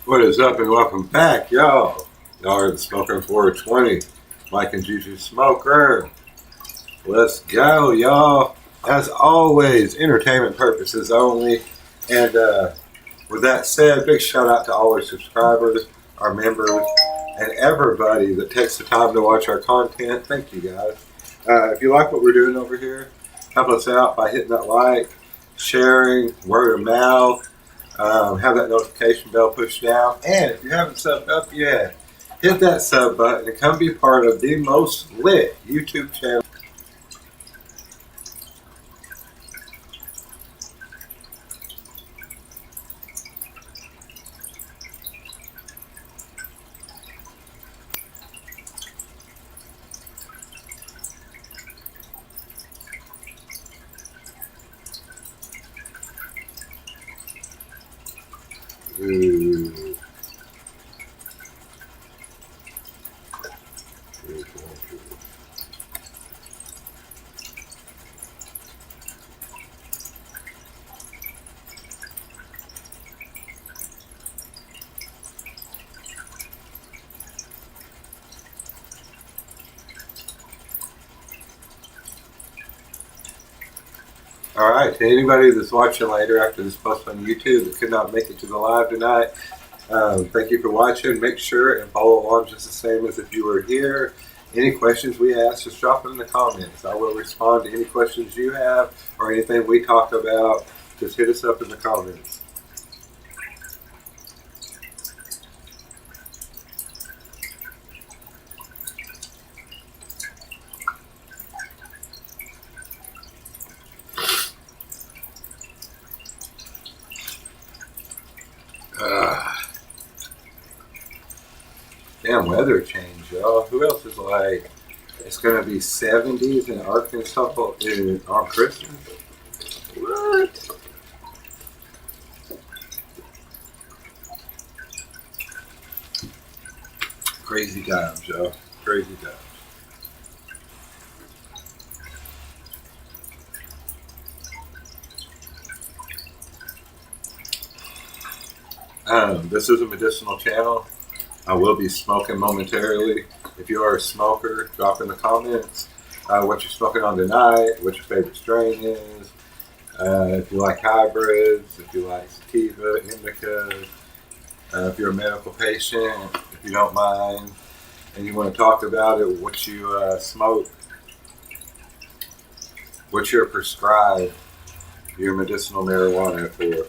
What is up and welcome back, y'all. Y'all are the Smoking 420. Mike and Jujus Smoker. Let's go, y'all. As always, entertainment purposes only. And with that said, big shout out to all our subscribers, our members, and everybody that takes the time to watch our content. Thank you, guys. If you like what we're doing over here, help us out by hitting that like, sharing, word of mouth. Have that notification bell pushed down. And if you haven't subbed up yet, hit that sub button and come be part of the most lit YouTube channel. Ooh. All right, to anybody that's watching later after this post on YouTube that could not make it to the live tonight, thank you for watching. Make sure and follow along just the same as if you were here. Any questions we ask, just drop them in the comments. I will respond to any questions you have or anything we talk about. Just hit us up in the comments. Damn weather change, y'all. Who else is like, it's going to be 70s in Arkansas on Christmas? What? Crazy times, y'all. Crazy times. This is a medicinal channel. I will be smoking momentarily. If you are a smoker, drop in the comments what you're smoking on tonight, what your favorite strain is. If you like hybrids, if you like sativa, indica, if you're a medical patient, if you don't mind, and you want to talk about it, what you smoke, what you're prescribed your medicinal marijuana for.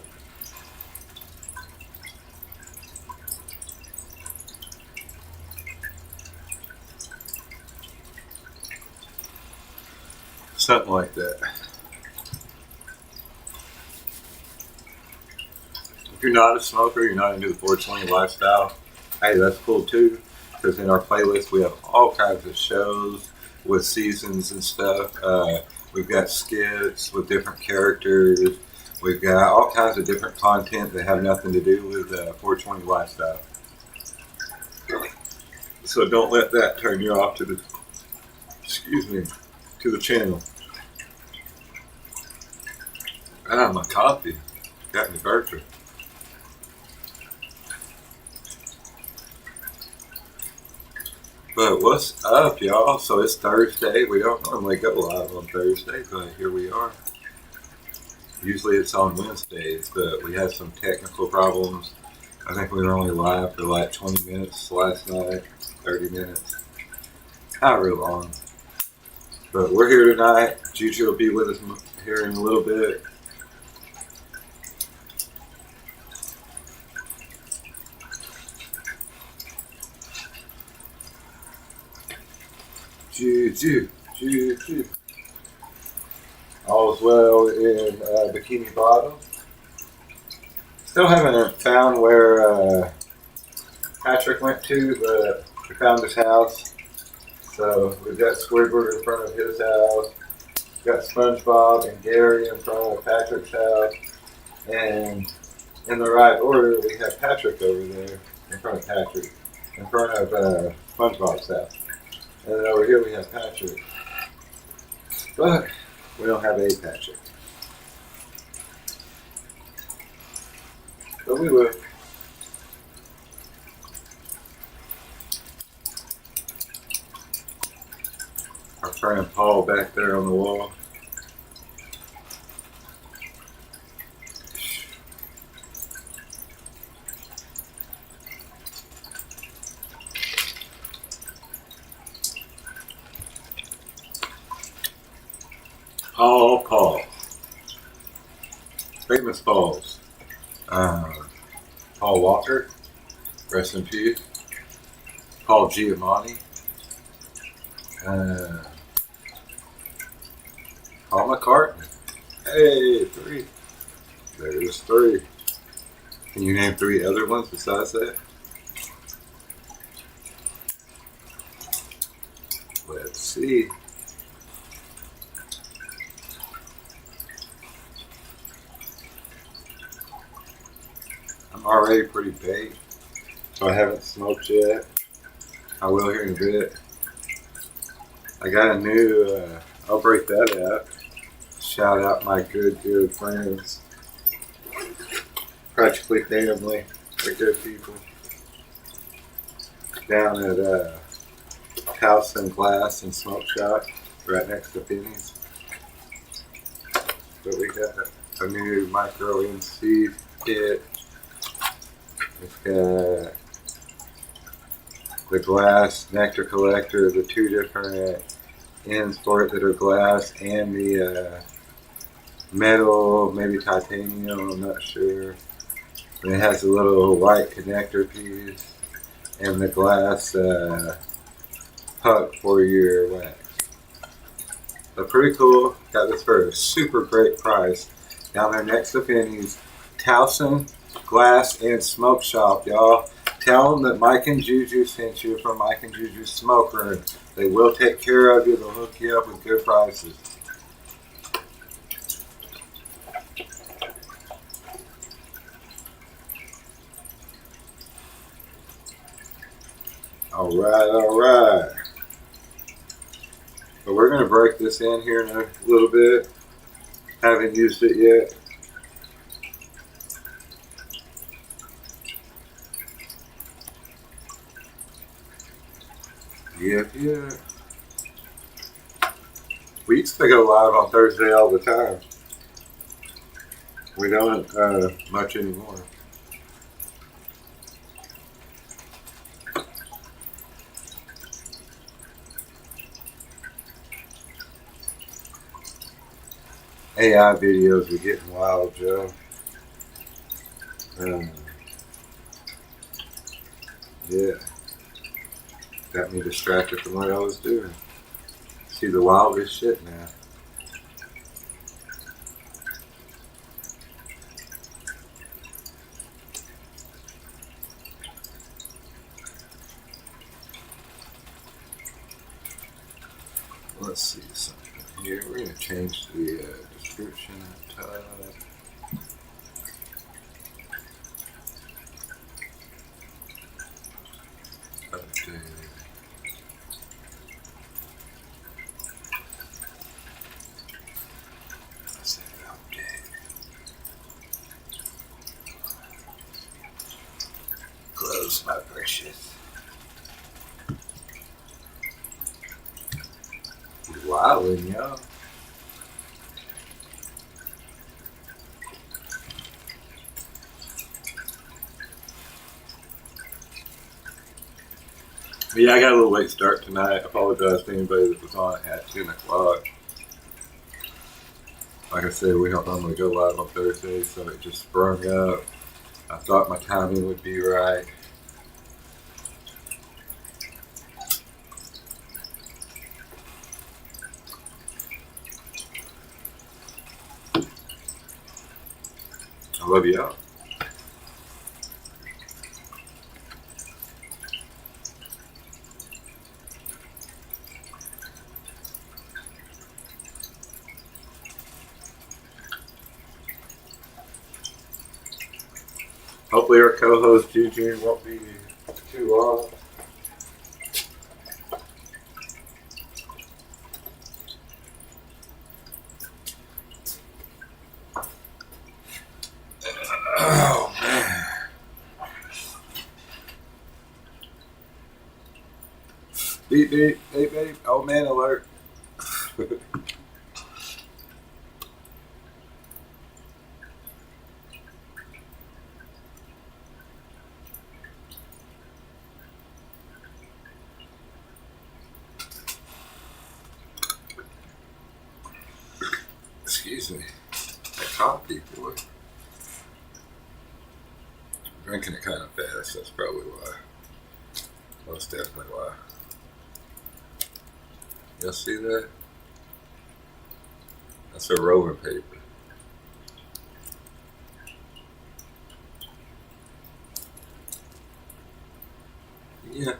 Something like that. If you're not a smoker, you're not into the 420 lifestyle, hey, that's cool too. Because in our playlist, we have all kinds of shows with seasons and stuff. We've got skits with different characters. We've got all kinds of different content that have nothing to do with 420 lifestyle. So don't let that turn you off to the, to the channel. My coffee got me burping. But what's up, y'all? So it's Thursday. We don't normally go live on Thursday, but here we are. Usually it's on Wednesdays, but we had some technical problems. I think we were only live for like 20 minutes last night, 30 minutes. Not real long. But we're here tonight. Juju will be with us here in a little bit. Juju. All's well in Bikini Bottom. Still haven't found where Patrick went to, but we found his house. So we've got Squidward in front of his house. We've got SpongeBob and Gary in front of Patrick's house. And in the right order, we have Patrick over there in front of Patrick, in front of SpongeBob's house. And then over here we have Patrick. But we don't have a Patrick. But we will. friend Paul back there on the wall. Paul. Famous Pauls. Paul Walker, rest in peace. Paul Giamatti. Paul McCartney. Hey, 3. There's 3. Can you name 3 other ones besides that? Let's see. I'm already pretty baked, so I haven't smoked yet. I will here in a bit. I got a new, I'll break that out. Shout out my good friends. Practically family. They're good people. Down at House and Glass and Smoke Shop, right next to Penny's. So we got a new micro NC kit. It's got the glass nectar collector, the 2 different ends for it that are glass, and the metal, maybe titanium, I'm not sure. And it has a little white connector piece and the glass puck for your wax. So pretty cool. Got this for a super great price. Down there next to Penny's, Towson Glass and Smoke Shop, y'all. Tell them that Mike and Juju sent you from Mike and Juju's Smoke Room. They will take care of you. They'll hook you up with good prices. Alright. But we're going to break this in here in a little bit. Haven't used it yet. Yeah. We used to go live on Thursday all the time. We don't much anymore. AI videos are getting wild, Joe. Yeah. Got me distracted from what I was doing. See the wildest shit now. Let's see something here. We're going to change the description at top. Update. Let's say update. Close, my precious. Wildin', y'all. Yeah, I got a little late start tonight. I apologize to anybody that was on at 10 o'clock. Like I said, we don't normally go live on Thursday, so it just sprung up. I thought my timing would be right. I love y'all. Hopefully our co-host Juju won't be too long. Oh man. Beep beep, beep beep, oh man alert. Excuse me. That coffee, boy. Drinking it kind of fast. That's probably why. Most definitely why. Y'all see that? That's a rolling paper. Yeah.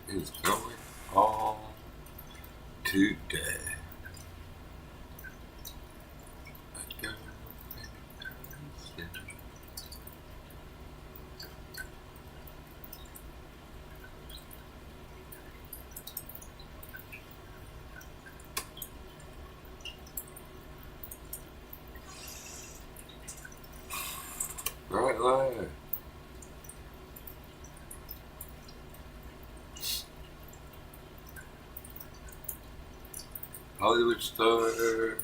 What is going on today? Right line. Hollywood star.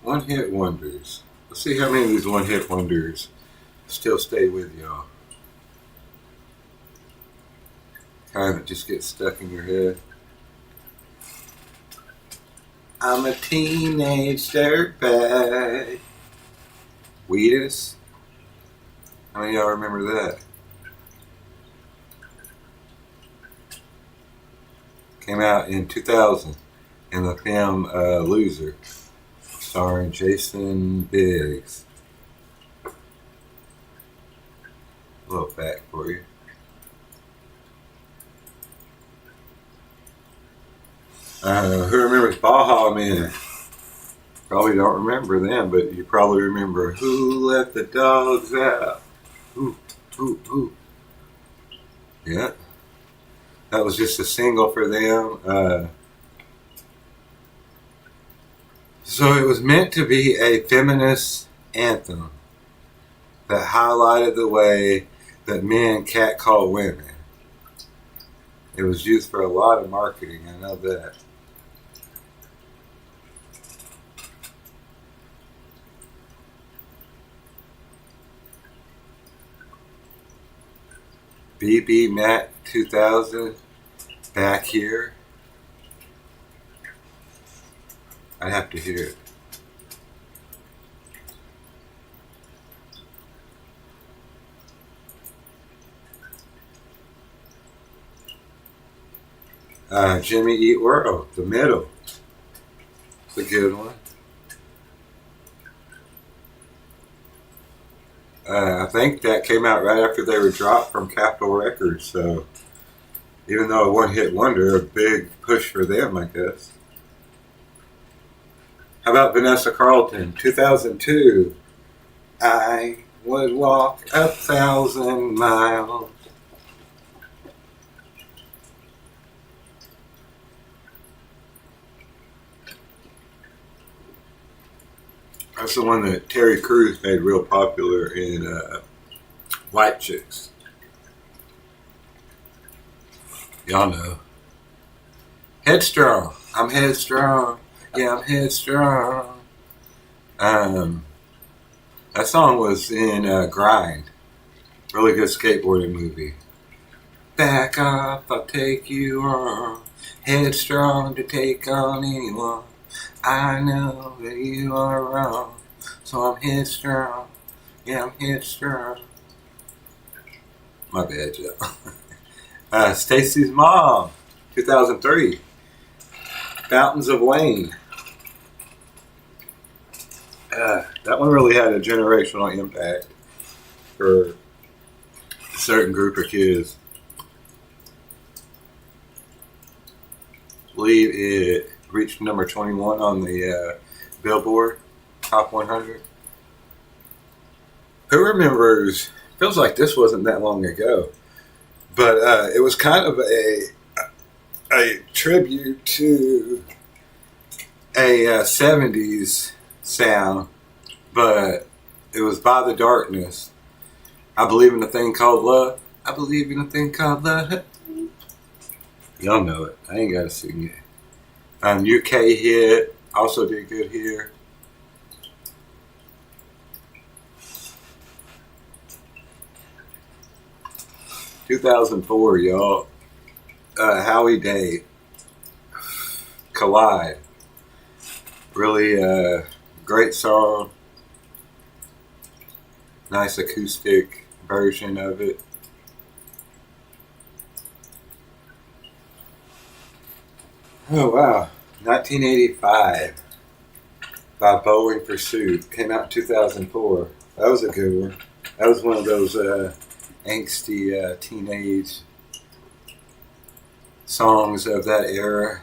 One hit wonders. Let's see how many of these one hit wonders still stay with y'all. Kind of just get stuck in your head. I'm a teenage dirtbag. Jujus. How many of y'all remember that? Came out in 2000 in the film Loser, starring Jason Biggs. A little fact for you. Who remembers Baja Men? Probably don't remember them, but you probably remember Who Let the Dogs Out. Ooh, ooh, ooh. Yeah. That was just a single for them. So it was meant to be a feminist anthem that highlighted the way that men catcall women. It was used for a lot of marketing, I know that. BB Mac 2000, Back Here. I'd have to hear it. Jimmy Eat World, The Middle. It's a good one. I think that came out right after they were dropped from Capitol Records, so even though a one-hit wonder, a big push for them, I guess. How about Vanessa Carlton, 2002? I would walk 1,000 miles. That's the one that Terry Crews made real popular in White Chicks. Y'all know. Headstrong. I'm headstrong. Yeah, I'm headstrong. That song was in Grind. Really good skateboarding movie. Back off, I'll take you on. Headstrong to take on anyone. I know that you are wrong, so I'm headstrong. Yeah, I'm headstrong. My bad, y'all. Stacy's Mom, 2003. Fountains of Wayne. That one really had a generational impact for a certain group of kids. I believe it reached number 21 on the Billboard Top 100. Who remembers? Feels like this wasn't that long ago, but it was kind of a tribute to a 70s sound, but it was By the Darkness. I believe in a thing called love. I believe in a thing called love. Y'all know it. I ain't gotta sing it. UK hit. Also did good here. (2004), y'all. Howie Day. Collide. Really great song. Nice acoustic version of it. Oh wow. 1985 by Bowling Pursuit. Came out in 2004. That was a good one. That was one of those angsty teenage songs of that era.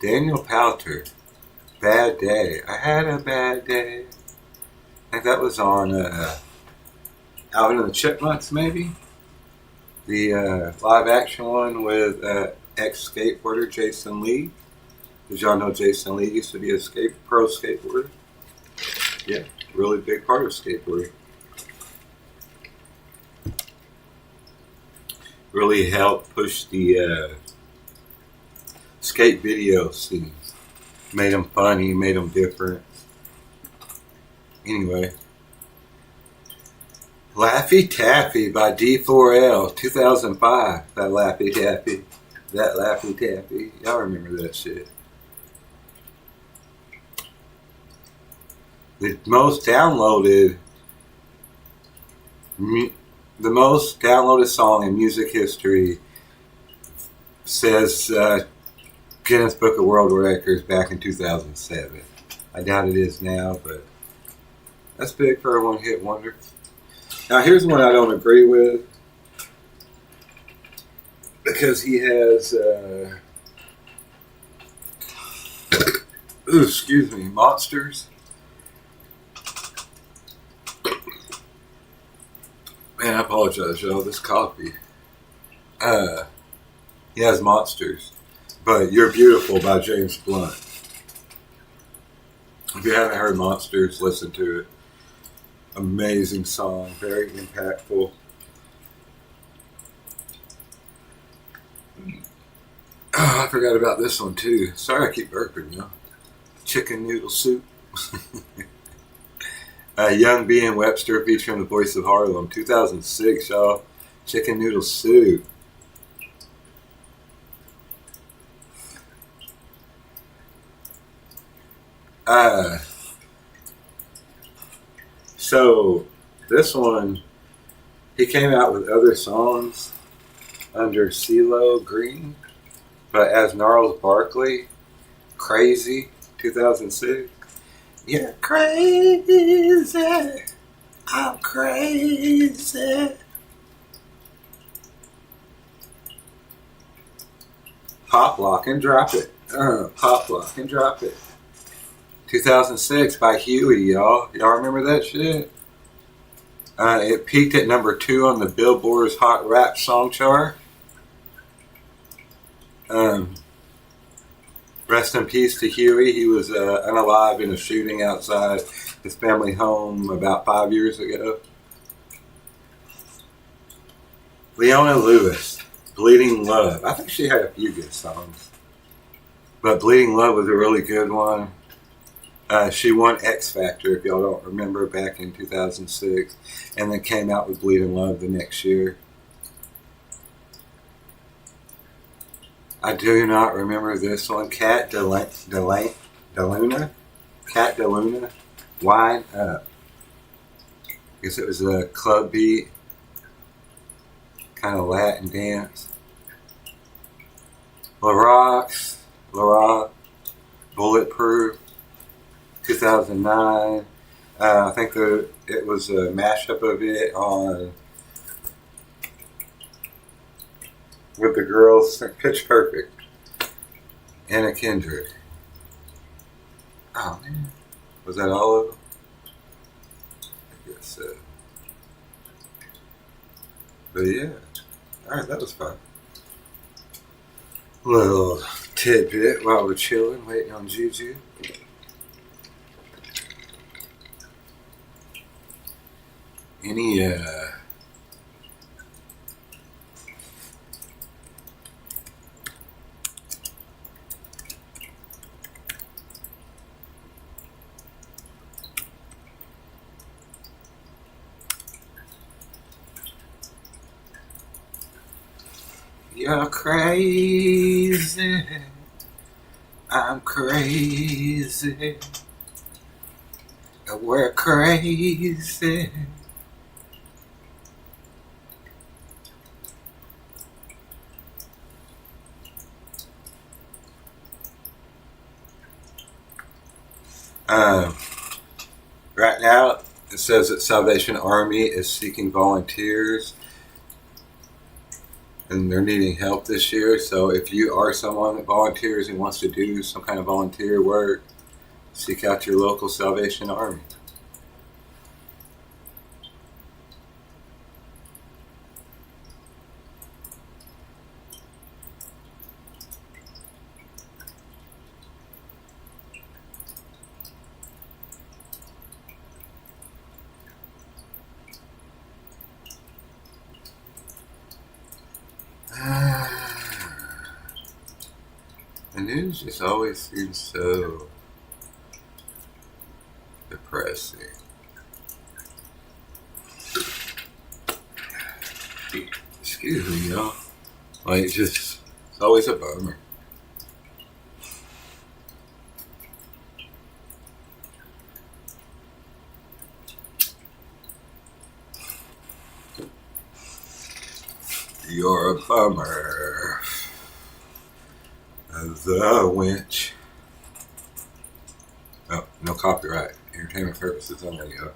Daniel Powter, Bad Day. I had a bad day. I think that was on Alvin and the Chipmunks, maybe? The live action one with ex-skateboarder Jason Lee. Did y'all know Jason Lee used to be a pro skateboarder? Yeah, really big part of skateboarding. Really helped push the skate video scene. Made them funny, made them different. Anyway. Laffy Taffy by D4L, 2005. That Laffy Taffy. That Laffy Taffy. Y'all remember that shit. The most downloaded song in music history says Guinness Book of World Records back in 2007. I doubt it is now, but that's big for a one-hit wonder. Now here's one I don't agree with because he has excuse me, Monsters. Man, I apologize, y'all. This coffee. He has Monsters. But You're Beautiful by James Blunt. If you haven't heard Monsters, listen to it. Amazing song. Very impactful. Oh, I forgot about this one too. Sorry I keep burping, y'all. Chicken Noodle Soup. Young B and Webster featuring the Voice of Harlem. 2006, y'all. Chicken Noodle Soup. So this one, he came out with other songs under CeeLo Green, but as Gnarls Barkley, Crazy, 2006. You're crazy, I'm crazy. Pop, Lock, and Drop It. Pop, Lock, and Drop It. 2006 by Huey, y'all. Y'all remember that shit? It peaked at number 2 on the Billboard's Hot Rap Song Chart. Rest in peace to Huey. He was unalive in a shooting outside his family home about 5 years ago. Leona Lewis, Bleeding Love. I think she had a few good songs. But Bleeding Love was a really good one. She won X Factor, if y'all don't remember, back in 2006. And then came out with Bleeding Love the next year. I do not remember this one. Cat DeLuna. Cat DeLuna. Wine Up. I guess it was a club beat. Kind of Latin dance. LaRock. Bulletproof. 2009. I think it was a mashup of it on with the girls. Pitch Perfect. Anna Kendrick. Oh man, was that all of them? I guess so. But yeah, all right, that was fun. Little tidbit while we're chilling, waiting on Juju. Any You're crazy, I'm crazy, we're crazy. Right now, it says that Salvation Army is seeking volunteers and they're needing help this year. So if you are someone that volunteers and wants to do some kind of volunteer work, seek out your local Salvation Army. The news just always seems so depressing. Excuse me, y'all. Like, it's always a bummer. You're a bummer. The winch. Oh, no copyright. Entertainment purposes only, yo.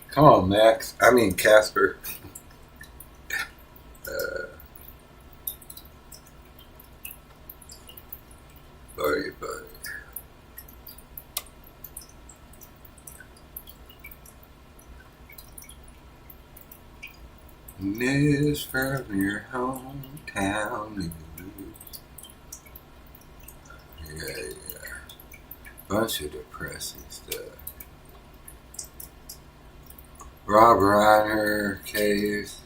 Come on, Max. I mean, Casper. Buddy. News from your hometown news. Yeah. Bunch of depressing stuff. Rob Reiner case.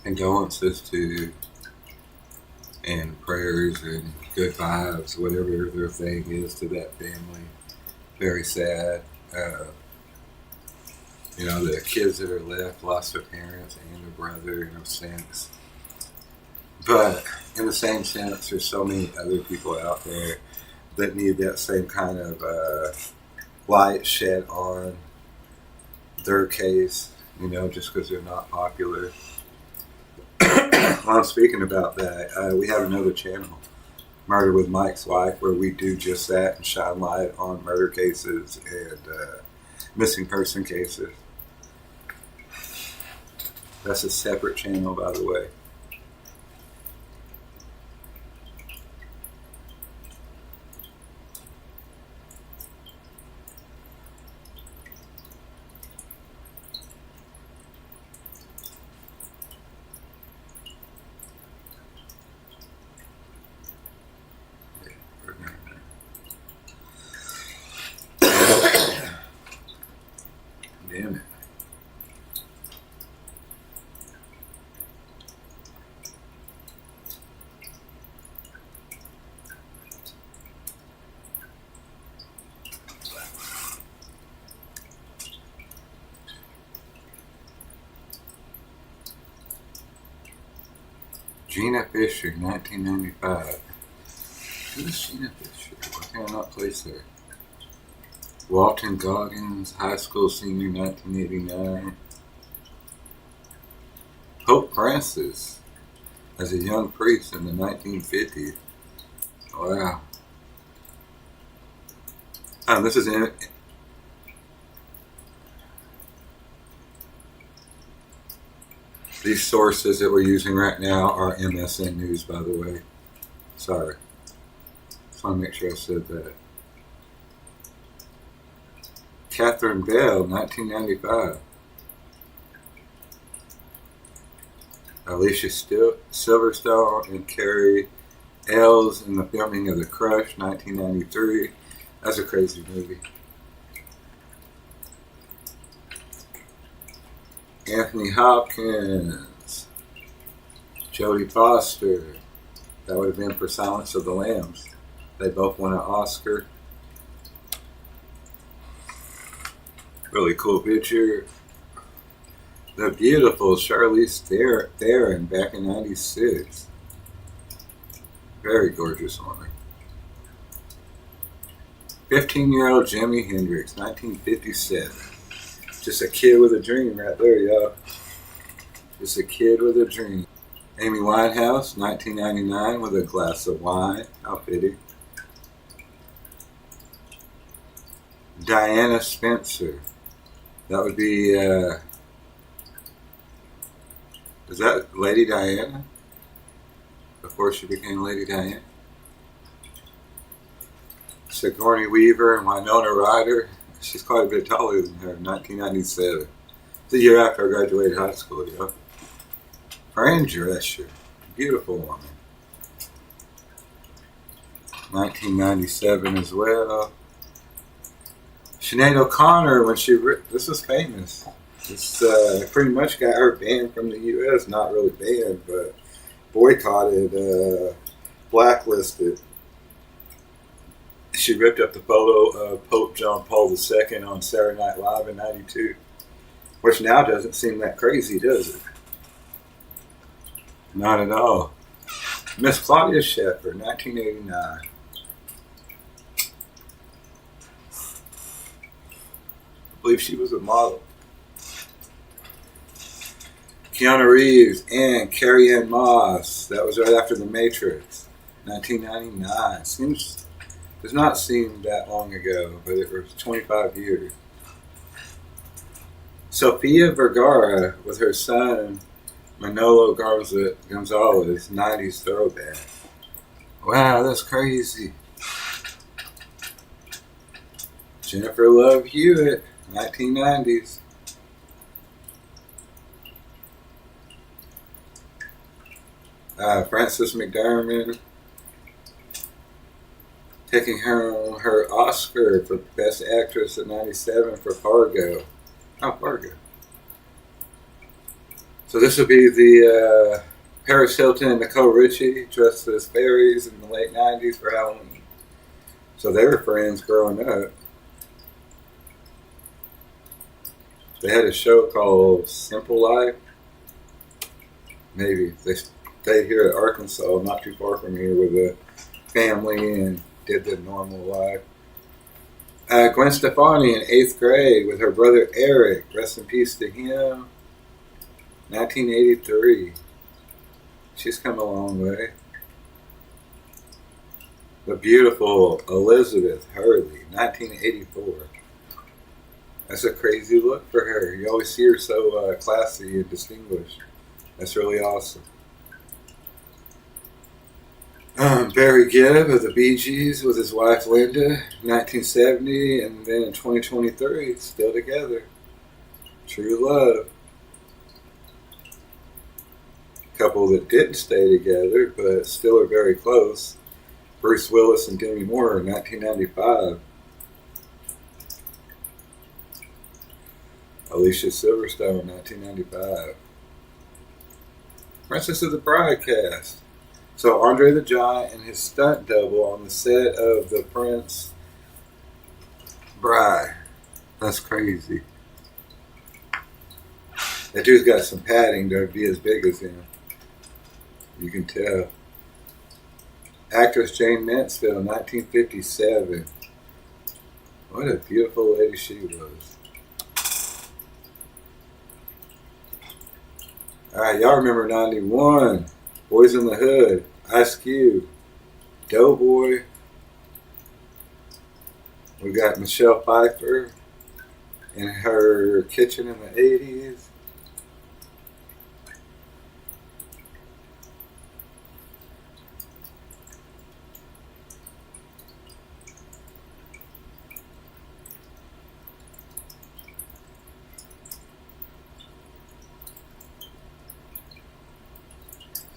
Condolences to and prayers and good vibes, whatever their thing is, to that family. Very sad. The kids that are left lost their parents and their brother in a sense. But in the same sense, there's so many other people out there that need that same kind of light shed on their case, just because they're not popular. While I'm speaking about that, we have another channel, Murder with Mike's Wife, where we do just that and shine light on murder cases and missing person cases. That's a separate channel, by the way. Damn it. Gina Fisher, 1995. Who's Gina Fisher? Why can I not place her? Walton Goggins, high school senior, 1989. Pope Francis, as a young priest in the 1950s. Wow. This is in. These sources that we're using right now are MSN News, by the way. Sorry. Just want to make sure I said that. Catherine Bell, 1995. Alicia Silverstone and Carrie Ells in the filming of The Crush, 1993. That's a crazy movie. Anthony Hopkins, Jodie Foster. That would have been for Silence of the Lambs. They both won an Oscar. Really cool picture. The beautiful Charlize Theron back in '96. Very gorgeous woman. 15-year-old Jimi Hendrix, 1957. Just a kid with a dream right there, y'all. Just a kid with a dream. Amy Winehouse, 1999, with a glass of wine. How fitting. Diana Spencer. That would be, is that Lady Diana? Before she became Lady Diana? Sigourney Weaver and Winona Ryder. She's quite a bit taller than her, 1997. The year after I graduated high school, you know. Fran Drescher, beautiful woman. 1997 as well. Sinead O'Connor, when this was famous. This pretty much got her banned from the U.S. Not really banned, but boycotted, blacklisted. She ripped up the photo of Pope John Paul II on Saturday Night Live in '92, which now doesn't seem that crazy, does it? Not at all. Miss Claudia Schiffer, 1989. I believe she was a model. Keanu Reeves and Carrie-Anne Moss. That was right after The Matrix, 1999. Does not seem that long ago, but it was 25 years. Sofia Vergara with her son Manolo Gonzalez, 90s throwback. Wow, that's crazy. Jennifer Love Hewitt, 1990s. Frances McDormand taking her Oscar for Best Actress in '97 for Fargo. Oh, Fargo. So this will be the Paris Hilton and Nicole Richie dressed as fairies in the late '90s for Halloween. So they were friends growing up. They had a show called Simple Life. Maybe they stayed here at Arkansas, not too far from here, with a family and did the normal life. Gwen Stefani in 8th grade with her brother Eric. Rest in peace to him. 1983. She's come a long way. The beautiful Elizabeth Hurley, 1984. That's a crazy look for her. You always see her so classy and distinguished. That's really awesome. Barry Gibb of the Bee Gees with his wife Linda, 1970, and then in 2023, still together. True love. Couple that didn't stay together, but still are very close. Bruce Willis and Demi Moore, 1995. Alicia Silverstone, 1995. Princess of the Bride cast. So Andre the Giant and his stunt double on the set of The Prince Bride. That's crazy. That dude's got some padding to be as big as him. You can tell. Actress Jane Mansfield, 1957. What a beautiful lady she was. Alright, y'all remember 91. Boys in the Hood. Ice Cube. Doughboy. We got Michelle Pfeiffer in her kitchen in the 80s.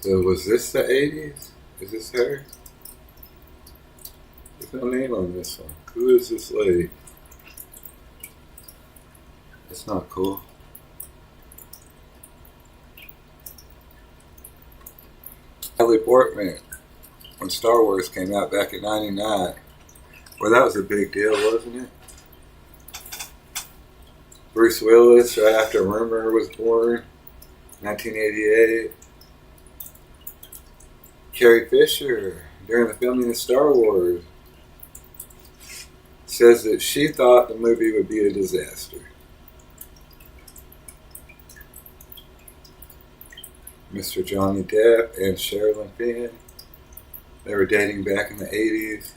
So was this the 80s? Is this her? There's no name on this one. Who is this lady? That's not cool. Natalie Portman, when Star Wars came out back in '99. Well, that was a big deal, wasn't it? Bruce Willis, right after Rumor was born, 1988. Carrie Fisher, during the filming of Star Wars, says that she thought the movie would be a disaster. Mr. Johnny Depp and Sherilyn Fenn, they were dating back in the 80s.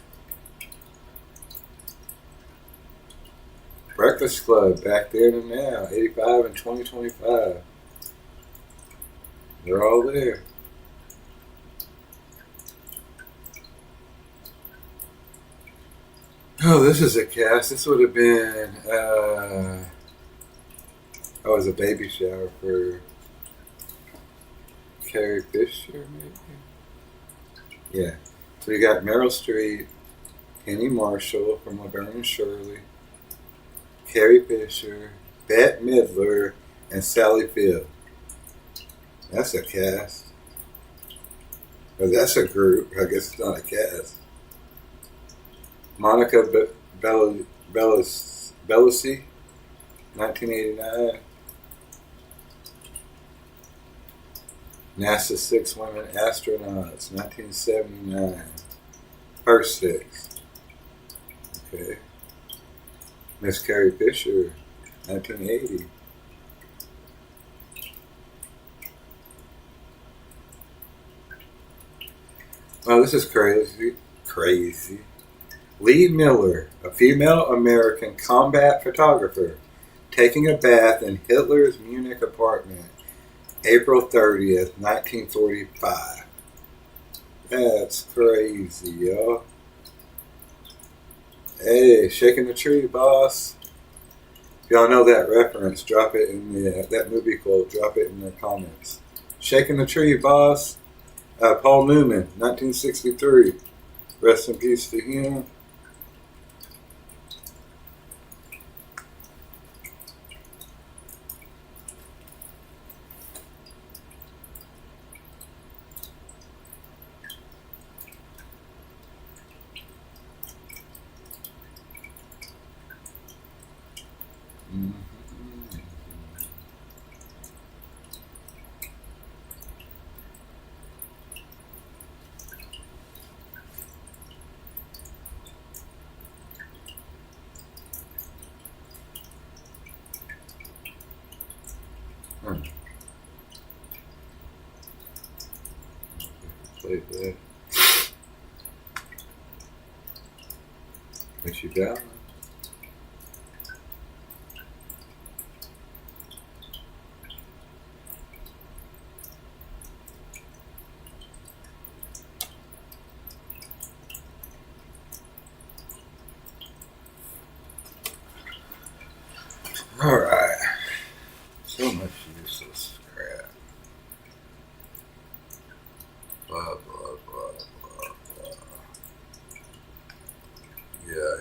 Breakfast Club, back then and now, 85 and 2025. They're all there. Oh, this is a cast. This would have been, it was a baby shower for Carrie Fisher, maybe? Yeah. So we got Meryl Streep, Penny Marshall from Laverne and Shirley, Carrie Fisher, Bette Midler, and Sally Field. That's a cast. Or that's a group. I guess it's not a cast. Monica Bellucci, 1989. NASA 6 Women Astronauts, 1979. First 6. Okay. Miss Carrie Fisher, 1980. Oh, this is crazy. Crazy. Lee Miller, a female American combat photographer, taking a bath in Hitler's Munich apartment, April 30th, 1945. That's crazy, y'all. Hey, shaking the tree, boss. If y'all know that reference, drop it in that movie quote, drop it in the comments. Shaking the tree, boss. Paul Newman, 1963. Rest in peace to him. Play that. What you got? All right. So much useless crap. Blah, blah, blah, blah, blah. Yeah.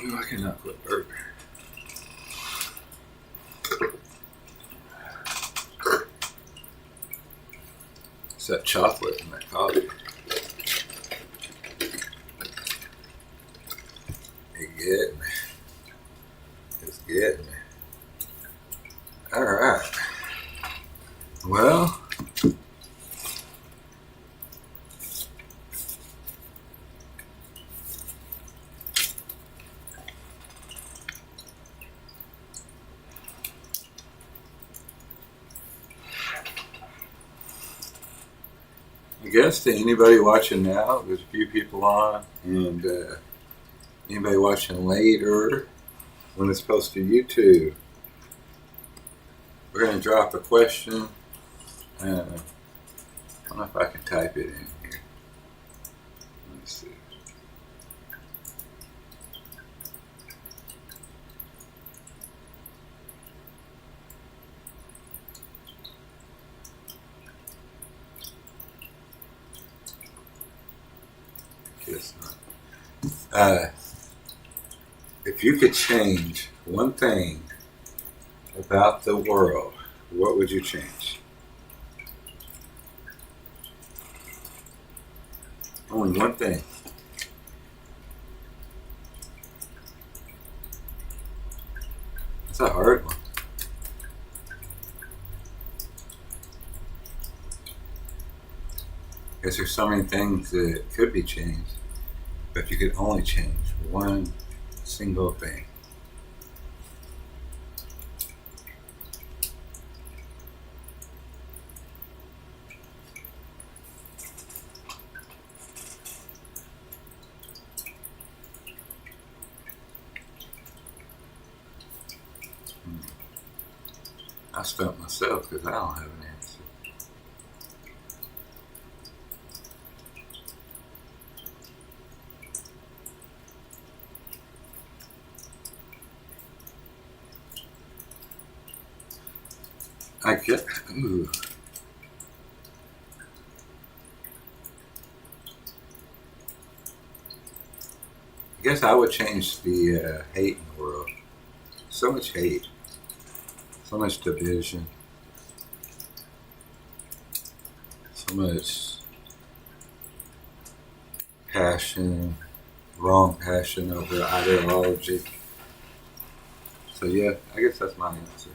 Ooh, I cannot quit burping. It's that chocolate in that coffee. It's getting me. All right. Well, I guess to anybody watching now, there's a few people on, and anybody watching later when it's posted to YouTube, we're going to drop a question. I don't know if I can type it in here. Let's see. this time. If you could change one thing about the world, what would you change? Only one thing. It's a hard one. Because there's so many things that could be changed, but if you could only change one single thing. I stumped myself because I don't have an answer. I get. Ooh. I guess I would change the hate in the world. So much hate. So much division. So much passion. Wrong passion over ideology. So yeah, I guess that's my answer.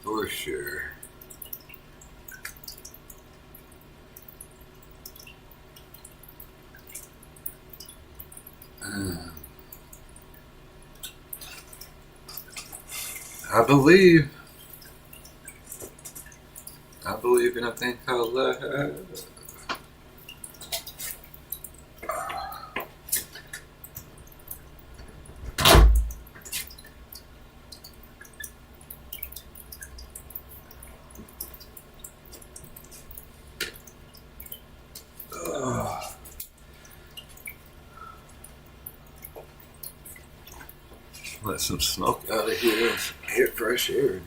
For sure. I believe in a thing called love. Let some smoke out of here. Get fresh air in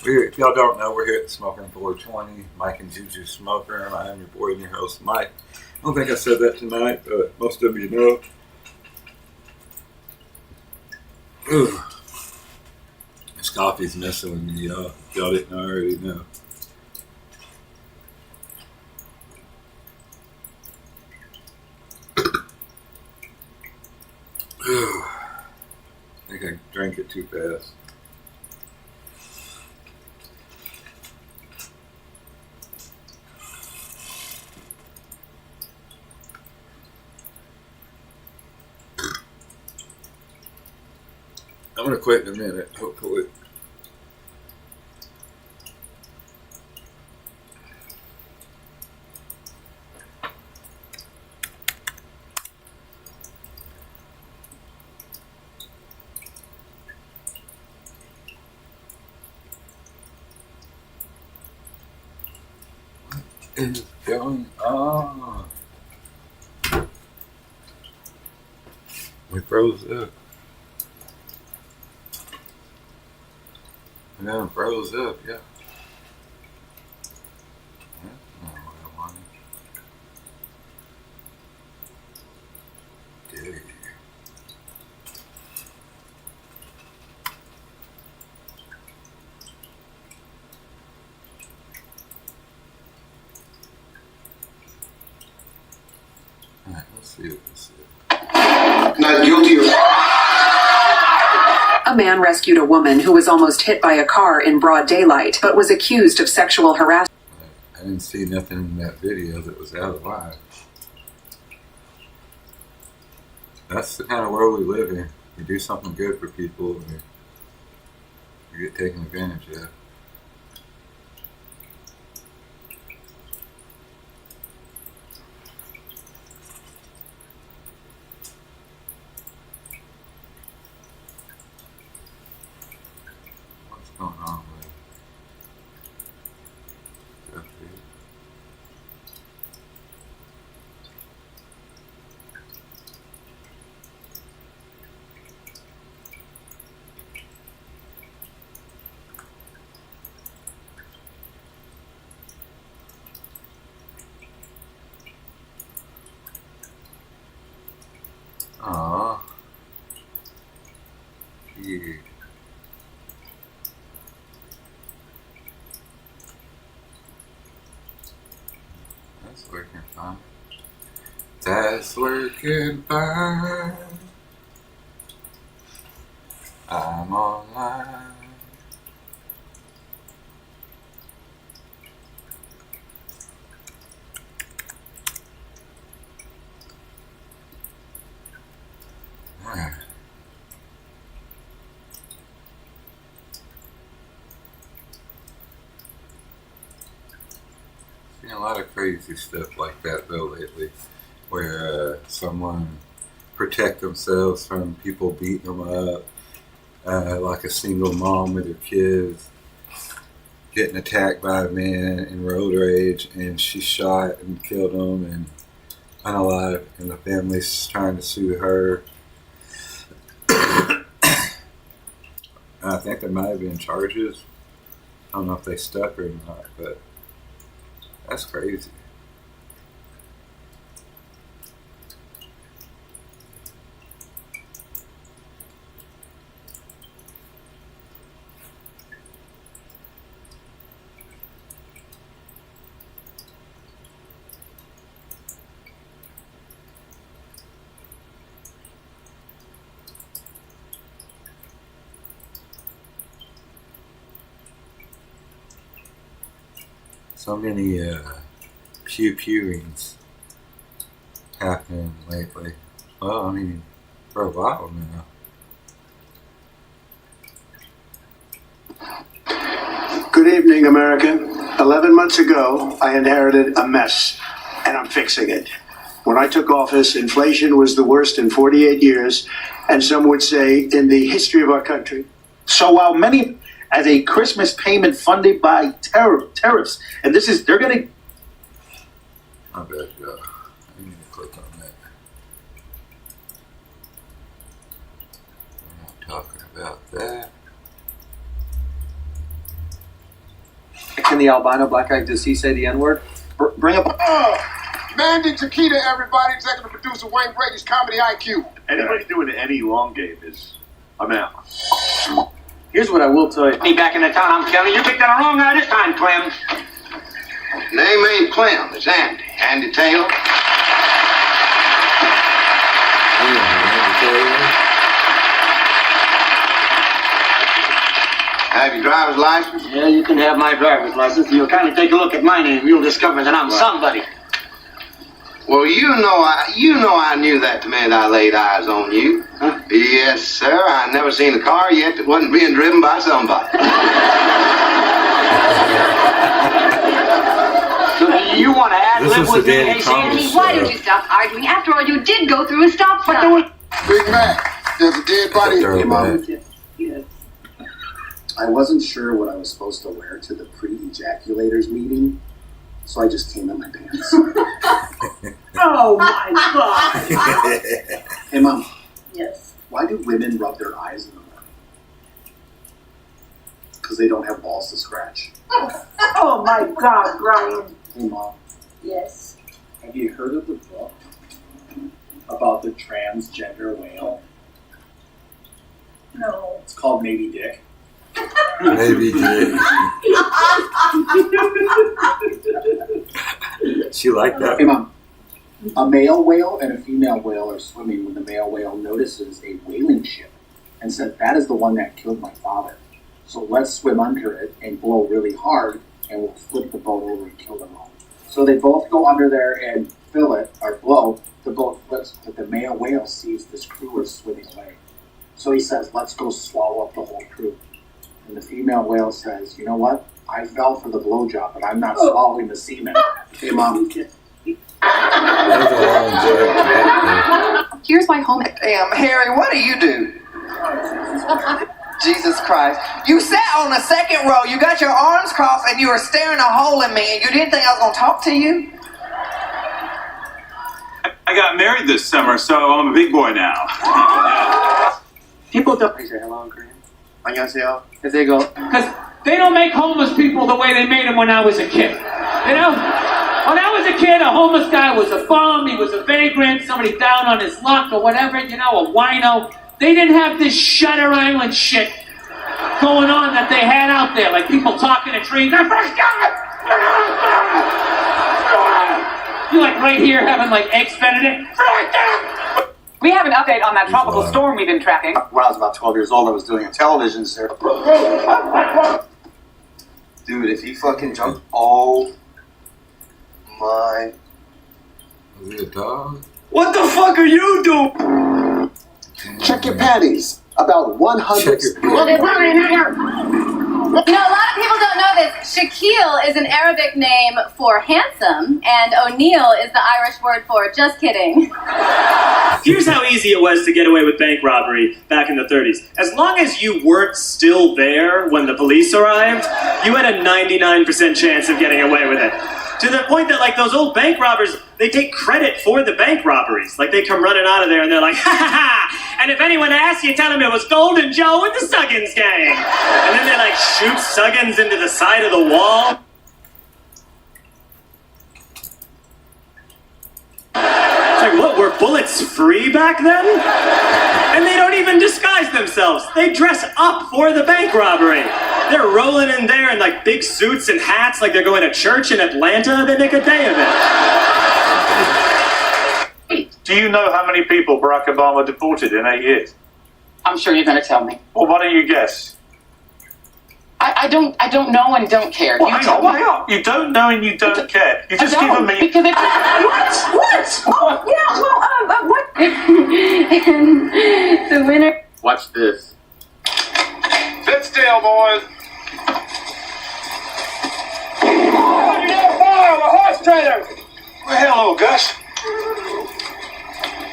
here. If y'all don't know, we're here at the Smoker in 420. Mike and Jujus Smoker. I am your boy and your host, Mike. I don't think I said that tonight, but most of you know. Ooh. This coffee's messing with me, y'all. If y'all didn't already know. I think I drank it too fast. I'm gonna quit in a minute, hopefully. Is going on? We froze up. And then froze up, yeah. That's not what I wanted. Dude. Alright, let's see what this is. Not guilty of... A man rescued a woman who was almost hit by a car in broad daylight, but was accused of sexual harassment. I didn't see nothing in that video that was out of line. That's the kind of world we live in. You do something good for people and you get taken advantage of. What's going on with stuff here? Aw. Yeah. That's working fine. That's working fine. I'm online. Alright. Seen a lot of crazy stuff like that though lately, where someone protect themselves from people beating them up, like a single mom with her kids getting attacked by a man in road rage, and she shot and killed him and unalive, and the family's trying to sue her. I think there might have been charges. I don't know if they stuck or not, but that's crazy. So many pew-pewings happening lately. Well, I mean, for a while now. Good evening, America. 11 months ago, I inherited a mess, and I'm fixing it. When I took office, inflation was the worst in 48 years, and some would say in the history of our country. So while many as a Christmas payment funded by tariffs, and this is, they're going to... I bet you. I need to click on that. We're not talking about that. Can the albino black guy, does he say the N-word? Bring up... Mandy Chiquita, everybody, executive producer Wayne Brady's Comedy IQ. Anybody doing any long game is... I'm out. Here's what I will tell you. Me back in the town, I'm telling you, you picked on the wrong guy this time, Clem. Name ain't Clem, it's Andy. Andy Taylor. Have your driver's license? Yeah, you can have my driver's license. You'll kind of take a look at my name. You'll discover that I'm somebody. Well, you know I knew that the minute I laid eyes on you. Huh? Yes, sir. I never seen a car yet that wasn't being driven by somebody. So you want to ad-lib with me, hey, Sandy? Why don't you stop arguing? After all, you did go through a stop sign. Big Mac, there's a dead body. Hey, Mom. Yes. I wasn't sure what I was supposed to wear to the pre-ejaculators meeting, so I just came in my pants. Oh my God. Hey, Mom, Yes. why do women rub their eyes in the morning? Because they don't have balls to scratch. Oh my God, Brian. Hey, Mom, Yes. have you heard of the book about the transgender whale? No. It's called Maybe Dick. Maybe did. She liked that. Hey, Mom, a male whale and a female whale are swimming when the male whale notices a whaling ship and says, that is the one that killed my father. So let's swim under it and blow really hard and we'll flip the boat over and kill them all. So they both go under there and fill it, or blow, the boat flips, but the male whale sees this crew is swimming away. So he says, let's go swallow up the whole crew. And the female whale says, you know what? I fell for the blowjob, but I'm not swallowing the semen. Hey, Mom. That was a long joke. Here's my home. Damn, Harry, what do you do? Jesus Christ. You sat on the second row, you got your arms crossed, and you were staring a hole in me, and you didn't think I was going to talk to you? I got married this summer, so I'm a big boy now. People don't say hello, Korean. 안녕하세요. If they go, Because they don't make homeless people the way they made them when I was a kid. You know? When I was a kid, a homeless guy was a bum, he was a vagrant, somebody down on his luck or whatever, you know, a wino. They didn't have this Shutter Island shit going on that they had out there, like people talking to trees. You're like right here having like eggs Benedict. We have an update on that tropical storm we've been tracking. When I was about 12 years old, I was doing a television series. Dude, if he fucking jumped, oh my. Was he a dog? What the fuck are you doing? Check your panties. About 100. You know, a lot of people don't know this. Shaquille is an Arabic name for handsome, and O'Neill is the Irish word for just kidding. Here's how easy it was to get away with bank robbery back in the 30s. As long as you weren't still there when the police arrived, you had a 99% chance of getting away with it. To the point that, like, those old bank robbers, they take credit for the bank robberies. Like, they come running out of there and they're like, ha ha ha! And if anyone asks, you tell them it was Golden Joe and the Suggins gang. And then they, like, shoot Suggins into the side of the wall. It's like, what, were bullets free back then? And they don't even disguise themselves. They dress up for the bank robbery. They're rolling in there in like big suits and hats like they're going to church in Atlanta. They make a day of it. Do you know how many people Barack Obama deported in 8 years? I'm sure you're going to tell me. Well, why don't you guess? I don't know and don't care. Well, hang on. You don't know and you don't care. You've just given me... Because it's... What? What? And the winner... Watch this. Sit still, boys. A horse trader. Well, hello, Gus.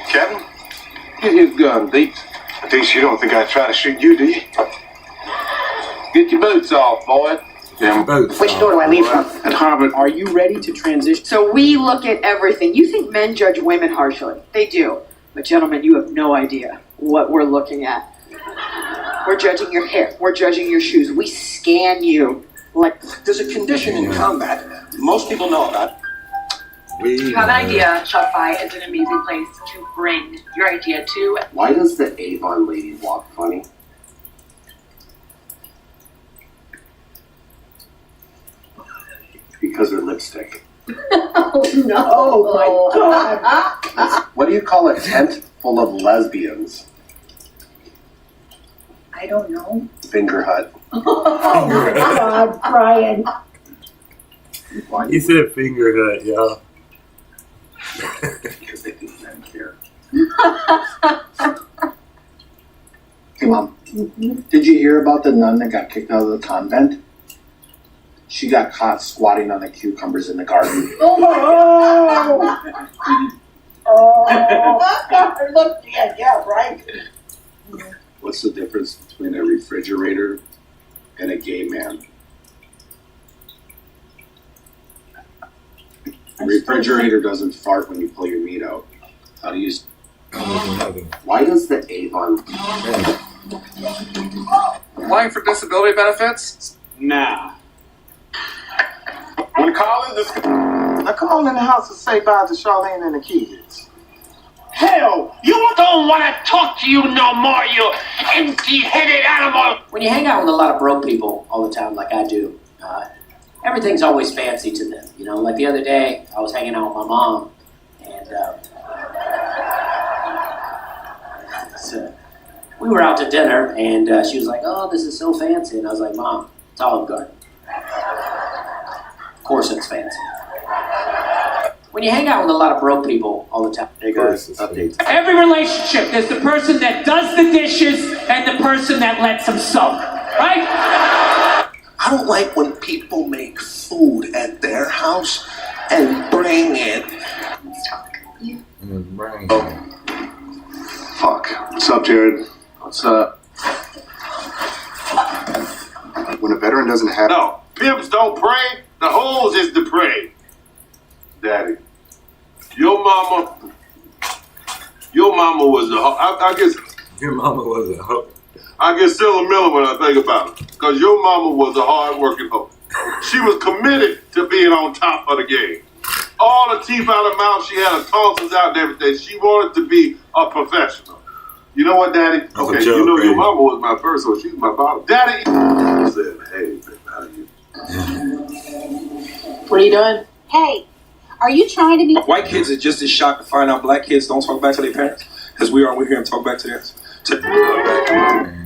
Captain, get his gun, Deeks. Deeks, you don't think I'd try to shoot you, do you? Get your boots off, boy. Damn boots. Which door do I leave from? At Harvard. Are you ready to transition? So we look at everything. You think men judge women harshly. They do. But gentlemen, you have no idea what we're looking at. We're judging your hair. We're judging your shoes. We scan you. Like, There's a condition in combat. Most people know about it. You have an idea, Shopify is an amazing place to bring your idea to. Why does the Avon lady walk funny? Because her lipstick. oh no! Oh my god! What do you call a tent full of lesbians? I don't know. Finger hut. Oh my god, Brian! He said finger hut, y'all. Because they think men care. Hey, Mom. Did you hear about the nun that got kicked out of the convent? She got caught squatting on the cucumbers in the garden. Look, yeah, right. What's the difference between a refrigerator and a gay man? A refrigerator doesn't fart when you pull your meat out. How do you... Why does the Avon... Applying for disability benefits? Nah. When calling this... Now come on in the house and say bye to Charlene and the kids. Hell, you don't want to talk to you no more, you empty-headed animal. When you hang out with a lot of broke people all the time, like I do, everything's always fancy to them. You know, like the other day, I was hanging out with my mom, and so we were out to dinner, and she was like, "Oh, this is so fancy," and I was like, "Mom, it's Olive Garden. Of course it's fancy." When you hang out with a lot of broke people all the time, Hey guys, updates. Every relationship, there's the person that does the dishes and the person that lets them soak, right? I don't like when people make food at their house and bring it. Let's talk. Fuck. What's up, Jared? What's up? When a veteran doesn't have... No, pimps don't pray. The hoes is the prey. Daddy, your mama was a hoe. I guess... Your mama was a hoe. I get sentimental when I think about it. Because your mama was a hard-working hoe. She was committed to being on top of the game. All the teeth out her mouth. She had her tonsils out and everything. She wanted to be a professional. You know what, Daddy? That's okay, a joke, you know your baby. mama was my first, so she's my bottom. Daddy said, "Hey, baby, how are you?" What are you doing? Hey, are you trying to be? White kids are just as shocked to find out black kids don't talk back to their parents as we are when we hear them talk back to theirs.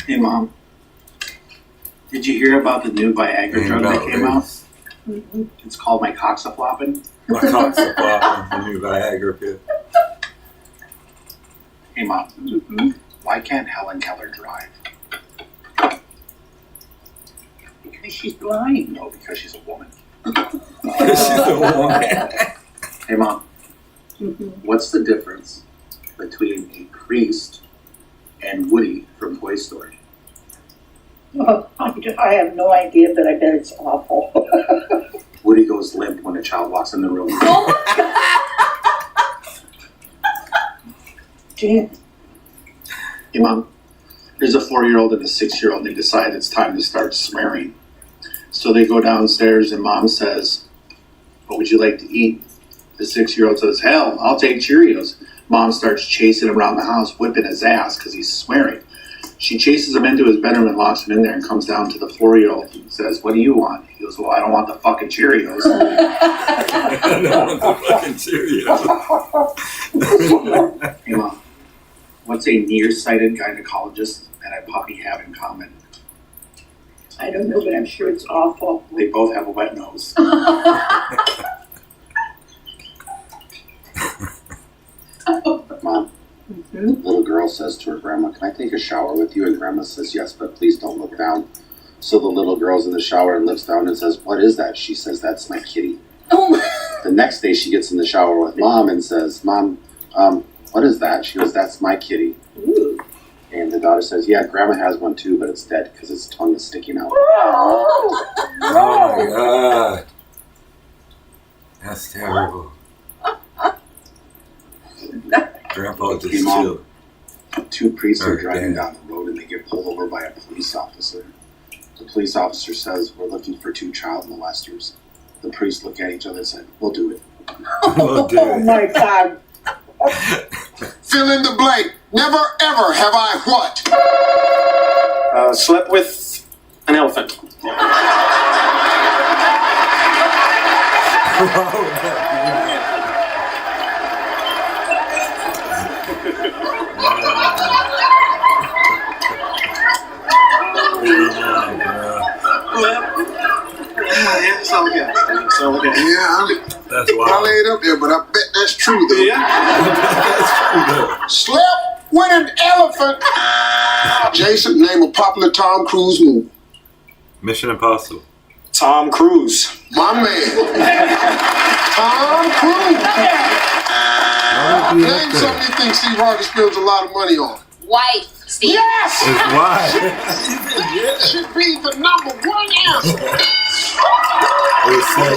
Hey, Mom. Did you hear about the new Viagra drug that came out? Mm-hmm. It's called my coxafloppin. My coxafloppin, the new Viagra pill. Hey, Mom. Mm-hmm. Why can't Helen Keller drive? Because she's blind. No, because she's a woman. She's a woman. Hey, Mom. Mm-hmm. What's the difference between a priest and Woody from Toy Story? Oh, I have no idea, but I bet it's awful. Woody goes limp when a child walks in the room. Gee. Hey, Mom. There's a 4-year-old and a 6-year-old. They decide it's time to start swearing. So they go downstairs and Mom says, "What would you like to eat?" The 6-year-old says, "Hell, I'll take Cheerios." Mom starts chasing him around the house, whipping his ass because he's swearing. She chases him into his bedroom and locks him in there and comes down to the 4-year-old and says, "What do you want?" He goes, "Well, I don't want the fucking Cheerios." I don't want the fucking Cheerios. Hey, Mom. What's a nearsighted gynecologist and a puppy have in common? I don't know, but I'm sure it's awful. They both have a wet nose. Mom, little girl says to her grandma, "Can I take a shower with you?" And grandma says, "Yes, but please don't look down." So the little girl's in the shower and looks down and says, "What is that?" She says, "That's my kitty." The next day she gets in the shower with Mom and says, "Mom, what is that?" She goes, "That's my kitty." Ooh. And the daughter says, "Yeah, Grandma has one too, but it's dead because its tongue is sticking out." Oh my God. That's terrible. Grandpa just Hey, Mom. chilled. 2 priests are Or driving dad. down the road and they get pulled over by a police officer. The police officer says, "We're looking for 2 child molesters." The priests look at each other and say, "We'll do it." We'll do Oh it. my God. Fill in the blank. Never ever have I what? Slept with an elephant. Yeah, that's all I got. That's all I got. Yeah, That's I wild. laid up there, but I bet that's true though. Yeah. That's true though. Slept with an elephant. Jason, name a popular Tom Cruise movie. Mission Impossible. Tom Cruise. My man. Tom Cruise. Name something you think Steve Harvey spends a lot of money on. Wife, Steve. Yes! It's why. Should be the #1 answer.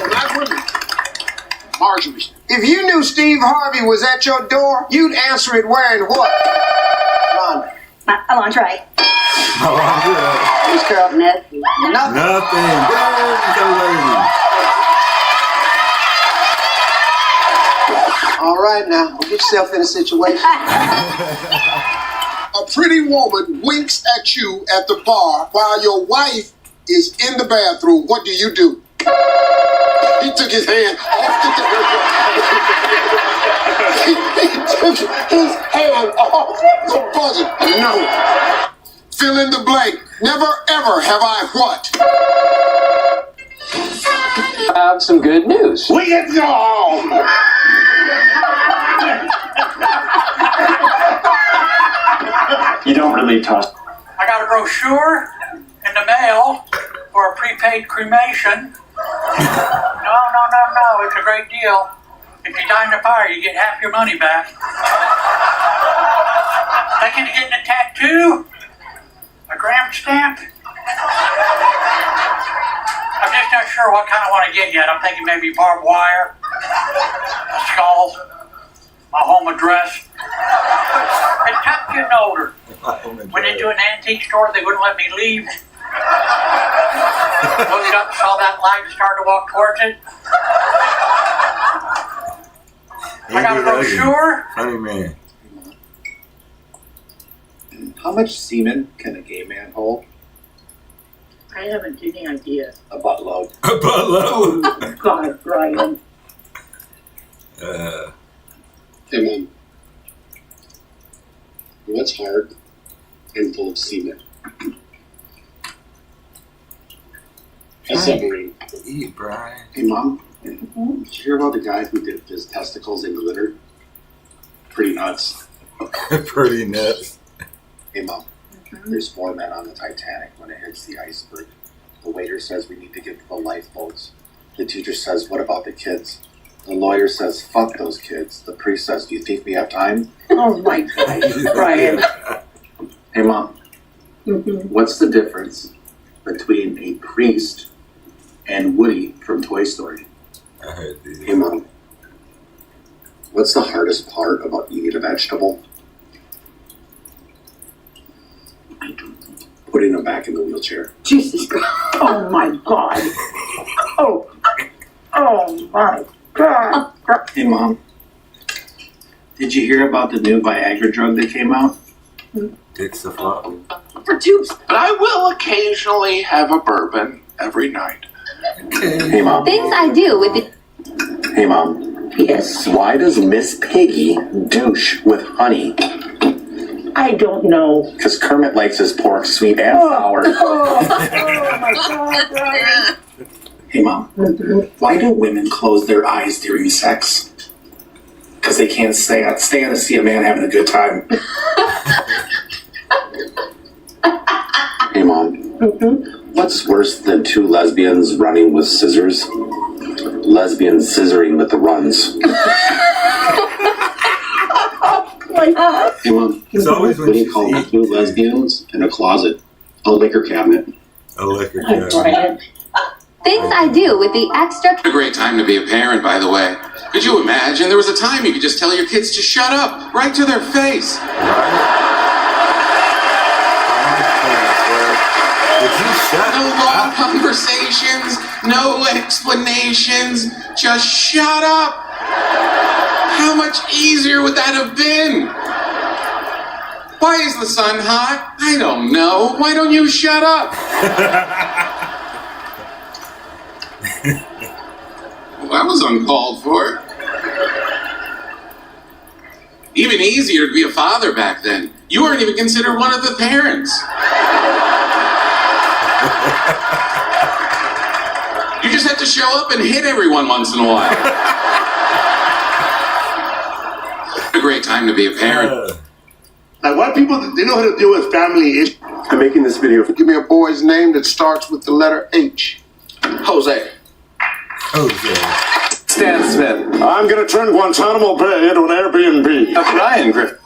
Not women. Marjorie. If you knew Steve Harvey was at your door, you'd answer it wearing what? Ron. A lingerie. Miss Carol. Nothing. Nothing. Nothing. There's the lady. All right now, get yourself in a situation. A pretty woman winks at you at the bar while your wife is in the bathroom. What do you do? He took his hand off the He took his hand off the buzzer. No. Fill in the blank. Never ever have I what? I have some good news. We get y'all. You don't really toss. I got a brochure in the mail for a prepaid cremation. No, it's a great deal. If you die in the fire, you get half your money back. Thinking of getting a tattoo? A gram stamp? I'm just not sure what kind I want to get yet. I'm thinking maybe barbed wire, a skull, my home address. It's tough getting older. Went into an antique store, they wouldn't let me leave. Looked up, saw that light, started to walk towards it. I got a brochure. Funny man. How much semen can a gay man hold? I haven't any idea. A buttload. A buttload. Oh, God, Brian. Hey, Mom. What's hard and full of semen? A submarine. Eat, Brian. Hey, Mom. Did you hear about the guy who dipped his testicles in glitter? Pretty nuts. Pretty nuts. Hey, Mom. There's 4 men on the Titanic when it hits the iceberg. The waiter says we need to get to the lifeboats. The teacher says, what about the kids? The lawyer says, fuck those kids. The priest says, do you think we have time? Oh, my God, Brian. Hey, Mom. Mm-hmm. What's the difference between a priest and Woody from Toy Story? I heard these. Hey, Mom. What's the hardest part about eating a vegetable? I don't know. Putting them back in the wheelchair. Jesus Christ. Oh, my God. Oh. Oh, my God. Hey, Mom. Did you hear about the new Viagra drug that came out? It's the flop. For tubes. But I will occasionally have a bourbon every night. Hey, Mom. Things I do with the. Hey, Mom. Yes. Why does Miss Piggy douche with honey? I don't know. Because Kermit likes his pork sweet and sour. Oh, my God, Brian. Hey, Mom. Why do women close their eyes during sex? Because they can't stand to see a man having a good time. Hey, Mom. What's worse than 2 lesbians running with scissors? Lesbians scissoring with the runs. My God. Hey, Mom. It's always when What do you she's call eating. 2 lesbians in a closet? A liquor cabinet. A liquor Hi, cabinet. Brian. Things I do with the extra. A great time to be a parent, by the way. Could you imagine? There was a time you could just tell your kids to shut up, right to their face. No long conversations, no explanations, just shut up. How much easier would that have been? Why is the sun hot? I don't know. Why don't you shut up? Well, that was uncalled for. Even easier to be a father back then. You weren't even considered one of the parents. You just had to show up and hit everyone once in a while. A great time to be a parent. Like, white people, they know how to deal with family issues. I'm making this video. Give me a boy's name that starts with the letter H. Jose. Stan Smith. I'm gonna turn Guantanamo Bay into an Airbnb. Ryan Griffin.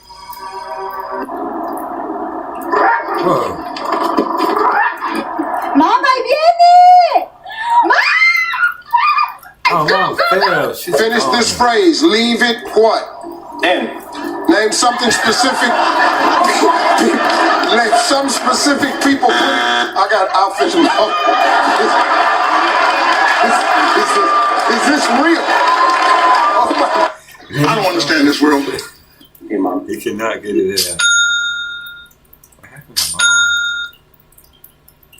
Mama viene! Oh, Mom, fail. Finish this phrase. Leave it what? N. Name something specific. Name some specific people. I'll fish them out. Is this real? Oh my. I don't understand this world. Hey, Mom. He cannot get it out. What happened to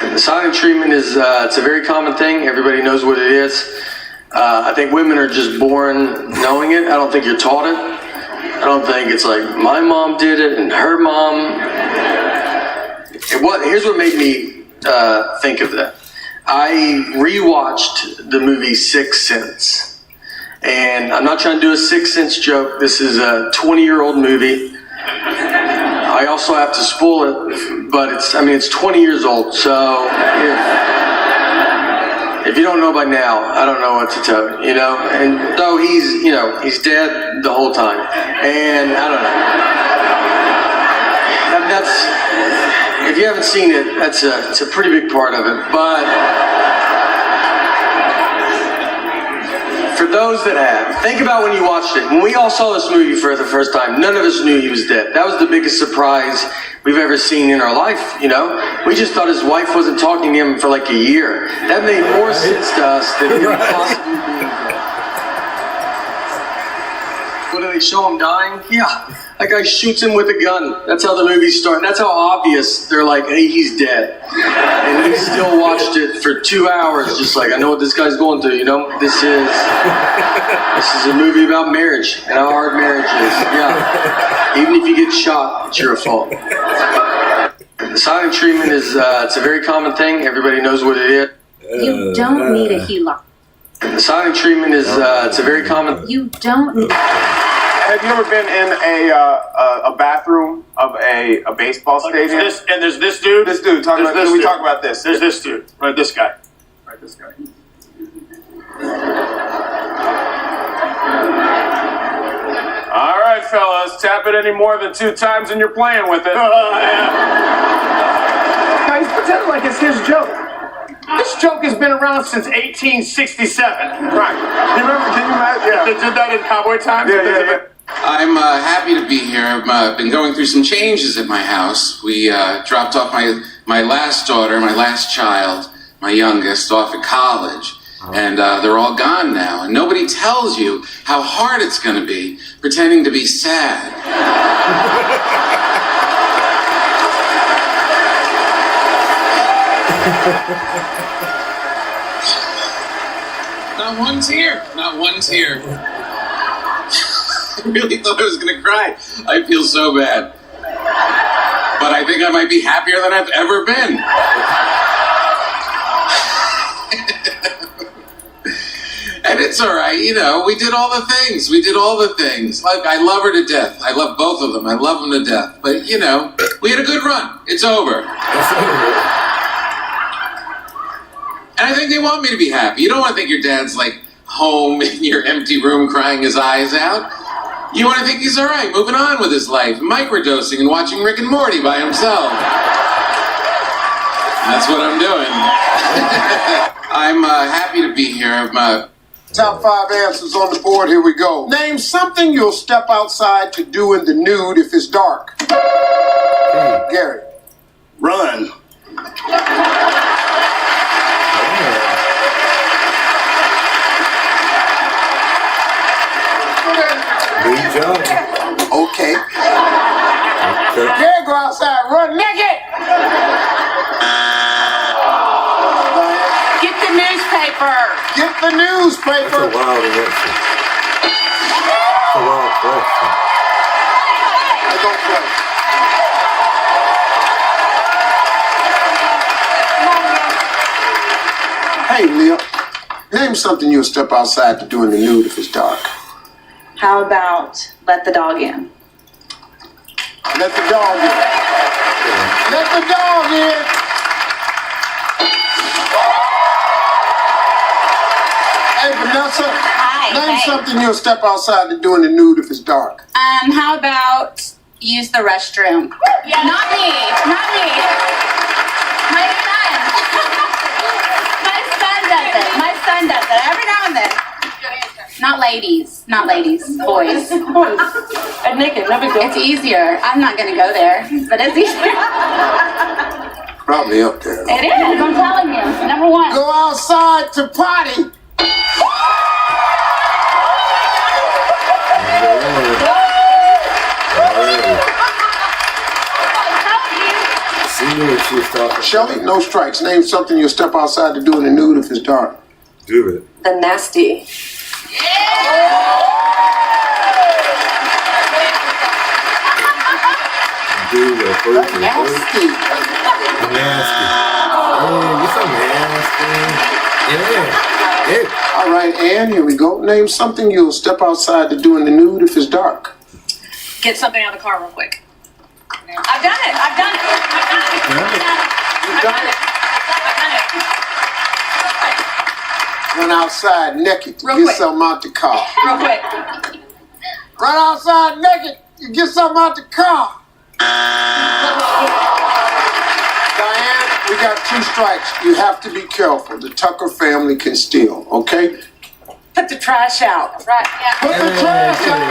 Mom? Silent treatment is it's a very common thing. Everybody knows what it is. I think women are just born knowing it. I don't think you're taught it. I don't think it's like my mom did it and her mom. Here's what made me think of that. I rewatched the movie Sixth Sense. And I'm not trying to do a Sixth Sense joke. This is a 20-year-old movie. I also have to spoil it, but it's 20 years old. So if you don't know by now, I don't know what to tell you, And though he's dead the whole time. And I don't know. That's, if you haven't seen it, it's a pretty big part of it. But for those that have, think about when you watched it. When we all saw this movie for the first time, none of us knew he was dead. That was the biggest surprise we've ever seen in our life, We just thought his wife wasn't talking to him for like a year. That made more sense to us than him possibly being dead. What do they show him dying? Yeah. That guy shoots him with a gun. That's how the movie starts. That's how obvious they're like, hey, he's dead. And we still watched it for 2 hours, just like, I know what this guy's going through, you know? This is a movie about marriage and how hard marriage is. Yeah. Even if you get shot, it's your fault. The silent treatment is, it's a very common thing. Everybody knows what it is. You don't need a HELOC. The silent treatment is, it's a very common... You don't need... Have you ever been in a bathroom of a baseball stadium? There's this dude. This dude. Talk about this. There's this dude. Right, this guy. Right, this guy. All right, fellas, tap it any more than 2 times and you're playing with it. Guys, pretend like it's his joke. This joke has been around since 1867. Right. You remember? Can you imagine? Yeah. They did that in cowboy times. Yeah. I'm happy to be here. I've been going through some changes at my house. We dropped off my last daughter, my last child, my youngest, off at college. And they're all gone now. And nobody tells you how hard it's going to be pretending to be sad. Not one tear. Not one tear. I really thought I was going to cry. I feel so bad. But I think I might be happier than I've ever been. And it's all right, you know, we did all the things. Like, I love her to death. I love both of them. I love them to death. But, you know, we had a good run. It's over. And I think they want me to be happy. You don't want to think your dad's, like, home in your empty room crying his eyes out. You want to think he's all right, moving on with his life, microdosing and watching Rick and Morty by himself. That's what I'm doing. I'm happy to be here. Top 5 answers on the board. Here we go. Name something you'll step outside to do in the nude if it's dark. Gary. Run. Okay. Gary, go outside, run naked. Get the newspaper. Get the newspaper. That's a wild answer. That's a wild question. I don't play. Hey, Leah. Name something you'll step outside to do in the nude if it's dark. How about let the dog in? Let the dog in. Let the dog in. Hey, Vanessa. Hi. Name something you'll step outside to do in the nude if it's dark. How about use the restroom? Yeah. Not me. My son. My son does it every now and then. Not ladies, boys. And naked, no big deal. It's easier. I'm not gonna go there, but it's easier. Probably up there. It is, I'm telling you. Number 1. Go outside to potty. Shelly, no strikes. Name something you'll step outside to do in the nude if it's dark. Do it. The nasty. Do it. Nasty. Nasty. Oh, you're so nasty. Yeah. All right, Ann, here we go. Name something you'll step outside to do in the nude if it's dark. Get something out of the car real quick. I've done it. Run outside naked to Real get quick. something out the car. Real quick. Run outside naked to get something out the car. Diane, we got 2 strikes. You have to be careful. The Tucker family can steal, okay? Put the trash out. Right, yeah. Put the trash out.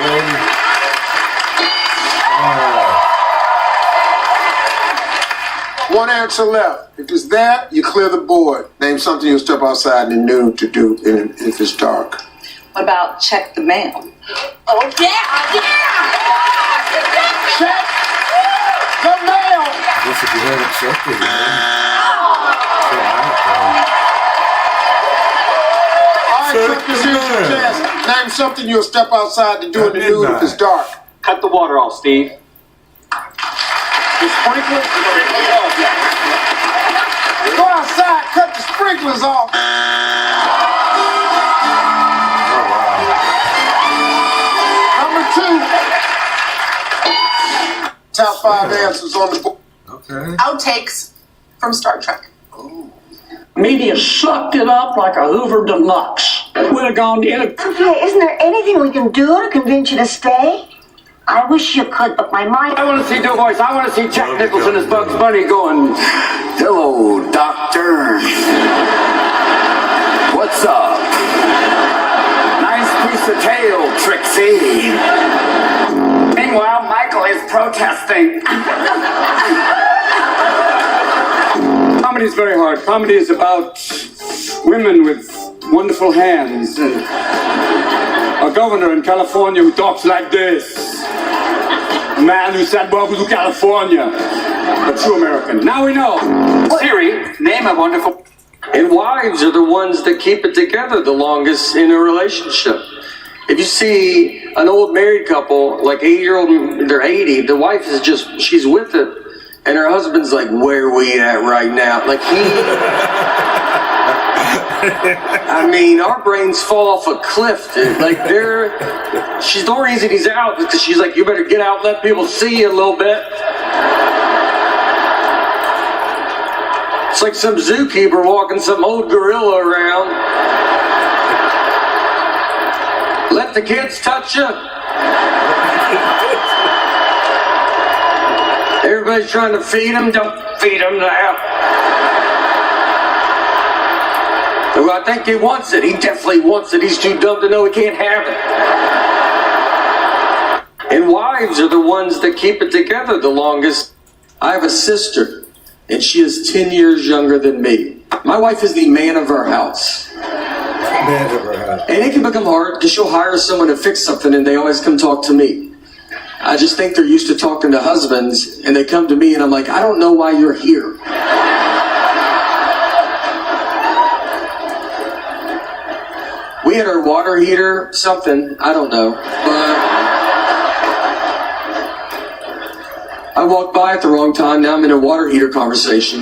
One answer left. If it's that, you clear the board. Name something you'll step outside in the nude to do if it's dark. What about check the mail? Oh, yeah! Check the mail! I guess if you haven't checked it, All right, Chuck, here's your chance. Name something you'll step outside to do in the nude if it's dark. Cut the water off, Steve. The sprinklers? Go outside, cut the sprinklers off. Number 2. Top 5 answers on the board. Okay. Outtakes from Star Trek. Media sucked it up like a Hoover Deluxe. Would have gone in a... Okay, isn't there anything we can do to convince you to stay? I wish you could, but my mind... I want to see Du Bois. I want to see Jack Nicholson as Bugs Bunny going, "Hello, Doctor. What's up? Nice piece of tail, Trixie." Meanwhile, Michael is protesting. Comedy's very hard. Comedy is about women with wonderful hands and a governor in California who talks like this. A man who said, "Welcome to California," a true American. Now we know. Siri, name a wonderful... And wives are the ones that keep it together the longest in a relationship. If you see an old married couple, like 80-year-old, they're 80, the wife is just, she's with it, and her husband's like, "Where are we at right now?" Like I mean, our brains fall off a cliff, dude. Like, she's the only reason he's out because she's like, "You better get out and let people see you a little bit." It's like some zookeeper walking some old gorilla around. Let the kids touch you. Everybody's trying to feed them. Don't feed them now. Well, I think he wants it. He definitely wants it. He's too dumb to know he can't have it. And wives are the ones that keep it together the longest. I have a sister, and she is 10 years younger than me. My wife is the man of our house. Man of our house. And it can become hard because she'll hire someone to fix something, and they always come talk to me. I just think they're used to talking to husbands, and they come to me, and I'm like, "I don't know why you're here." We had our water heater, something, I don't know, but I walked by at the wrong time. Now I'm in a water heater conversation.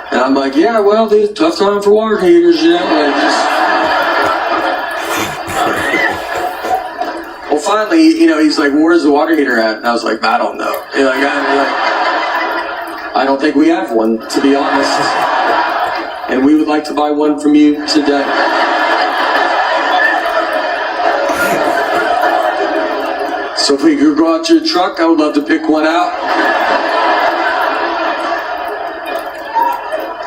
And I'm like, "Yeah, well, it's a tough time for water heaters, you know." Like, well, finally, he's like, "Where's the water heater at?" And I was like, "I don't know." I don't think we have one, to be honest. And we would like to buy one from you today. So if we could go out to your truck, I would love to pick one out.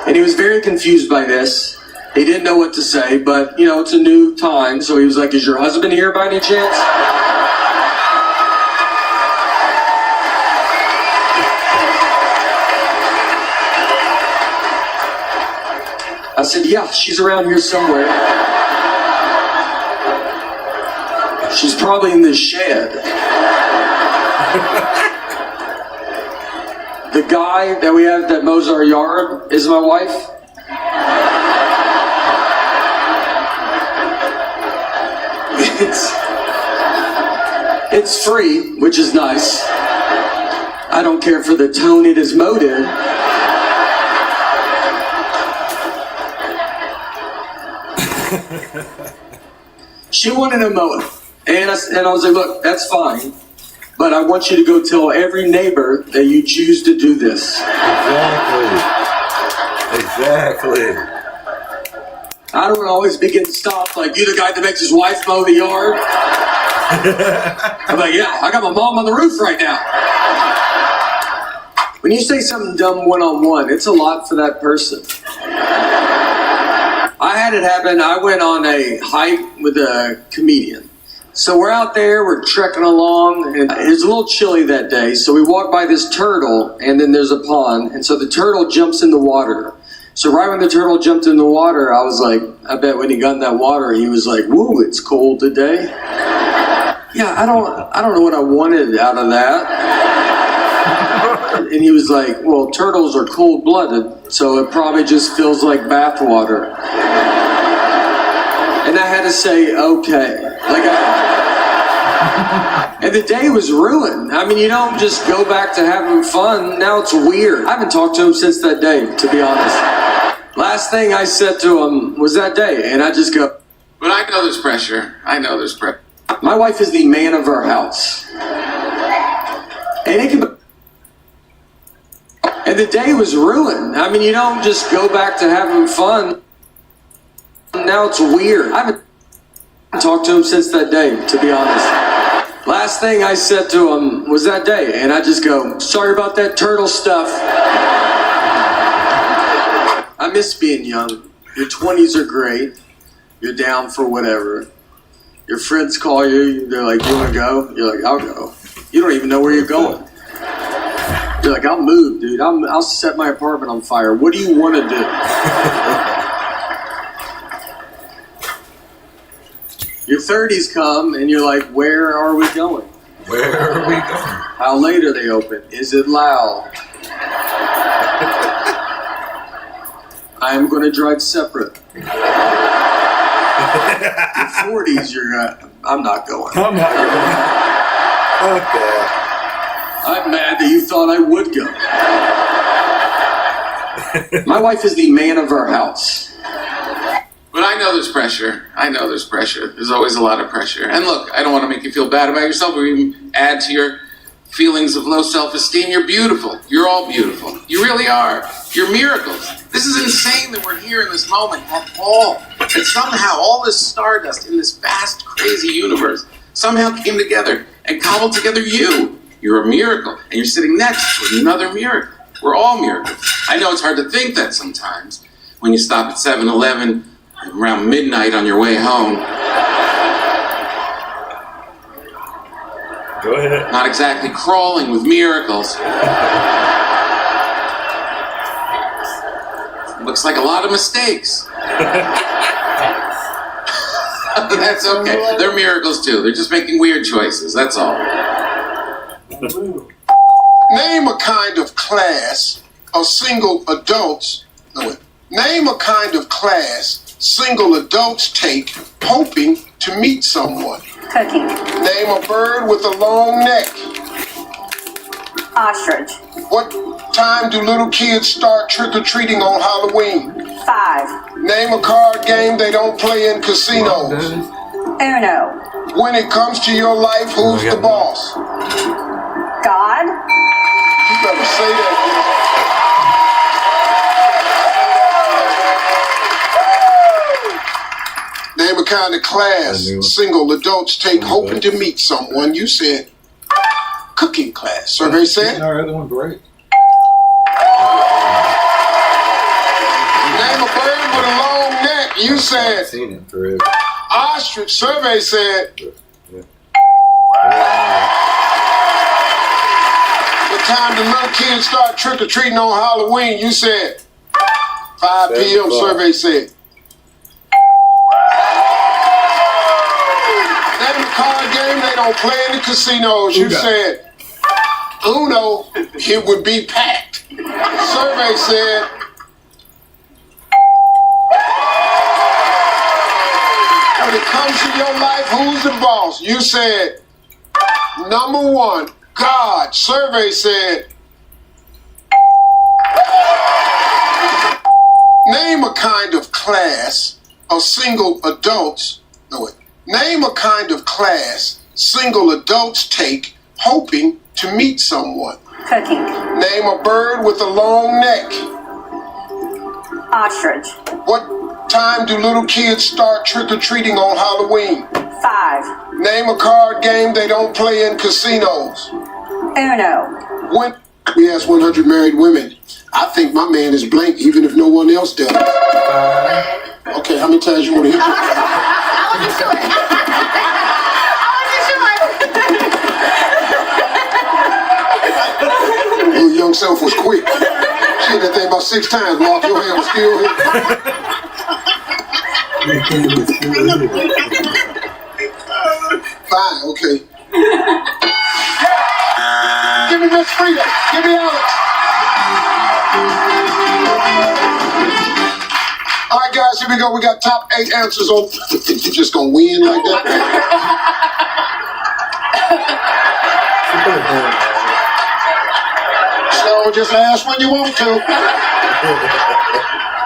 And he was very confused by this. He didn't know what to say, but, it's a new time. So he was like, "Is your husband here by any chance?" I said, "Yeah, she's around here somewhere. She's probably in this shed." The guy that we have that mows our yard is my wife. It's free, which is nice. I don't care for the tone it is mowed in. She wanted to mow it. And I was like, "Look, that's fine. But I want you to go tell every neighbor that you choose to do this." Exactly. I don't always be getting stopped like, "You the guy that makes his wife mow the yard?" I'm like, "Yeah, I got my mom on the roof right now." When you say something dumb one-on-one, it's a lot for that person. I had it happen. I went on a hike with a comedian. So we're out there, we're trekking along, and it was a little chilly that day. So we walk by this turtle, and then there's a pond. And so the turtle jumps in the water. So right when the turtle jumped in the water, I was like, I bet when he got in that water, he was like, woo, it's cold today. Yeah, I don't know what I wanted out of that. And he was like, well, turtles are cold-blooded, so it probably just feels like bath water. And I had to say, okay. And the day was ruined. I mean, you don't just go back to having fun. Now it's weird. I haven't talked to him since that day, to be honest. Last thing I said to him was that day, and I just go, But I know there's pressure. my wife is the man of our house. And it can. And the day was ruined. I mean, you don't just go back to having fun. Now it's weird. I haven't talked to him since that day, to be honest. Last thing I said to him was that day, and I just go, sorry about that turtle stuff. I miss being young. Your 20s are great. You're down for whatever. Your friends call you, they're like, you wanna go? You're like, I'll go. You don't even know where you're going. You're like, I'll move, dude. I'll set my apartment on fire. What do you wanna do? Your 30s come and you're like, where are we going? Where are we going? How late are they open? Is it loud? I am going to drive separate. Your 40s, I'm not going. I'm not going. Okay. I'm mad that you thought I would go. My wife is the man of our house. But I know there's pressure. There's always a lot of pressure. And look, I don't want to make you feel bad about yourself or even add to your feelings of low self-esteem. You're beautiful. You're all beautiful. You really are. You're miracles. This is insane that we're here in this moment at all. And somehow all this stardust in this vast, crazy universe somehow came together and cobbled together you. You're a miracle. And you're sitting next to another miracle. We're all miracles. I know it's hard to think that sometimes when you stop at 7-Eleven around midnight on your way home. Go ahead. Not exactly crawling with miracles. Looks like a lot of mistakes. That's okay. They're miracles too. They're just making weird choices. That's all. Name a kind of class of single adults. Name a kind of class single adults take hoping to meet someone. Cooking. Name a bird with a long neck. Ostrich. What time do little kids start trick-or-treating on Halloween? 5. Name a card game they don't play in casinos. Uno. When it comes to your life, who's the boss? God. You better say that. Name a kind of class single adults take hoping to meet someone. You said cooking class. Survey said. All right, that one great. Name a bird with a long neck. You said. I've seen it through. Ostrich. Survey said. What time do little kids start trick-or-treating on Halloween? You said 5 p.m. Survey said. Name a card game they don't play in the casinos. You said Uno. It would be packed. Survey said. When it comes to your life, who's the boss? You said number 1, God. Survey said. Name a kind of class of single adults. Name a kind of class single adults take hoping to meet someone. Cooking. Name a bird with a long neck. Ostrich. What time do little kids start trick-or-treating on Halloween? 5. Name a card game they don't play in casinos. Uno. When we asked 100 married women, I think my man is blank even if no one else does. Okay, how many times you want to hit it? Your young self was quick. Shit, that thing about about 6 times, Mark. Your hand was still here. Fine, okay. Give me Miss Frida. Give me Alex. All right, guys, here we go. We got top 8 answers on. You just gonna win like that? So just ask when you want to.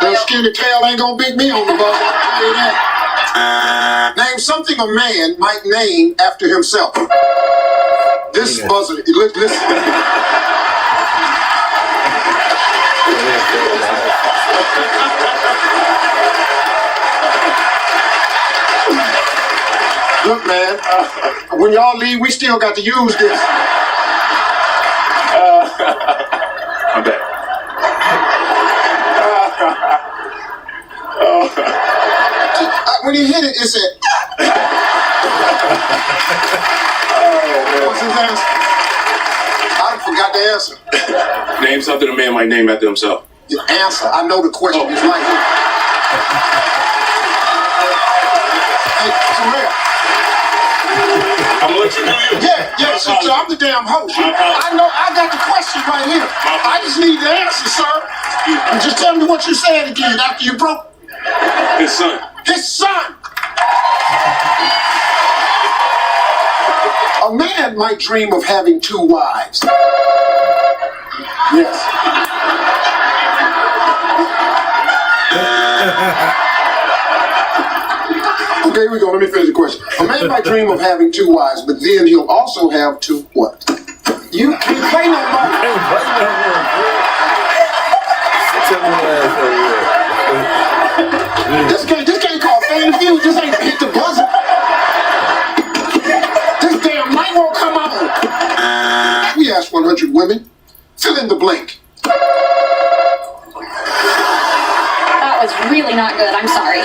The skinny tail ain't gonna beat me on the bus. I'll tell you that. Name something a man might name after himself. This buzzer. Listen. Look, man, when y'all leave, we still got to use this. I'm back. When he hit it, it said. What's his answer? I forgot the answer. Name something a man might name after himself. Your answer. I know the question is right here. Hey, Terrell. I'm gonna let you do you. Yeah, so I'm the damn host. I know, I got the question right here. I just need the answer, sir. And just tell me what you said again after you broke. His son. His son. A man might dream of having 2 wives. Yes. Okay, here we go. Let me finish the question. A man might dream of having 2 wives, but then he'll also have 2 what? You can't play no more. This can't call Family Feud. This ain't hit the buzzer. This damn mic won't come on. We asked 100 women. Fill in the blank. That was really not good. I'm sorry.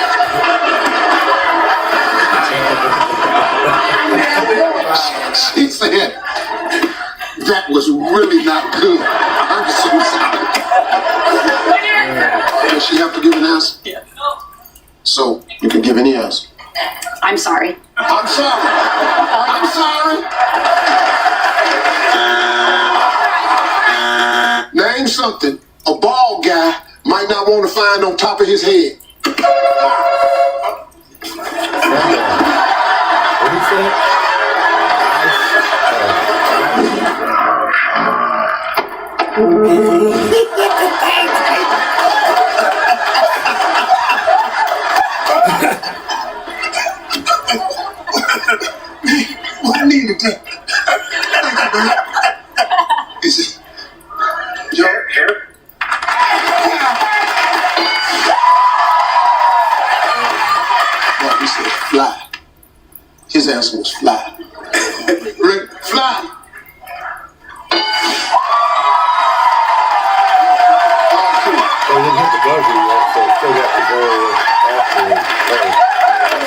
She said, that was really not good. I'm so sorry. Does she have to give an answer? Yeah. So, you can give any answer. I'm sorry. I'm sorry. I'm sorry. Name something a bald guy might not want to find on top of his head. What I need to do? Is it your hair? Well, he said fly. His answer was fly. Ready? Fly.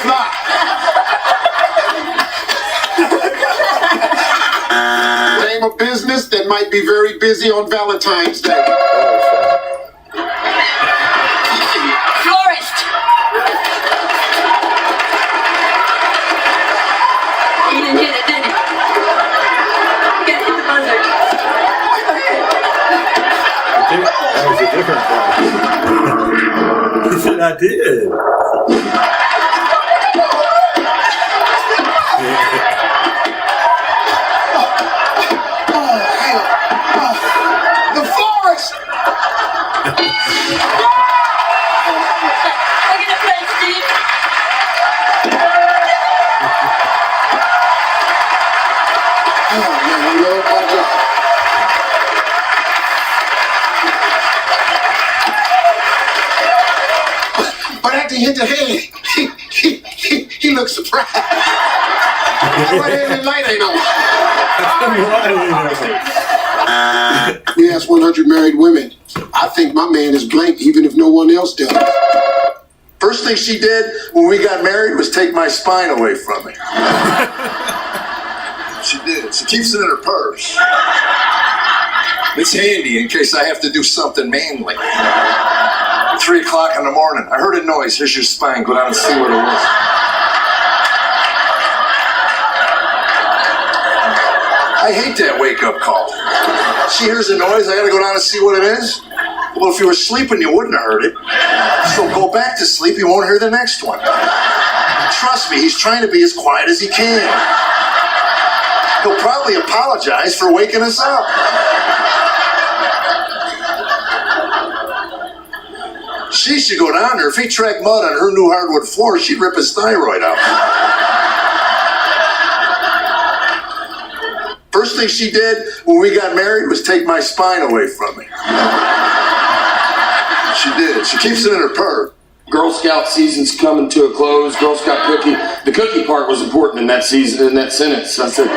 Fly. Name a business that might be very busy on Valentine's Day. Florist. He didn't hit it, did he? You gotta hit the buzzer. That was a different one. He said I did. The forest! Look at the French, Steve. Oh, man, I love my job. But after he hit the head, he looked surprised. The light ain't on. We asked 100 married women. I think my man is blank even if no one else does. First thing she did when we got married was take my spine away from me. She did. She keeps it in her purse. It's handy in case I have to do something manly. 3 o'clock in the morning. I heard a noise. Here's your spine. Go down and see what it was. I hate that wake-up call. She hears a noise. I gotta go down and see what it is. Well, if you were sleeping, you wouldn't have heard it. So go back to sleep. You won't hear the next one. Trust me, he's trying to be as quiet as he can. He'll probably apologize for waking us up. She should go down there. If he tracked mud on her new hardwood floor, she'd rip his thyroid out. First thing she did when we got married was take my spine away from me. She did. She keeps it in her purse. Girl Scout season's coming to a close. Girl Scout cookie. The cookie part was important in that season, in that sentence. I said,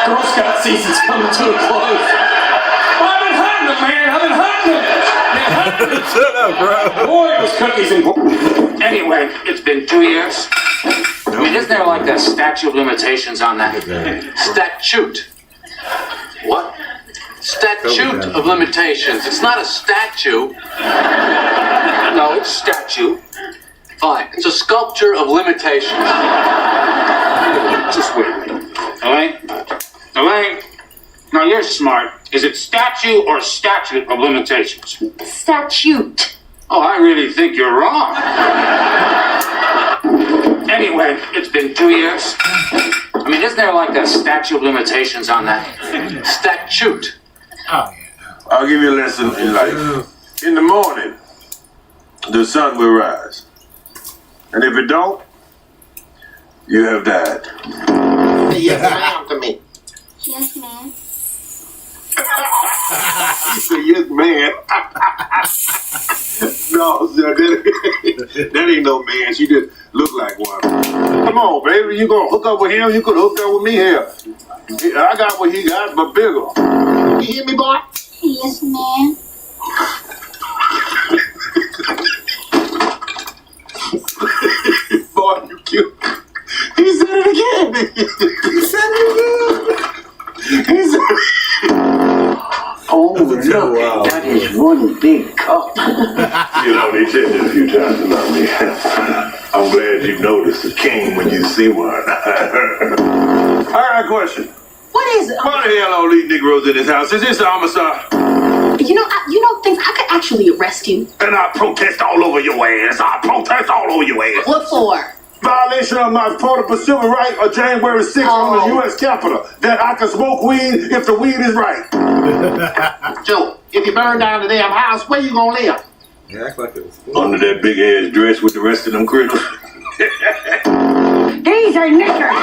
Girl Scout season's coming to a close. I've been hunting them, man. I've been hunting them. Shut up, bro. Boy, those cookies important. Anyway, it's been 2 years. I mean, isn't there like a statute of limitations on that? Statute. What? Statute of limitations. It's not a statue. No, it's statue. Fine. It's a sculpture of limitations. Just wait a minute. Elaine, now you're smart. Is it statue or statute of limitations? Statute. Oh, I really think you're wrong. Anyway, it's been 2 years. I mean, isn't there like a statute of limitations on that? Statute. I'll give you a lesson in life. In the morning, the sun will rise. And if it don't, you have died. Yes, ma'am to me. Yes, ma'am. You say yes, man. No, sir, that ain't no man. She just look like one. Come on, baby. You gonna hook up with him? You could hook up with me here. I got what he got, but bigger. You hear me, boy? Yes, ma'am. Boy, you cute. He said it again. He said it again. He said it. Oh, look, that is one big cup. You know, they said it a few times about me. I'm glad you noticed a king when you see one. All right, question. What is it? Why the hell all these Negroes in this house? Is this a homicide? You don't think I could actually arrest you? And I protest all over your ass. I protest all over your ass. What for? Violation of my protocol civil right of January 6th on the U.S. Capitol. That I can smoke weed if the weed is right. Joe, if you burn down the damn house, where you gonna live? You act like it was cool. Under that big ass dress with the rest of them critters. These are knickers.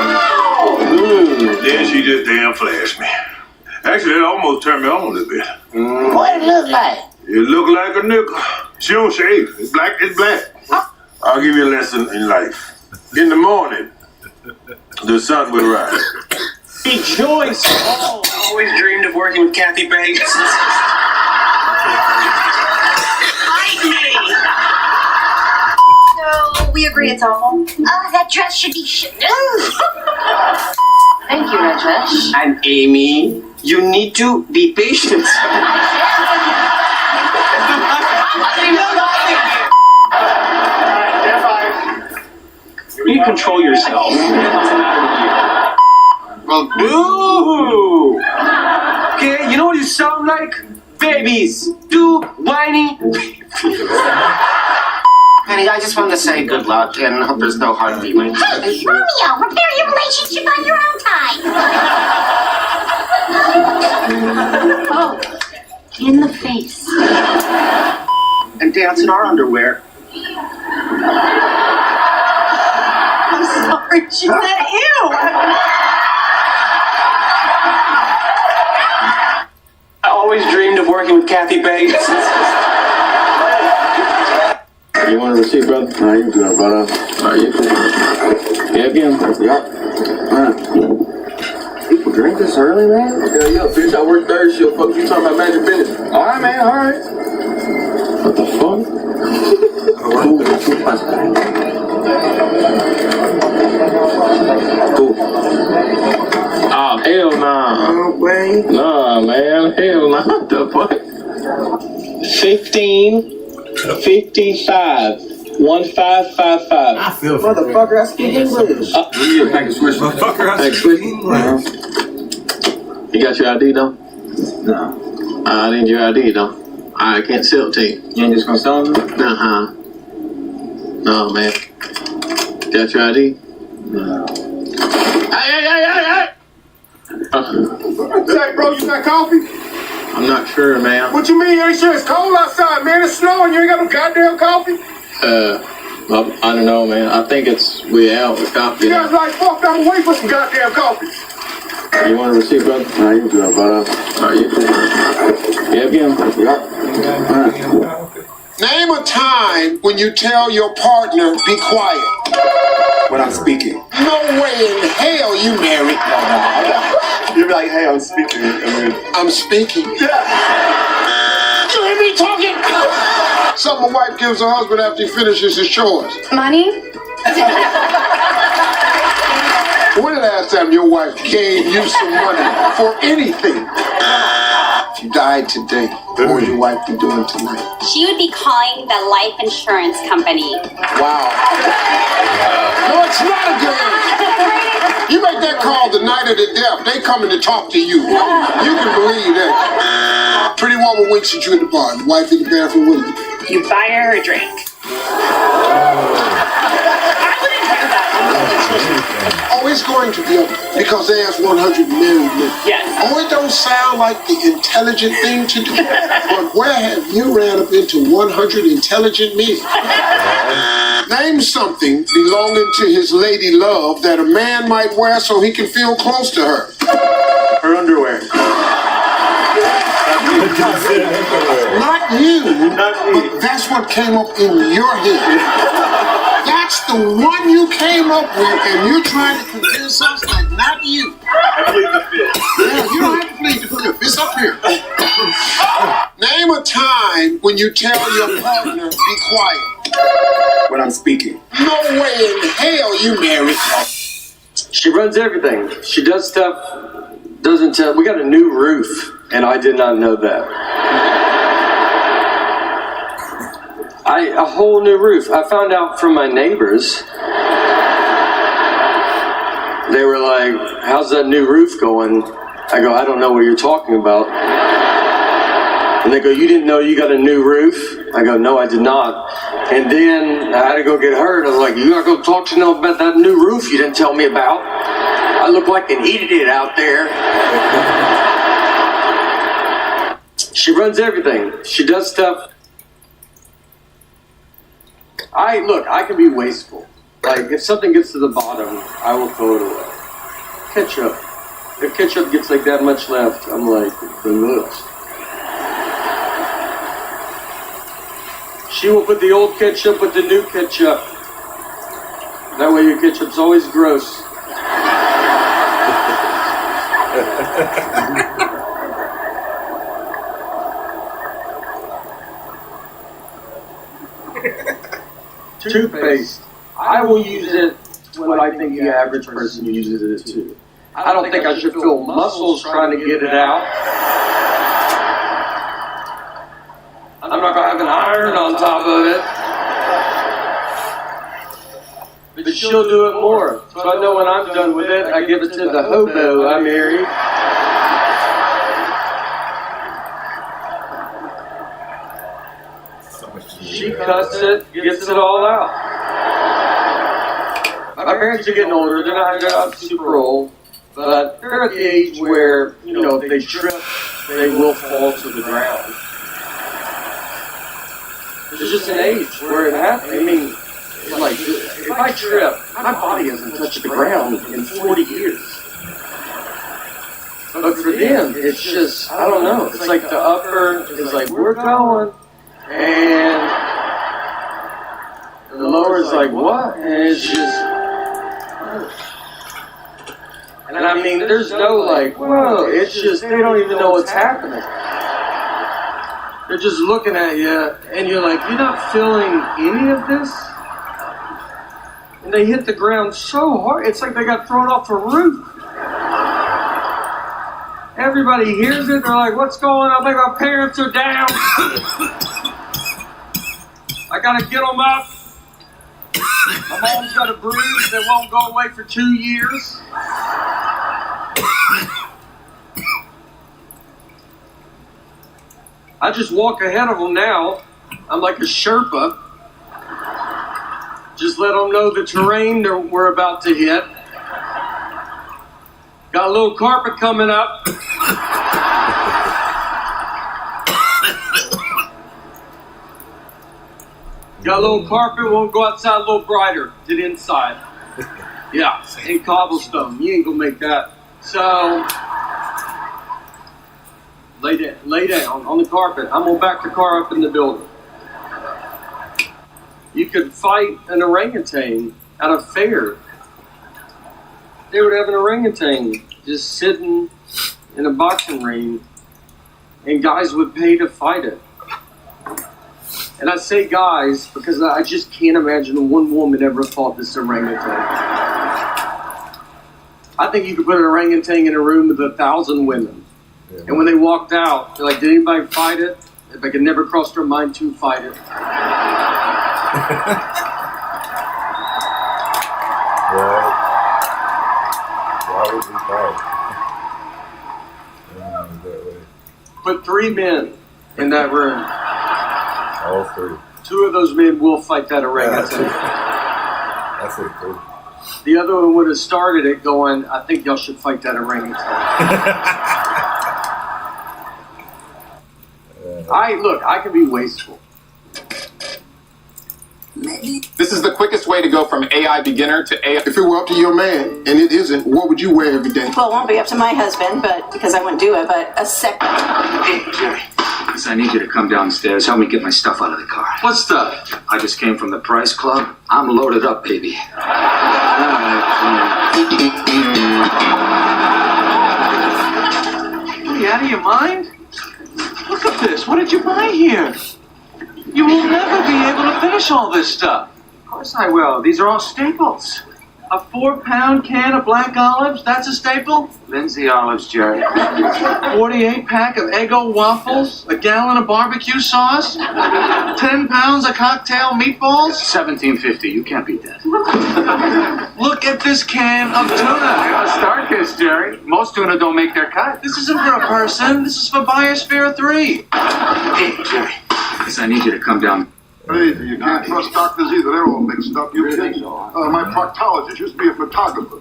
Then she just damn flashed me. Actually, it almost turned me on a little bit. What it look like? It look like a nickel. She don't shave. It's black. It's black. I'll give you a lesson in life. In the morning, the sun will rise. Rejoice! Oh, Always dreamed of working with Kathy Bates. So we agree it's awful. Oh, that dress should be Thank you, Rajesh. and Amy, you need to be patient. You need to control yourself. Well, Boo! Okay, you know what you sound like? Babies. Two whiny. honey, I just wanted to say good luck and hope there's no hard feelings. Hey, Romeo, repair your relationship on your own time. Oh, in the face. And dance in our underwear. I'm sorry, she said ew. I always dreamed of working with Kathy Bates. You want to receive, brother? No, you good, brother. Are you? Yeah, again. Yup. People drink this early, man? Hell yeah, bitch. I work third shift. Fuck you talking about magic business. All right, man. All right. What the fuck? Cool. Oh, hell nah. Nah, man. Hell no. What the fuck? 1555. 1555. I feel Motherfucker, I speak English. You pack of Swiss. Motherfucker, I speak English. You got your ID though? No. I need your ID though. I can't sell it to you. You ain't just gonna sell them? Uh-huh. No, man. Got your ID? No. Hey! Hey, bro, you got coffee? I'm not sure, man. What you mean you ain't sure? It's cold outside, man. It's snowing. You ain't got no goddamn coffee? Well, I don't know, man. I think we out with coffee. You guys like fucked. I'm away for some goddamn coffee. You want a receipt, brother? No, you good, brother. Are you? Yeah, again. Name a time when you tell your partner, be quiet. When I'm speaking. No way in hell you married. You'll be like, hey, I'm speaking. I'm speaking. Yeah. You hear me talking? Something a wife gives her husband after he finishes his chores. Money? When the last time your wife gave you some money for anything? If you died today, what would your wife be doing tonight? She would be calling the life insurance company. Wow. No, it's not a good answer. You make that call the night of the death, they coming to talk to you. You can believe that. Pretty woman winks at you at the bar. The wife in the bathroom with you. You buy her a drink. Oh, it's going to be up because there's 100 married men. Yes. Oh, it don't sound like the intelligent thing to do. But where have you ran up into 100 intelligent men? Name something belonging to his lady love that a man might wear so he can feel close to her. Her underwear. Not you, but that's what came up in your head. That's the one you came up with, and you're trying to convince us like not you. I plead the fifth. Yeah, you don't have to plead the fifth. It's up here. Name a time when you tell your partner, be quiet. When I'm speaking. No way in hell you married. She runs everything. She does stuff, doesn't tell. We got a new roof, and I did not know that. A whole new roof. I found out from my neighbors. They were like, how's that new roof going? I go, I don't know what you're talking about. And they go, you didn't know you got a new roof? I go, no, I did not. And then I had to go get hurt. I was like, you gotta go talk to them about that new roof you didn't tell me about. I look like an idiot out there. She runs everything. She does stuff. I can be wasteful. Like, if something gets to the bottom, I will throw it away. Ketchup. If ketchup gets like that much left, I'm like, ugh. She will put the old ketchup with the new ketchup. That way your ketchup's always gross. Toothpaste. I will use it what I think the average person uses it too. I don't think I should feel muscles trying to get it out. I'm not going to have an iron on top of it. But she'll do it more. So I know when I'm done with it, I give it to the hobo I married. She cuts it, gets it all out. My parents are getting older. They're not super old. But they're at the age where, if they trip, they will fall to the ground. There's just an age where it happens. I mean, like, if I trip, my body hasn't touched the ground in 40 years. But for them, it's just, I don't know. It's like the upper is like, we're going. And the lower is like, what? And it's just, and I mean, there's no like, whoa, it's just, they don't even know what's happening. They're just looking at you, and you're like, you're not feeling any of this? And they hit the ground so hard, it's like they got thrown off a roof. Everybody hears it. They're like, what's going on? I think my parents are down. I gotta get them up. My mom's got a bruise that won't go away for 2 years. I just walk ahead of them now. I'm like a Sherpa. Just let them know the terrain we're about to hit. Got a little carpet coming up. Got a little carpet, won't go outside, a little brighter than inside. Yeah, ain't cobblestone. You ain't gonna make that. So, lay down on the carpet. I'm gonna back the car up in the building. You could fight an orangutan at a fair. They would have an orangutan just sitting in a boxing ring, and guys would pay to fight it. And I say guys because I just can't imagine one woman ever fought this orangutan. I think you could put an orangutan in a room with 1,000 women. Yeah. And when they walked out, they're like, did anybody fight it? If I could never cross their mind to fight it. Right. Why would we fight? Put 3 men in that room. All 3. 2 of those men will fight that orangutan. That's it, cool. The other one would have started it going, I think y'all should fight that orangutan. I can be wasteful. This is the quickest way to go from AI beginner to AI. If it were up to your man, and it isn't, what would you wear every day? Well, it won't be up to my husband, but because I wouldn't do it, but a second. Hey, Jerry. I need you to come downstairs. Help me get my stuff out of the car. What stuff? I just came from the Price Club. I'm loaded up, baby. Are you out of your mind? Look at this. What did you buy here? You will never be able to finish all this stuff. Of course I will. These are all staples. A 4-pound can of black olives, that's a staple? Lindsay olives, Jerry. 48 pack of Eggo waffles, a gallon of barbecue sauce, 10 pounds of cocktail meatballs. $17.50. You can't beat that. Look at this can of tuna. Start this, Jerry. Most tuna don't make their cut. This isn't for a person. This is for Biosphere 3. Hey, Jerry. I need you to come down. Crazy. You can't trust doctors either. They're all mixed up. You kidding? My proctologist used to be a photographer.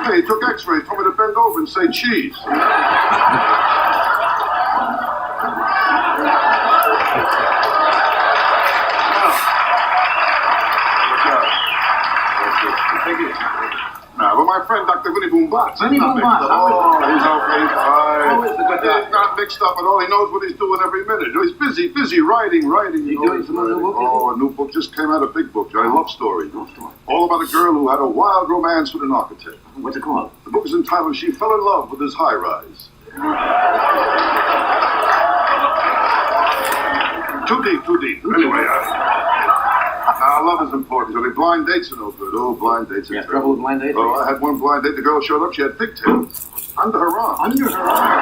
Hey, he took x-rays, told me to bend over and say cheese. Nah, but my friend Dr. Winnie Boombots. Winnie Boombots. Oh, he's okay, fine. He's not mixed up at all. He knows what he's doing every minute. He's busy writing. You doing some other book? Oh, a new book just came out, a big book, Johnny. Love story. All about a girl who had a wild romance with an architect. What's it called? The book is entitled She Fell in Love with His High Rise. Too deep. Anyway, love is important. So blind dates are no good. Oh, blind dates are terrible. Trouble with blind dates? Oh, I had one blind date. The girl showed up. She had pigtails under her arm. Under her arm?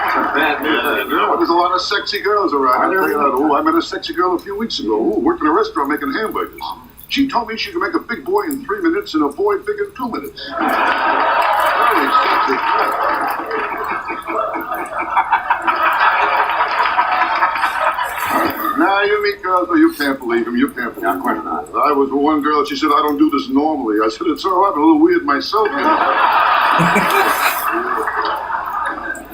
That's a bad news. Yeah, there's a lot of sexy girls around. I'll tell you that. Oh, I met a sexy girl a few weeks ago. Oh, worked in a restaurant making hamburgers. She told me she could make a big boy in 3 minutes and a boy big in 2 minutes. Very sexy. Now you meet girls, but you can't believe them. Of course not. I was with one girl, she said, I don't do this normally. I said, it's all right, I'm a little weird myself, you know.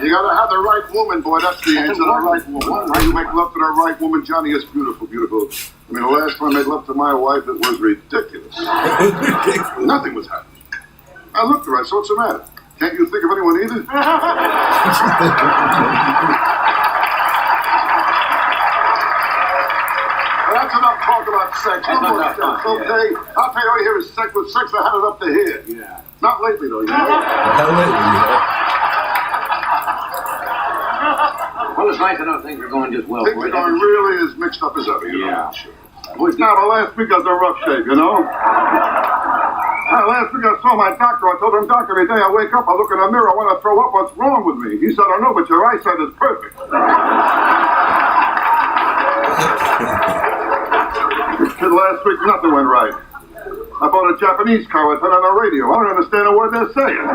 You gotta have the right woman, boy, that's the answer, the right woman. How you make love to the right woman, Johnny, is beautiful. I mean, the last time I made love to my wife, it was ridiculous. Nothing was happening. I looked at her, I said, what's the matter? Can't you think of anyone either? That's enough talk about sex. No more sex, okay? I'll tell you all you hear is sex. With sex, I had it up to here. Yeah. Not lately, though, you know? Well, it's nice to know things are going just well. Things are going really as mixed up as ever, you know? Yeah. Sure. Now, but last week I was in rough shape, you know? Last week I saw my doctor. I told him, Doc, every day I wake up, I look in the mirror, I want to throw up. What's wrong with me? He said, I know, but your eyesight is perfect. Kid, last week nothing went right. I bought a Japanese car. I turned on the radio. I don't understand a word they're saying.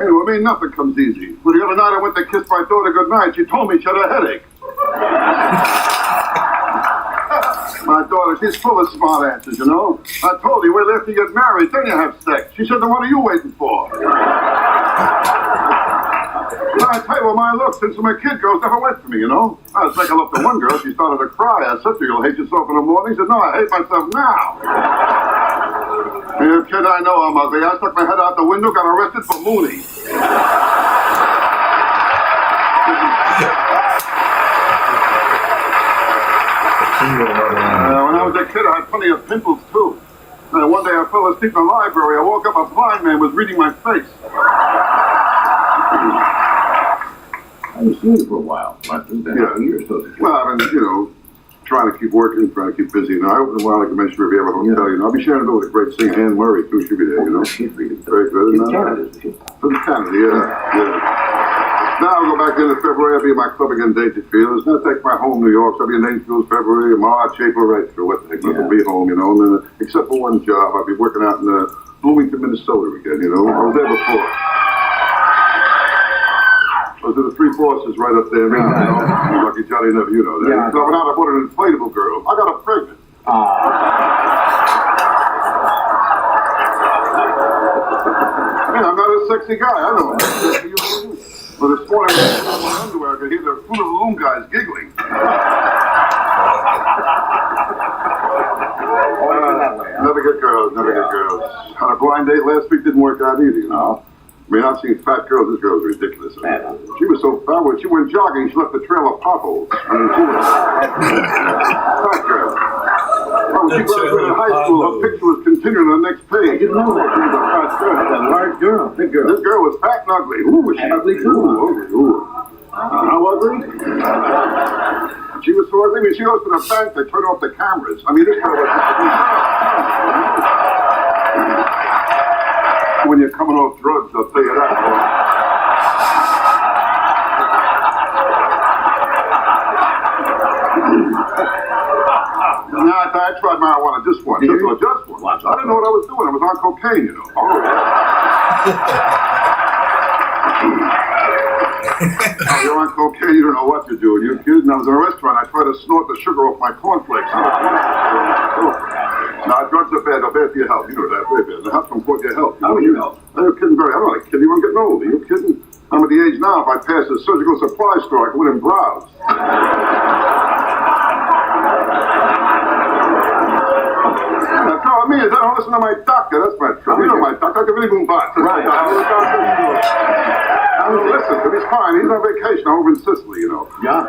Anyway, nothing comes easy. Well, the other night I went to kiss my daughter goodnight. She told me she had a headache. My daughter, she's full of smart answers, you know. I told you, wait after you get married, then you have sex. She said, then what are you waiting for? I tell you what, my look, since my kid girls never went for me, you know. I was making love to one girl, she started to cry. I said to her, you'll hate yourself in the morning. She said, no, I hate myself now. You kid, I know I'm ugly. I stuck my head out the window, got arrested for mooning. When I was a kid, I had plenty of pimples, too. One day I fell asleep in the library. I woke up, a blind man was reading my face. I haven't seen you for a while. Yeah, years. Well, I've been, you know, trying to keep working, trying to keep busy. You know, I opened a while, like I mentioned, Riviera Hotel. You know, I'll be sharing it with a great singer, Anne Murray, too. She'll be there, you know. She's really very good. She's Canada, isn't she? From Canada, yeah. Now I'll go back into February. I'll be at my club again, Dangerfield. It's going to take my home, New York. So I'll be in Dangerfield February, March, April, right through. What the heck? I'll be home, you know. And then, except for one job, I'll be working out in Bloomington, Minnesota again, you know. I was there before. Those are the three bosses right up there now, you know. Lucky Johnny never, you know that. Yeah. So I went out, I bought an inflatable girl. I got her pregnant. Yeah, I'm not a sexy guy, I know. But this morning, when I put on my underwear, I could hear the Fruit of the Loom guys giggling. Never get girls, never get girls. On a blind date last week didn't work out either, you know. I mean, I've seen fat girls. This girl's ridiculous. She was so fat when she went jogging, she left a trail of potholes. I mean, she was fat girl. Oh, when she graduated high school, her picture was continuing on the next page. You know that. She was a fat girl. A large girl, big girl. This girl was fat and ugly. Ooh, was she ugly too? Ooh. How ugly? She was so ugly. I mean, she goes to the bank, they turn off the cameras. I mean, this girl was... When you're coming off drugs, I'll tell you that. Now, I tried marijuana just once. Just one. I didn't know what I was doing. I was on cocaine, you know. You're on cocaine, you don't know what you're doing. You're kidding. I was in a restaurant. I tried to snort the sugar off my cornflakes. Now, drugs are bad. They're bad for your health. You know that. Very bad. They have to import your health. How are you health? I'm kidding very. I'm not kidding. I'm getting old. Are you kidding? I'm at the age now. If I pass a surgical supply store, I can win and browse. Now, tell me, I don't listen to my doctor. That's my trouble. You know my doctor. I can really boom back. Right. I don't listen to him. He's fine. He's on vacation over in Sicily, you know. Yeah.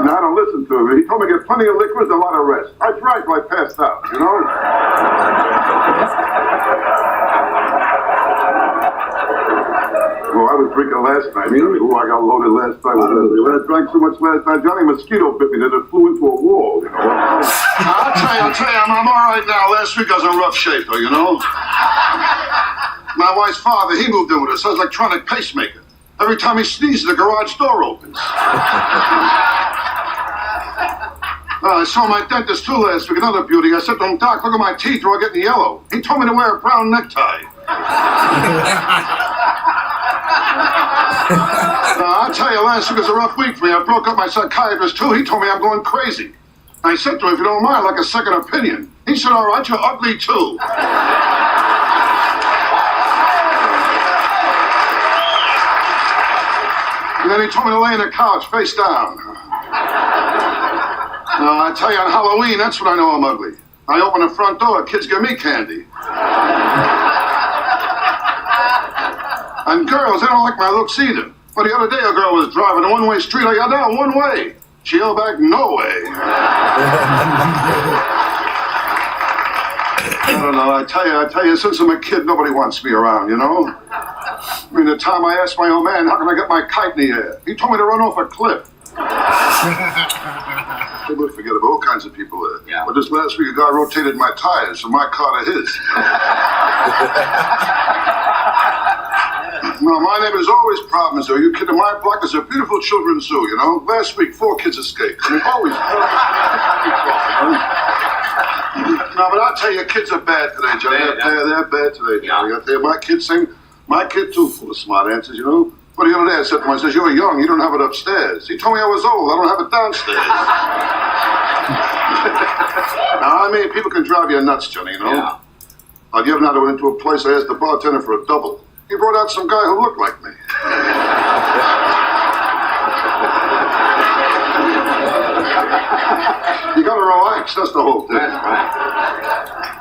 Now, I don't listen to him. He told me to get plenty of liquids and a lot of rest. I drank till I passed out, you know? Well, I was drinking last night. Ooh, I got loaded last night. I drank so much last night, Johnny mosquito bit me that it flew into a wall, you know? I'll tell you, I'm all right now. Last week I was in rough shape, though, you know? My wife's father, he moved in with us. I was an electronic pacemaker. Every time he sneezes, the garage door opens. I saw my dentist, too, last week, another beauty. I said to him, Doc, look at my teeth, they're all getting yellow. He told me to wear a brown necktie. I'll tell you, last week was a rough week for me. I broke up my psychiatrist, too. He told me I'm going crazy. I said to him, if you don't mind, I'd like a second opinion. He said, all right, you're ugly, too. And then he told me to lay on the couch, face down. I tell you, on Halloween, that's when I know I'm ugly. I open the front door, kids give me candy. And girls, they don't like my looks either. Well, the other day, a girl was driving a one-way street. I yelled out, one way. She yelled back, no way. I don't know, I tell you, since I'm a kid, nobody wants me around, you know? I mean, the time I asked my old man, how can I get my kite in the air? He told me to run off a cliff. They would forget about all kinds of people there. Yeah. But this last week, a guy rotated my tires from my car to his. No, my neighbor's always problems, though. You kidding? My block is a beautiful children's zoo, you know? Last week, 4 kids escaped. I mean, always. No, but I'll tell you, kids are bad today, Johnny. They're bad today, Johnny. I'll tell you, my kid, too, full of smart answers, you know? But the other day I said to him, I says, you're young, you don't have it upstairs. He told me I was old, I don't have it downstairs. Now, I mean, people can drive you nuts, Johnny, you know? Yeah. The other night I went into a place, I asked the bartender for a double. He brought out some guy who looked like me. You gotta relax, that's the whole thing. That's right.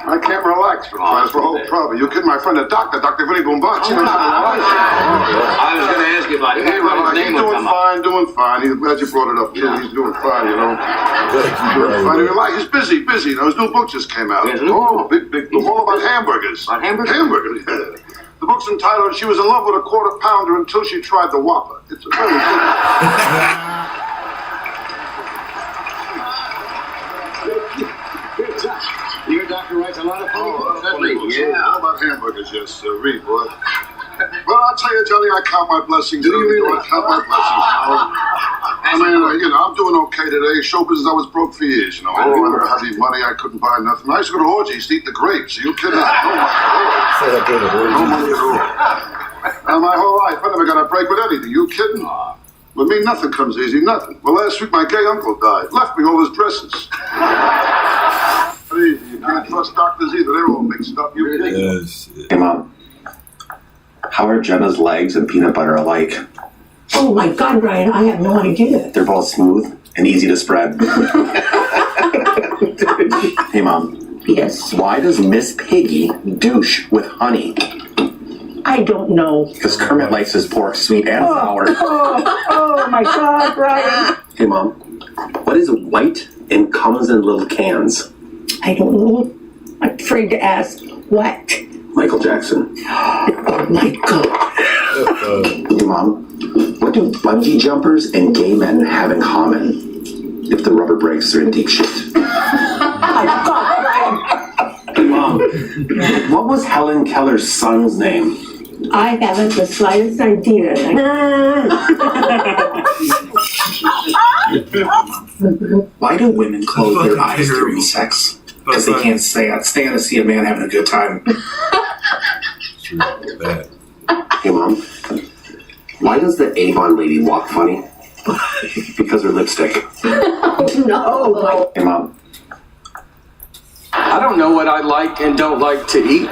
I can't relax, that's the whole problem. You kidding my friend, the doctor, Dr. Vinny Boombox, he knows how to relax. I was going to ask you about it. He's doing fine. He's glad you brought it up, too. Yeah. He's doing fine, you know. He's doing fine. He's busy, you know. His new book just came out. Oh, big book. All about hamburgers. About hamburgers? Hamburgers, yeah. The book's entitled, She Was in Love with a Quarter Pounder Until She Tried the Whopper. It's a very good Your doctor writes a lot of funny books, doesn't he? Yeah. All about hamburgers, yes. Read, boy. Well, I'll tell you, Johnny, I count my blessings. Do you really? I count my blessings. I mean, you know, I'm doing okay today. Show business, I was broke for years, you know. I never had any money. I couldn't buy nothing. I used to go to orgies to eat the grapes. Are you kidding? No money at all. Now, my whole life, I never got a break with anything. You kidding? With me, nothing comes easy, nothing. Well, last week, my gay uncle died. Left me all his dresses. You can't trust doctors either. They're all mixed up. You kidding? Hey, Mom. How are Jenna's legs and peanut butter alike? Oh my God, Ryan, I have no idea. They're both smooth and easy to spread. Hey, Mom. Yes? Why does Miss Piggy douche with honey? I don't know. Because Kermit likes his pork sweet and sour. Oh my God, Ryan. Hey, Mom. What is white and comes in little cans? I don't know. I'm afraid to ask. What? Michael Jackson. Oh my God. Hey, Mom. What do bungee jumpers and gay men have in common? If the rubber breaks, they're in deep shit. My God, Ryan. Hey, Mom. What was Helen Keller's son's name? I haven't the slightest idea. Why do women close their eyes during sex? Because they can't stand to see a man having a good time. Hey, Mom. Why does the Avon lady walk funny? Because her lipstick. Oh, no. Hey, Mom. I don't know what I like and don't like to eat.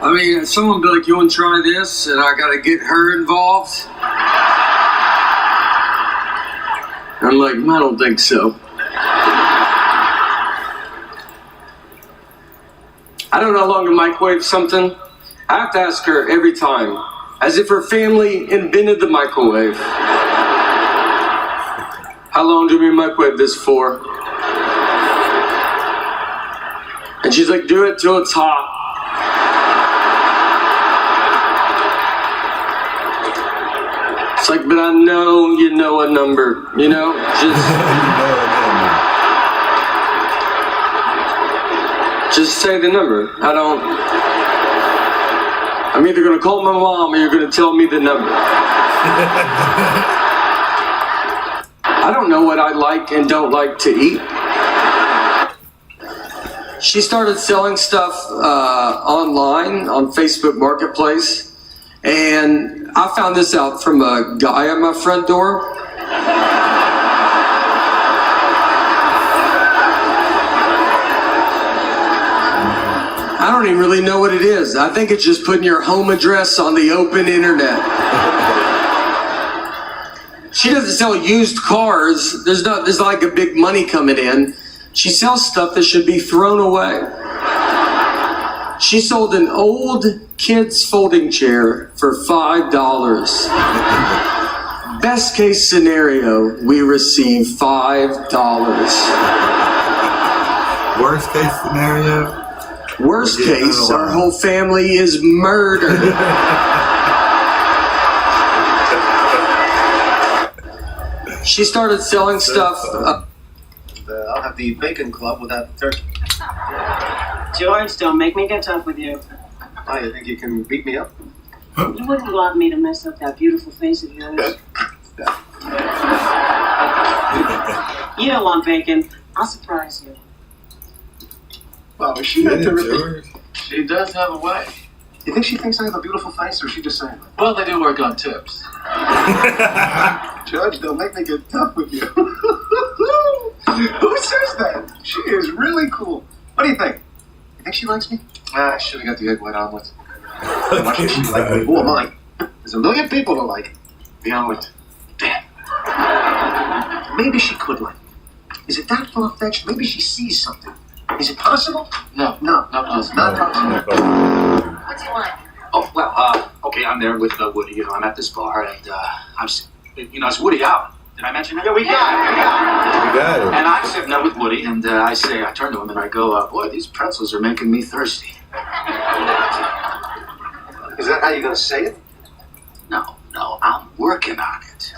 I mean, someone be like, you want to try this? And I got to get her involved. I'm like, I don't think so. I don't know how long to microwave something. I have to ask her every time, as if her family invented the microwave. How long do we microwave this for? And she's like, do it till it's hot. It's like, but I know you know a number, you know? Just say the number. I'm either gonna call my mom or you're gonna tell me the number. I don't know what I like and don't like to eat. She started selling stuff online on Facebook Marketplace, and I found this out from a guy at my front door. I don't even really know what it is. I think it's just putting your home address on the open internet. She doesn't sell used cars. There's like a big money coming in. She sells stuff that should be thrown away. She sold an old kid's folding chair for $5. Best case scenario, we receive $5. Worst case scenario? Worst case, our whole family is murdered. She started selling stuff. I'll have the bacon club without turkey. George, don't make me get tough with you. Oh, you think you can beat me up? You wouldn't want me to mess up that beautiful face of yours. You don't want bacon. I'll surprise you. Wow, is she not terrific? George. She does have a way. You think she thinks I have a beautiful face, or is she just saying that? Well, they do work on tips. Judge, don't make me get tough with you. Who says that? She is really cool. What do you think? You think she likes me? I should have got the egg white omelet. Why should she like me? Who am I? There's a million people to like. The omelet. Damn. Maybe she could like me. Is it that far-fetched? Maybe she sees something. Is it possible? No. No, it's not possible. What do you want? Oh, well, okay, I'm there with Woody. You know, I'm at this bar, and it's Woody Allen. Did I mention that? Yeah, we got it. You got it. And I'm sitting there with Woody, and I turn to him and I go, boy, these pretzels are making me thirsty. Is that how you're going to say it? No, I'm working on it.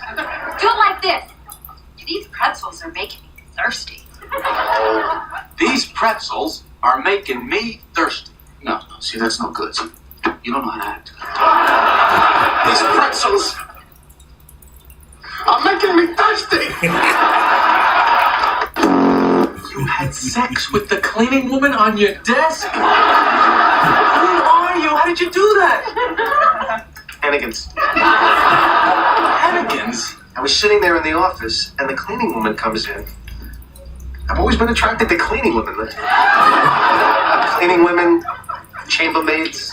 Do it like this. These pretzels are making me thirsty. These pretzels are making me thirsty. No, see, that's no good. See, you don't know how to act. These pretzels are making me thirsty. You had sex with the cleaning woman on your desk? Who are you? How did you do that? Hannigans. Hannigans? I was sitting there in the office, and the cleaning woman comes in. I've always been attracted to cleaning women. Cleaning women, chambermaids.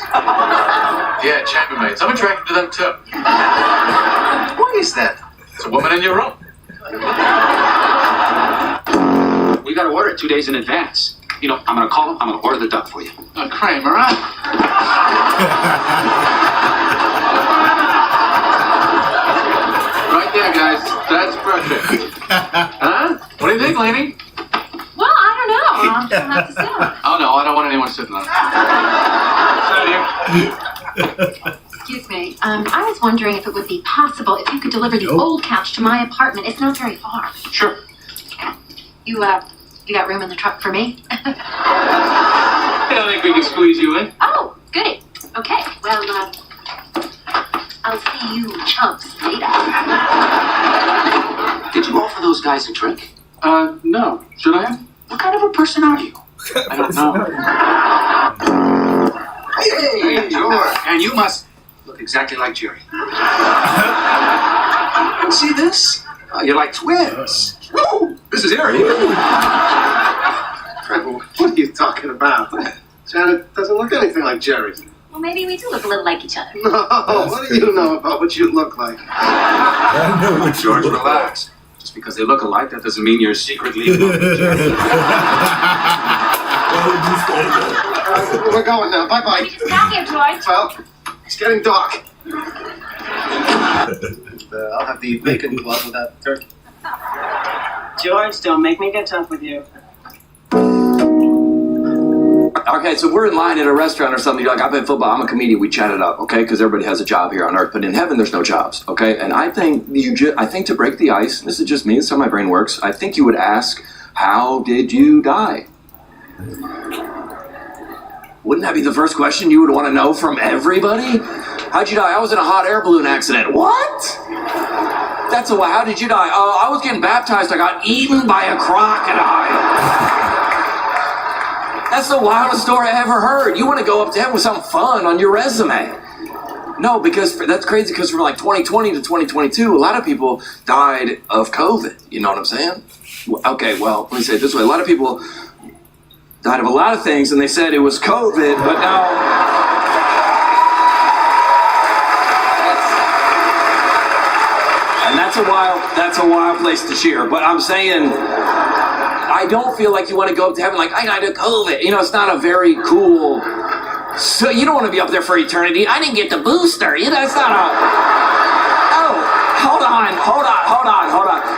Yeah, chambermaids. I'm attracted to them too. Why is that? It's a woman in your room. We got to order it 2 days in advance. You know, I'm going to call him. I'm going to order the duck for you. Kramer, huh? Right there, guys. That's perfect. Huh? What do you think, lady? Well, I don't know. I'll have to sit on it. Oh, no, I don't want anyone sitting on it. Excuse me. I was wondering if it would be possible if you could deliver the old couch to my apartment. It's not very far. Sure. You got room in the truck for me? I don't think we can squeeze you in. Oh, goody. Okay. Well, I'll see you chumps later. Did you offer those guys a drink? No. Should I have? What kind of a person are you? I don't know. Hey, George. And you must look exactly like Jerry. See this? You're like twins. Woo! This is Harry. Trevor, what are you talking about? Janet doesn't look anything like Jerry. Well, maybe we do look a little like each other. No, what do you know about what you look like? I know what George, relax. Just because they look alike, that doesn't mean you're secretly in love with Jerry. We're going now. Bye-bye. Back here, George. Well, it's getting dark. I'll have the bacon club without turkey. George, don't make me get tough with you. Okay, so we're in line at a restaurant or something. You're like, I play football. I'm a comedian. We chat it up, okay? Because everybody has a job here on Earth, but in heaven, there's no jobs, okay? And I think I think to break the ice, this is just me. This is how my brain works. I think you would ask, how did you die? Wouldn't that be the first question you would want to know from everybody? How'd you die? I was in a hot air balloon accident. What? That's a how did you die? I was getting baptized. I got eaten by a crocodile. That's the wildest story I ever heard. You want to go up to heaven with something fun on your resume. No, because that's crazy because from like 2020 to 2022, a lot of people died of COVID. You know what I'm saying? Okay, well, let me say it this way. A lot of people died of a lot of things, and they said it was COVID, but now... And that's a wild place to cheer. But I'm saying... I don't feel like you want to go up to heaven like, I died of COVID. You know, it's not a very cool... So you don't want to be up there for eternity. I didn't get the booster. You know, it's not a... Oh, Hold on.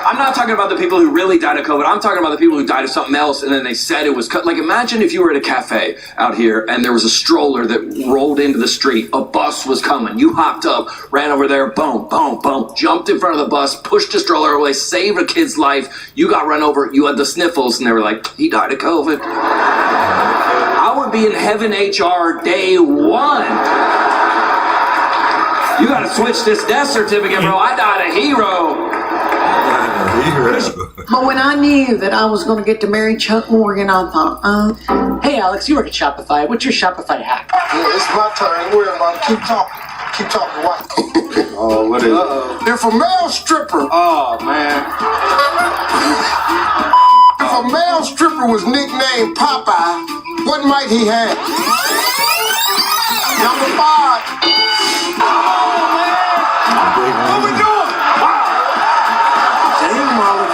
I'm not talking about the people who really died of COVID. I'm talking about the people who died of something else and then they said it was like, imagine if you were at a cafe out here and there was a stroller that rolled into the street. A bus was coming. You hopped up, ran over there, boom, boom, boom, jumped in front of the bus, pushed the stroller away, saved a kid's life. You got run over. You had the sniffles and they were like, he died of COVID. I would be in heaven HR day one. You gotta switch this death certificate, bro. I died a hero. But when I knew that I was going to get to marry Chuck Morgan, I thought, Hey, Alex, you work at Shopify. What's your Shopify hack? Yeah, it's my turn. Worry about it. Keep talking. Keep talking. What? Oh, what is it? If a male stripper. Oh, man. If a male stripper was nicknamed Popeye, what might he have? Number 5. What we doing? Damn, Molly.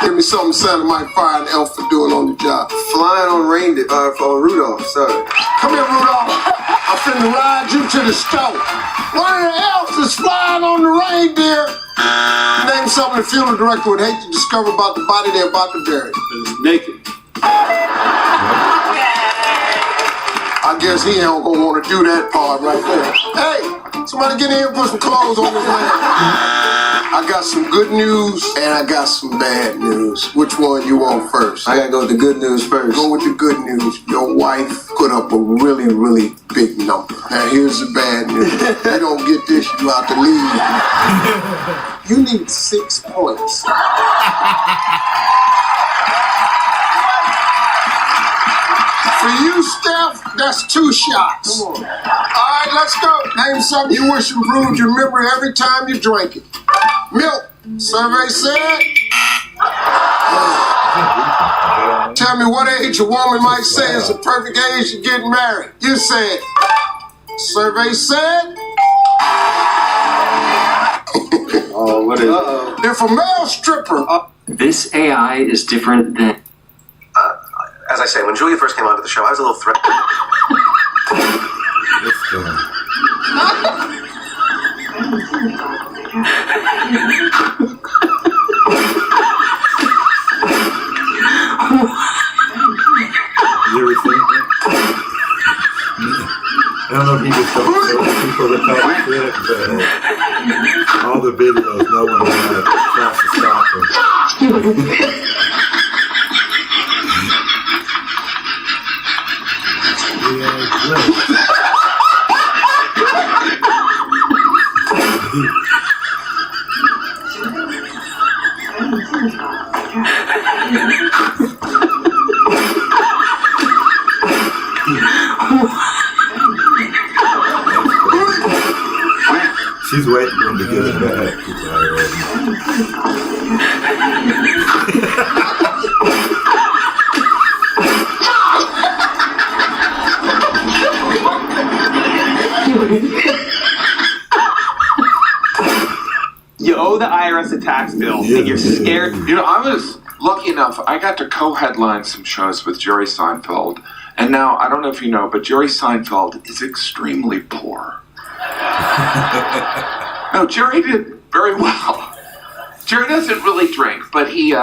Give me something Santa might fire an elf for doing on the job. Flying on reindeer, for Rudolph, sorry. Come here, Rudolph. I'm finna ride you to the store. One of the elves is flying on the reindeer. Name something the funeral director would hate to discover about the body they're about to bury. It's naked. I guess he ain't gonna want to do that part right there. Hey, somebody get in here and put some clothes on this man. I got some good news and I got some bad news. Which one you want first? I gotta go with the good news first. Go with the good news. Your wife put up a really, really big number. Now here's the bad news. You don't get this, you have to leave. You need 6 points. For you, Steph, that's 2 shots. Come on. All right, let's go. Name something you wish improved your memory every time you drink it. Milk. Survey said. Tell me what age a woman might say is the perfect age to get married. You said. Survey said. Oh, what is it? If a male stripper. This AI is different than. As I say, when Julia first came onto the show, I was a little threatened. You ever think that? I don't know if you just don't show people the top shit, but all the videos, no one tries to stop them. She's waiting for him to get it back. You owe the IRS a tax bill, and you're scared. You know, I was lucky enough, I got to co-headline some shows with Jerry Seinfeld. And now, I don't know if you know, but Jerry Seinfeld is extremely poor. No, Jerry did very well. Jerry doesn't really drink, but he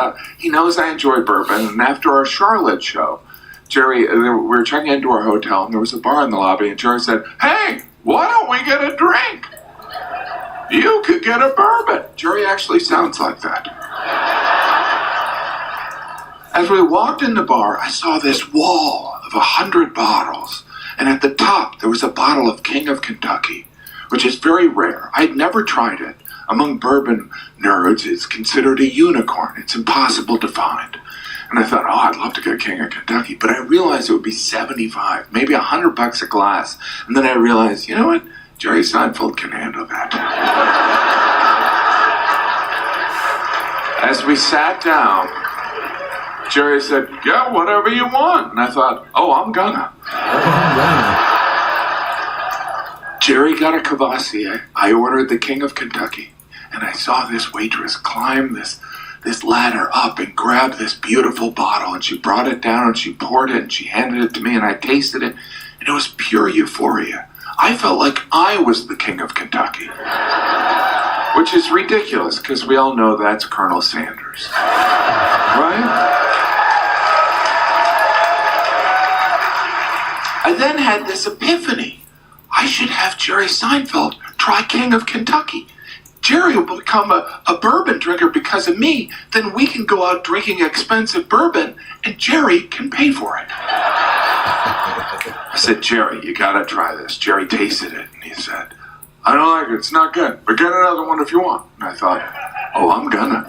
knows I enjoy bourbon. And after our Charlotte show, Jerry, we were checking into our hotel, and there was a bar in the lobby, and Jerry said, "Hey, why don't we get a drink? You could get a bourbon." Jerry actually sounds like that. As we walked in the bar, I saw this wall of 100 bottles, and at the top there was a bottle of King of Kentucky, which is very rare. I'd never tried it. Among bourbon nerds, it's considered a unicorn. It's impossible to find. And I thought, oh, I'd love to get a King of Kentucky, but I realized it would be $75, maybe $100 a glass. And then I realized, you know what? Jerry Seinfeld can handle that. As we sat down, Jerry said, "Yeah, whatever you want." And I thought, oh, I'm gonna. Jerry got a Cavassier. I ordered the King of Kentucky. And I saw this waitress climb this ladder up and grab this beautiful bottle. And she brought it down and she poured it and she handed it to me and I tasted it. And it was pure euphoria. I felt like I was the King of Kentucky. which is ridiculous because we all know that's Colonel Sanders. Right? I then had this epiphany. I should have Jerry Seinfeld try King of Kentucky. Jerry will become a bourbon drinker because of me. Then we can go out drinking expensive bourbon and Jerry can pay for it. I said, Jerry, you gotta try this. Jerry tasted it and he said, I don't like it, it's not good, but get another one if you want. And I thought, oh, I'm gonna.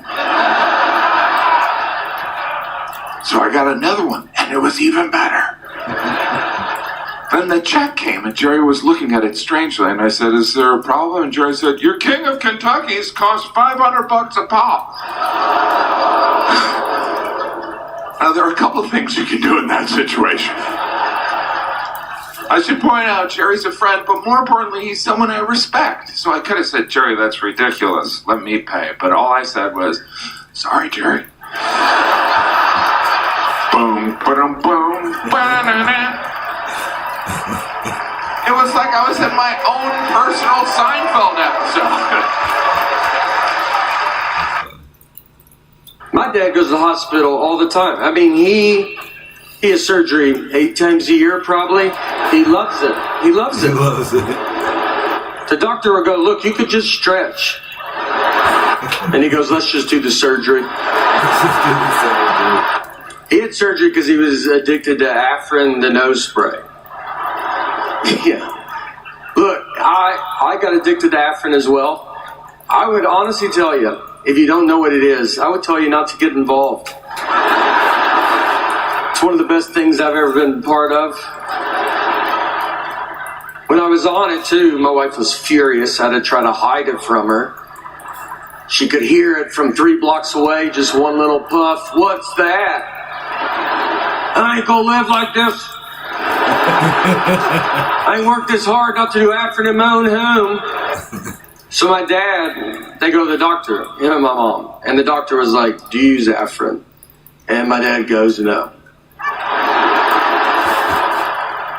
So I got another one and it was even better. Then the check came and Jerry was looking at it strangely and I said, is there a problem? And Jerry said, your King of Kentucky's cost $500 a pop. Now there are a couple of things you can do in that situation. I should point out Jerry's a friend, but more importantly, he's someone I respect. So I could have said, Jerry, that's ridiculous. Let me pay. But all I said was, sorry, Jerry. Boom, ba-dum, boom, ba-da-da-da. It was like I was in my own personal Seinfeld episode. My dad goes to the hospital all the time. I mean, he has surgery 8 times a year, probably. He loves it. He loves it. He loves it. The doctor will go, look, you could just stretch. And he goes, let's just do the surgery. He had surgery because he was addicted to Afrin, the nose spray. Yeah. Look, I got addicted to Afrin as well. I would honestly tell you, if you don't know what it is, I would tell you not to get involved. It's one of the best things I've ever been part of. When I was on it too, my wife was furious. I had to try to hide it from her. She could hear it from 3 blocks away, just one little puff. What's that? I ain't gonna live like this. I ain't worked this hard not to do Afrin in my own home. So my dad, they go to the doctor, him and my mom. And the doctor was like, do you use Afrin? And my dad goes, no.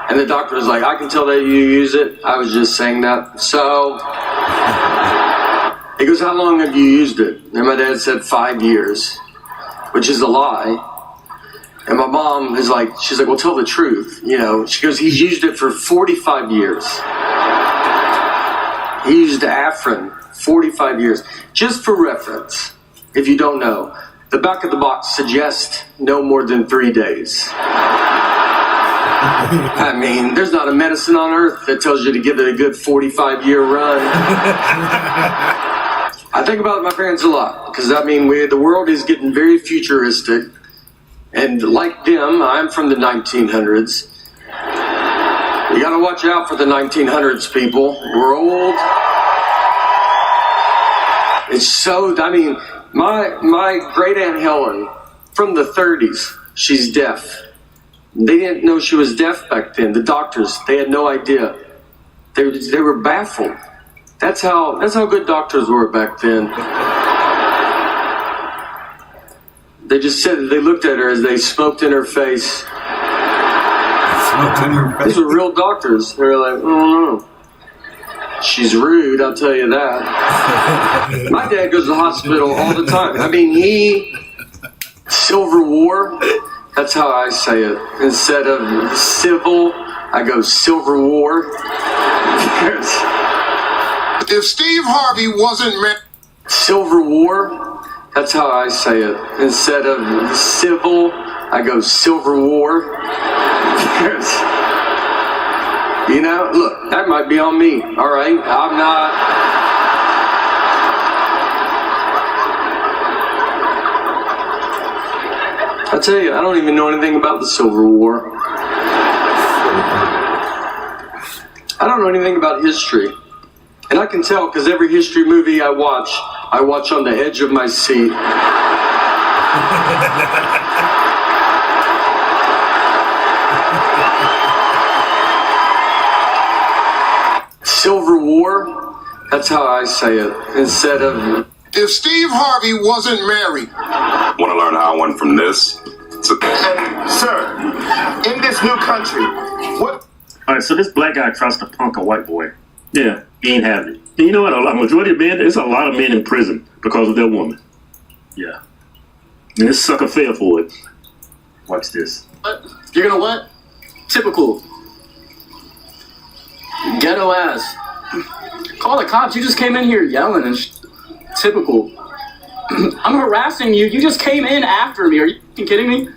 And the doctor was like, I can tell that you use it. I was just saying that. So he goes, how long have you used it? And my dad said 5 years, which is a lie. And my mom is like, she's like, well, tell the truth. You know, she goes, he's used it for 45 years. He used Afrin 45 years. Just for reference, if you don't know, the back of the box suggests no more than 3 days. I mean, there's not a medicine on earth that tells you to give it a good 45-year run. I think about my parents a lot, because I mean, the world is getting very futuristic. And like them, I'm from the 1900s. You gotta watch out for the 1900s, people. We're old. It's so, I mean, my great Aunt Helen from the 30s, she's deaf. They didn't know she was deaf back then. The doctors, they had no idea. They were baffled. That's how good doctors were back then. They just said, they looked at her as they smoked in her face. These were real doctors. They were like, oh no. She's rude, I'll tell you that. My dad goes to the hospital all the time. I mean, Civil War, that's how I say it. Instead of civil, I go Silver War. If Steve Harvey wasn't Silver War, that's how I say it. Instead of civil, I go Silver War. You know, look, that might be on me, all right? I'm not... I tell you, I don't even know anything about the Civil War. I don't know anything about history. And I can tell because every history movie I watch on the edge of my seat. Silver War, that's how I say it. Instead of... If Steve Harvey wasn't married. Want to learn how I went from this to... And, sir, in this new country, what... Alright, so this black guy trusts to punk a white boy. Yeah, he ain't having it. You know what? A majority of men, there's a lot of men in prison because of their woman. Yeah. And this sucker fell for it. Watch this. What? You're gonna what? Typical. Ghetto ass. Call the cops. You just came in here yelling and typical. I'm harassing you. You just came in after me. Are you kidding me?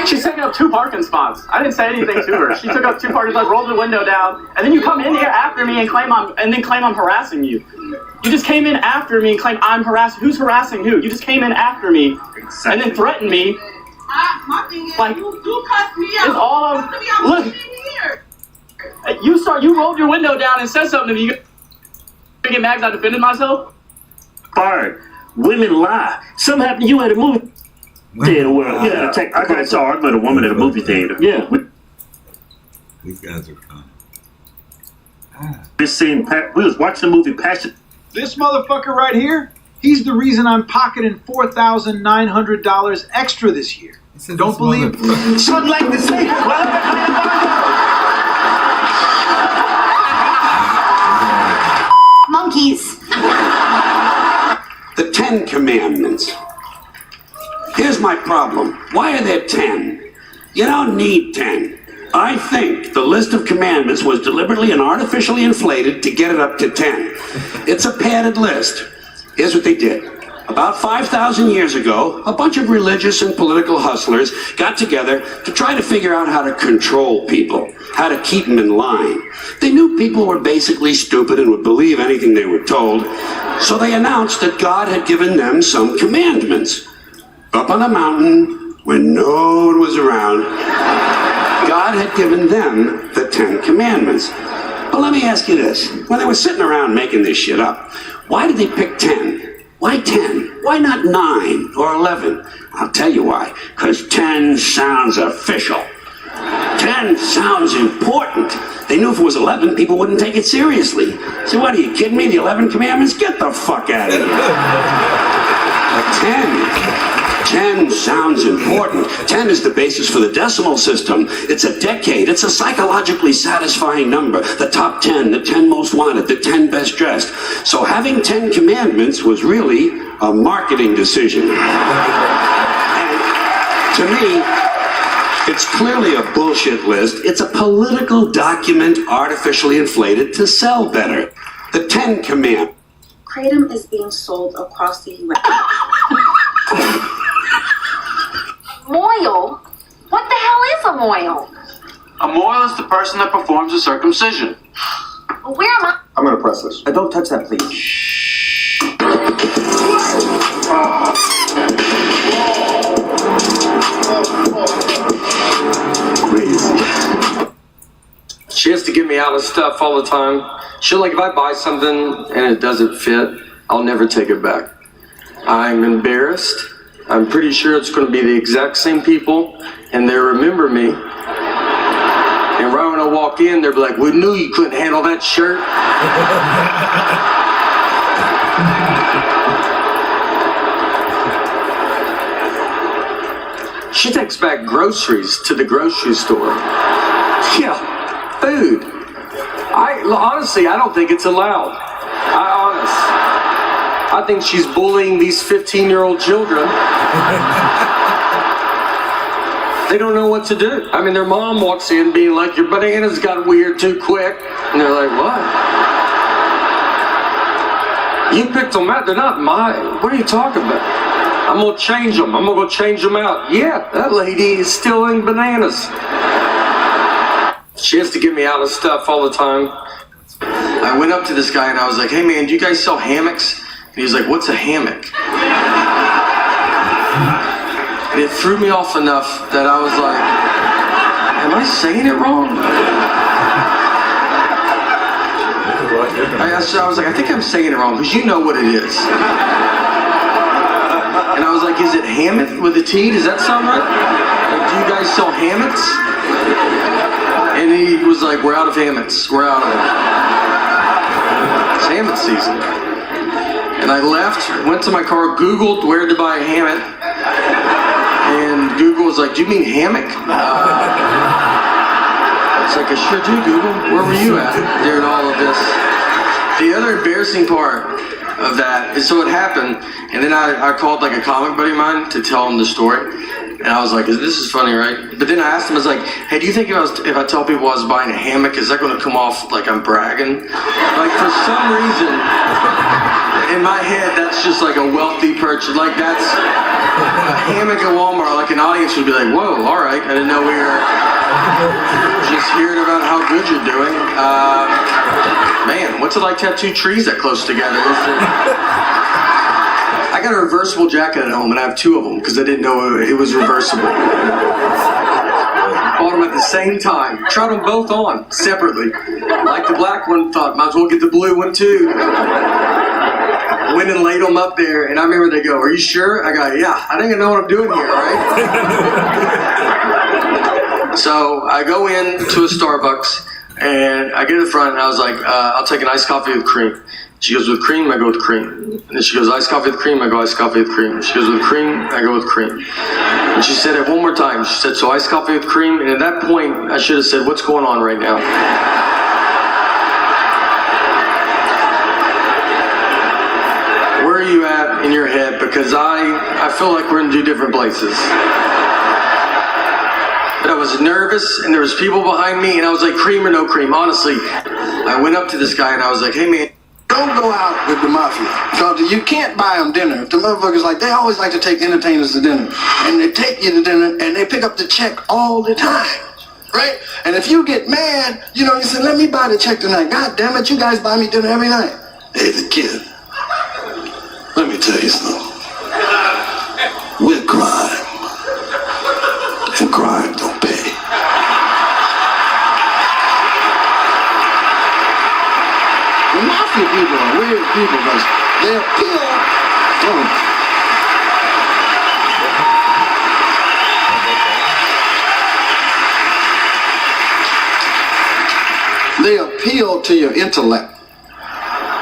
She's taking up 2 parking spots. I didn't say anything to her. She took up 2 parking spots, rolled the window down, and then you come in here after me and claim I'm harassing you. You just came in after me and claim I'm harassing. Who's harassing who? You just came in after me and then threatened me. My thing is, Like, you cussed me out. It's all of look. You rolled your window down and said something to me. You get mad because I defended myself? Bart, women lie. Something happened to you at a movie theater. Well, yeah, I got into an argument with a woman at a movie theater. Yeah. These guys are fun. We was watching the movie Passion. This motherfucker right here, he's the reason I'm pocketing $4,900 extra this year. Don't believe me? Should like to say, Monkeys. The 10 Commandments. Here's my problem. Why are there 10? You don't need 10. I think the list of commandments was deliberately and artificially inflated to get it up to 10. It's a padded list. Here's what they did. About 5,000 years ago, a bunch of religious and political hustlers got together to try to figure out how to control people, how to keep them in line. They knew people were basically stupid and would believe anything they were told, so they announced that God had given them some commandments. Up on a mountain, when no one was around, God had given them the 10 Commandments. But let me ask you this. When they were sitting around making this shit up, why did they pick 10? Why 10? Why not 9 or 11? I'll tell you why. Because 10 sounds official. 10 sounds important. They knew if it was 11, people wouldn't take it seriously. So what, are you kidding me? The 11 Commandments? Get the fuck out of here. But 10 sounds important. 10 is the basis for the decimal system. It's a decade. It's a psychologically satisfying number. The top 10, the 10 most wanted, the 10 best dressed. So having 10 commandments was really a marketing decision. And to me, it's clearly a bullshit list. It's a political document artificially inflated to sell better. The 10 Commandments. Kratom is being sold across the U.S. Moil? What the hell is a moil? A moil is the person that performs a circumcision. Where am I? I'm gonna press this. Don't touch that, please. She has to get me out of stuff all the time. She'll, like, if I buy something and it doesn't fit, I'll never take it back. I'm embarrassed. I'm pretty sure it's going to be the exact same people, and they remember me. And right when I walk in, they'll be like, we knew you couldn't handle that shirt. She takes back groceries to the grocery store. Yeah, food. Honestly, I don't think it's allowed. I think she's bullying these 15-year-old children. They don't know what to do. I mean, their mom walks in being like, your bananas got weird too quick. And they're like, what? You picked them out. They're not mine. What are you talking about? I'm going to change them. I'm going to go change them out. Yeah, that lady is stealing bananas. She has to get me out of stuff all the time. I went up to this guy and I was like, hey man, do you guys sell hammocks? And he was like, what's a hammock? And it threw me off enough that I was like, am I saying it wrong? I was like, I think I'm saying it wrong, because you know what it is. And I was like, is it hammock with a T? Does that sound right? Like, do you guys sell hammocks? And he was like, we're out of hammocks. We're out of it. It's hammock season. And I left, went to my car, Googled where to buy a hammock, Google was like, do you mean hammock? It's like, I sure do, Google. Where were you at during all of this? The other embarrassing part of that is, so it happened, and then I called like a comic buddy of mine to tell him the story, and I was like, this is funny, right? But then I asked him, I was like, hey, do you think if I tell people I was buying a hammock, is that going to come off like I'm bragging? Like, for some reason, in my head, that's just like a wealthy purchase. Like, that's a hammock at Walmart. Like, an audience would be like, whoa, all right, I didn't know we were just hearing about how good you're doing. Man, what's it like to have two trees that close together? I got a reversible jacket at home, and I have two of them because I didn't know it was reversible. Bought them at the same time. Tried them both on separately. Like the black one, thought might as well get the blue one too. Went and laid them up there, and I remember they go, "Are you sure?" I go, "Yeah, I think I know what I'm doing here, right?" So I go in to a Starbucks. And I get to the front, and I was like, I'll take an iced coffee with cream. She goes, with cream? I go with cream. And then she goes, iced coffee with cream? I go, iced coffee with cream. She goes, with cream? I go with cream. And she said it one more time. She said, so iced coffee with cream? And at that point, I should have said, what's going on right now? Where are you at in your head? Because I feel like we're in two different places. But I was nervous, and there was people behind me, and I was like, cream or no cream? Honestly, I went up to this guy, and I was like, hey, man. Don't go out with the mafia, because you can't buy them dinner. The motherfuckers, like, they always like to take entertainers to dinner, and they take you to dinner, and they pick up the check all the time, right? And if you get mad, you know, you say, let me buy the check tonight. God damn it, you guys buy me dinner every night. Hey, the kid, let me tell you something. We're crime, and crime don't pay. The mafia people are weird people because they appeal. They appeal to your intellect.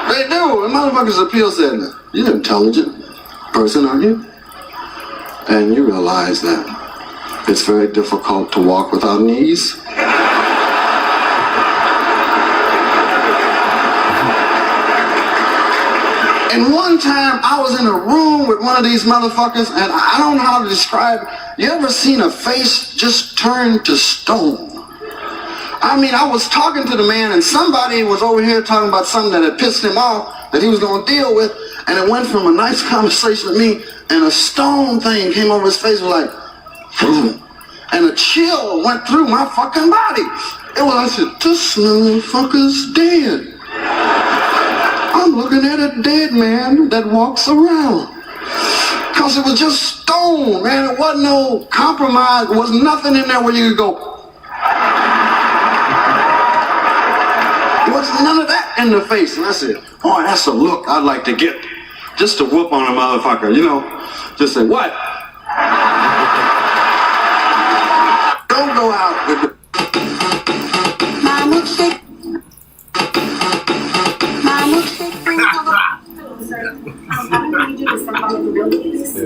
They do. The motherfuckers appeal saying, you're an intelligent person, aren't you? And you realize that it's very difficult to walk without knees. And one time I was in a room with one of these motherfuckers, and I don't know how to describe it. You ever seen a face just turn to stone? I mean, I was talking to the man, and somebody was over here talking about something that had pissed him off that he was going to deal with, and it went from a nice conversation with me, and a stone thing came over his face, was like, and a chill went through my fucking body. It was, I said, this motherfucker's dead. I'm looking at a dead man that walks around. Because it was just stone, man. It wasn't no compromise. There was nothing in there where you could go. There was none of that in the face. And I said, oh, that's a look I'd like to get. Just to whoop on a motherfucker, you know. Just say, what? Don't go out with the...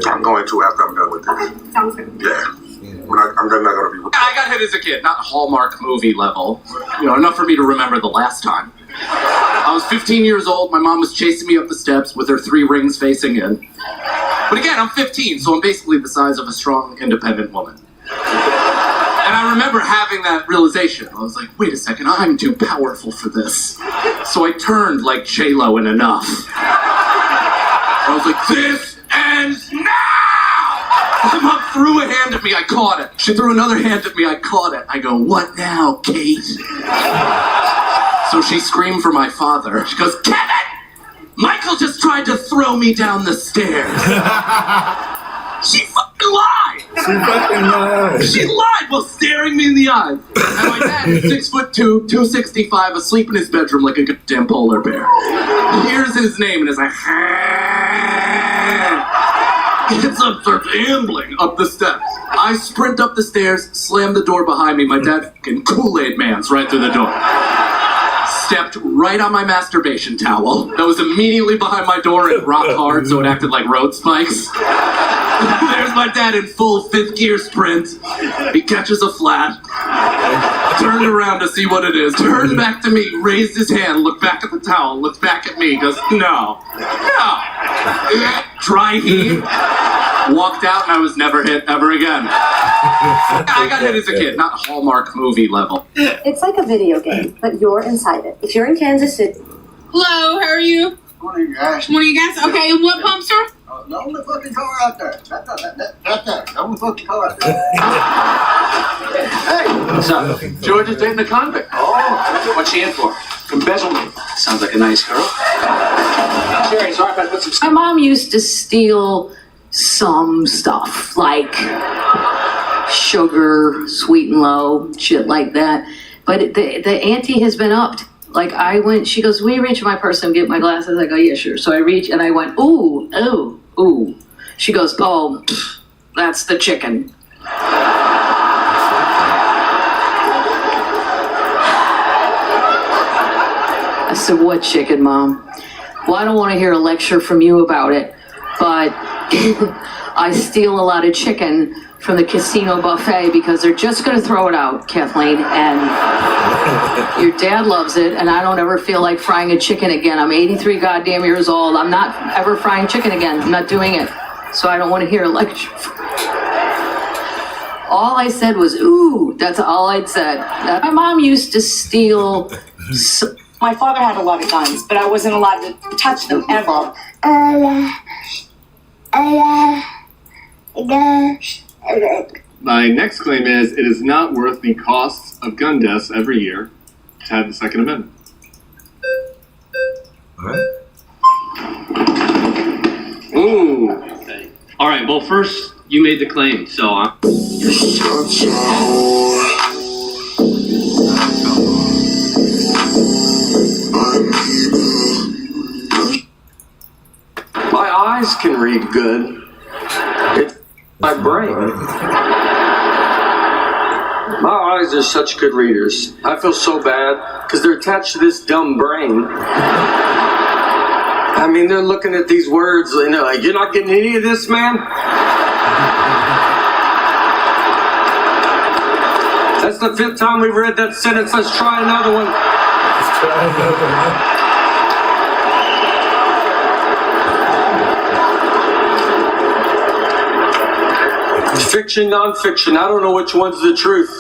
I'm going to after I'm done with this. Sounds good. Yeah. I'm not going to be... I got hit as a kid, not Hallmark movie level. You know, enough for me to remember the last time. I was 15 years old. My mom was chasing me up the steps with her 3 rings facing in. But again, I'm 15, so I'm basically the size of a strong, independent woman. And I remember having that realization. I was like, wait a second, I'm too powerful for this. So I turned like J-Lo in Enough. I was like, this ends now! My mom threw a hand at me, I caught it. She threw another hand at me, I caught it. I go, what now, Kate? So she screamed for my father. She goes, Kevin! Michael just tried to throw me down the stairs. She fucking lied! She lied while staring me in the eyes. And my dad is 6'2", 265, asleep in his bedroom like a goddamn polar bear. He hears his name and is like, gets up, starts ambling up the steps. I sprint up the stairs, slam the door behind me. My dad fucking Kool-Aid Man's right through the door. stepped right on my masturbation towel that was immediately behind my door and rock hard, so it acted like road spikes. There's my dad in full 5th gear sprint. He catches a flat, turned around to see what it is, turned back to me, raised his hand, looked back at the towel, looked back at me, goes, no. Dry heave. Walked out and I was never hit ever again. I got hit as a kid, not Hallmark movie level. It's like a video game, but you're inside it. If you're in Kansas City. Hello, how are you? Morning, guys. Morning, guys. Okay, and what pump, sir? The only fucking car out there. That. The only fucking car out there. Hey! What's up? Georgia's dating a convict. Oh! What's she in for? Embezzlement. Sounds like a nice girl. Sherry, sorry if I put some... My mom used to steal some stuff, like sugar, sweet and low, shit like that. But the ante has been upped. Like she goes, will you reach in my purse and get my glasses? I go, yeah, sure. So I reach and I went, ooh. She goes, oh, that's the chicken. I said, what chicken, Mom? Well, I don't want to hear a lecture from you about it, but I steal a lot of chicken from the casino buffet because they're just going to throw it out, Kathleen, and your dad loves it, and I don't ever feel like frying a chicken again. I'm 83 goddamn years old. I'm not ever frying chicken again. I'm not doing it. So I don't want to hear a lecture. All I said was, ooh, that's all I'd said. My mom used to steal... My father had a lot of guns, but I wasn't allowed to touch them ever. My next claim is it is not worth the costs of gun deaths every year to have the Second Amendment. What? Ooh. All right, well, first, you made the claim, so... My eyes can read good. It's my brain. My eyes are such good readers. I feel so bad because they're attached to this dumb brain. I mean, they're looking at these words, you know, like, you're not getting any of this, man? That's the 5th time we've read that sentence. Let's try another one. Let's try another one. Fiction, non-fiction. I don't know which one's the truth.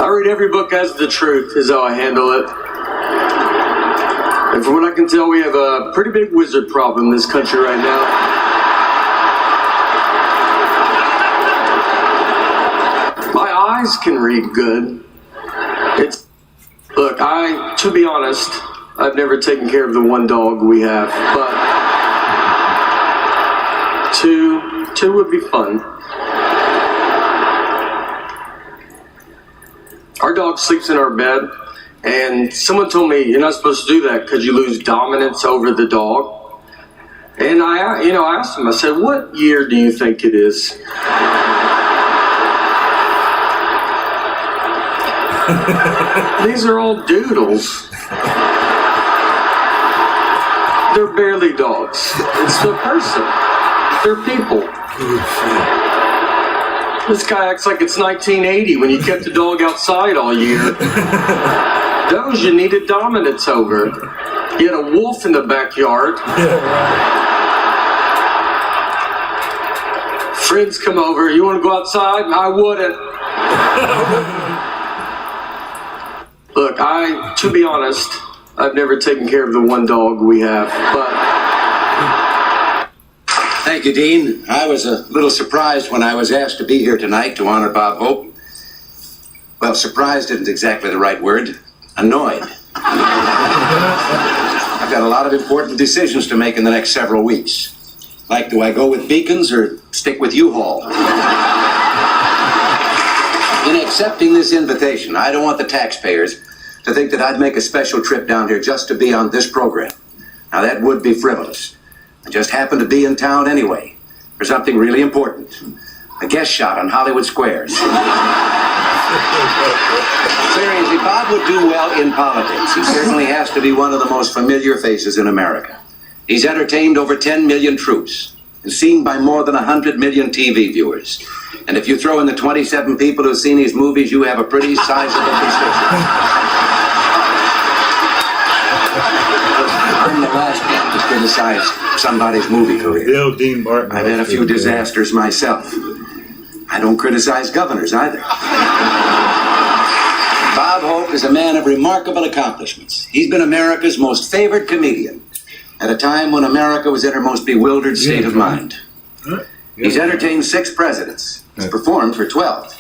I read every book as the truth, is how I handle it. And from what I can tell, we have a pretty big wizard problem in this country right now. My eyes can read good. Look, to be honest, I've never taken care of the one dog we have, but two would be fun. Our dog sleeps in our bed, and someone told me you're not supposed to do that because you lose dominance over the dog. And I asked him, I said, what year do you think it is? These are all doodles. They're barely dogs. It's the person. They're people. This guy acts like it's 1980 when you kept the dog outside all year. Those you needed dominance over. You had a wolf in the backyard. Friends come over. You want to go outside? I wouldn't. Look, to be honest, I've never taken care of the one dog we have, but... Thank you, Dean. I was a little surprised when I was asked to be here tonight to honor Bob Hope. Well, surprised isn't exactly the right word. Annoyed. I've got a lot of important decisions to make in the next several weeks. Like, do I go with Beacons or stick with U-Haul? In accepting this invitation, I don't want the taxpayers to think that I'd make a special trip down here just to be on this program. Now, that would be frivolous. I just happened to be in town anyway for something really important. a guest shot on Hollywood Squares. Seriously, Bob would do well in politics. He certainly has to be one of the most familiar faces in America. He's entertained over 10 million troops and seen by more than 100 million TV viewers. And if you throw in the 27 people who've seen his movies, you have a pretty sizable constituency. I'm the last one to criticize somebody's movie career. Bill Dean Martin. I've had a few disasters myself. I don't criticize governors either. Bob Hope is a man of remarkable accomplishments. He's been America's most favored comedian at a time when America was in her most bewildered state of mind. He's entertained 6 presidents. He's performed for 12.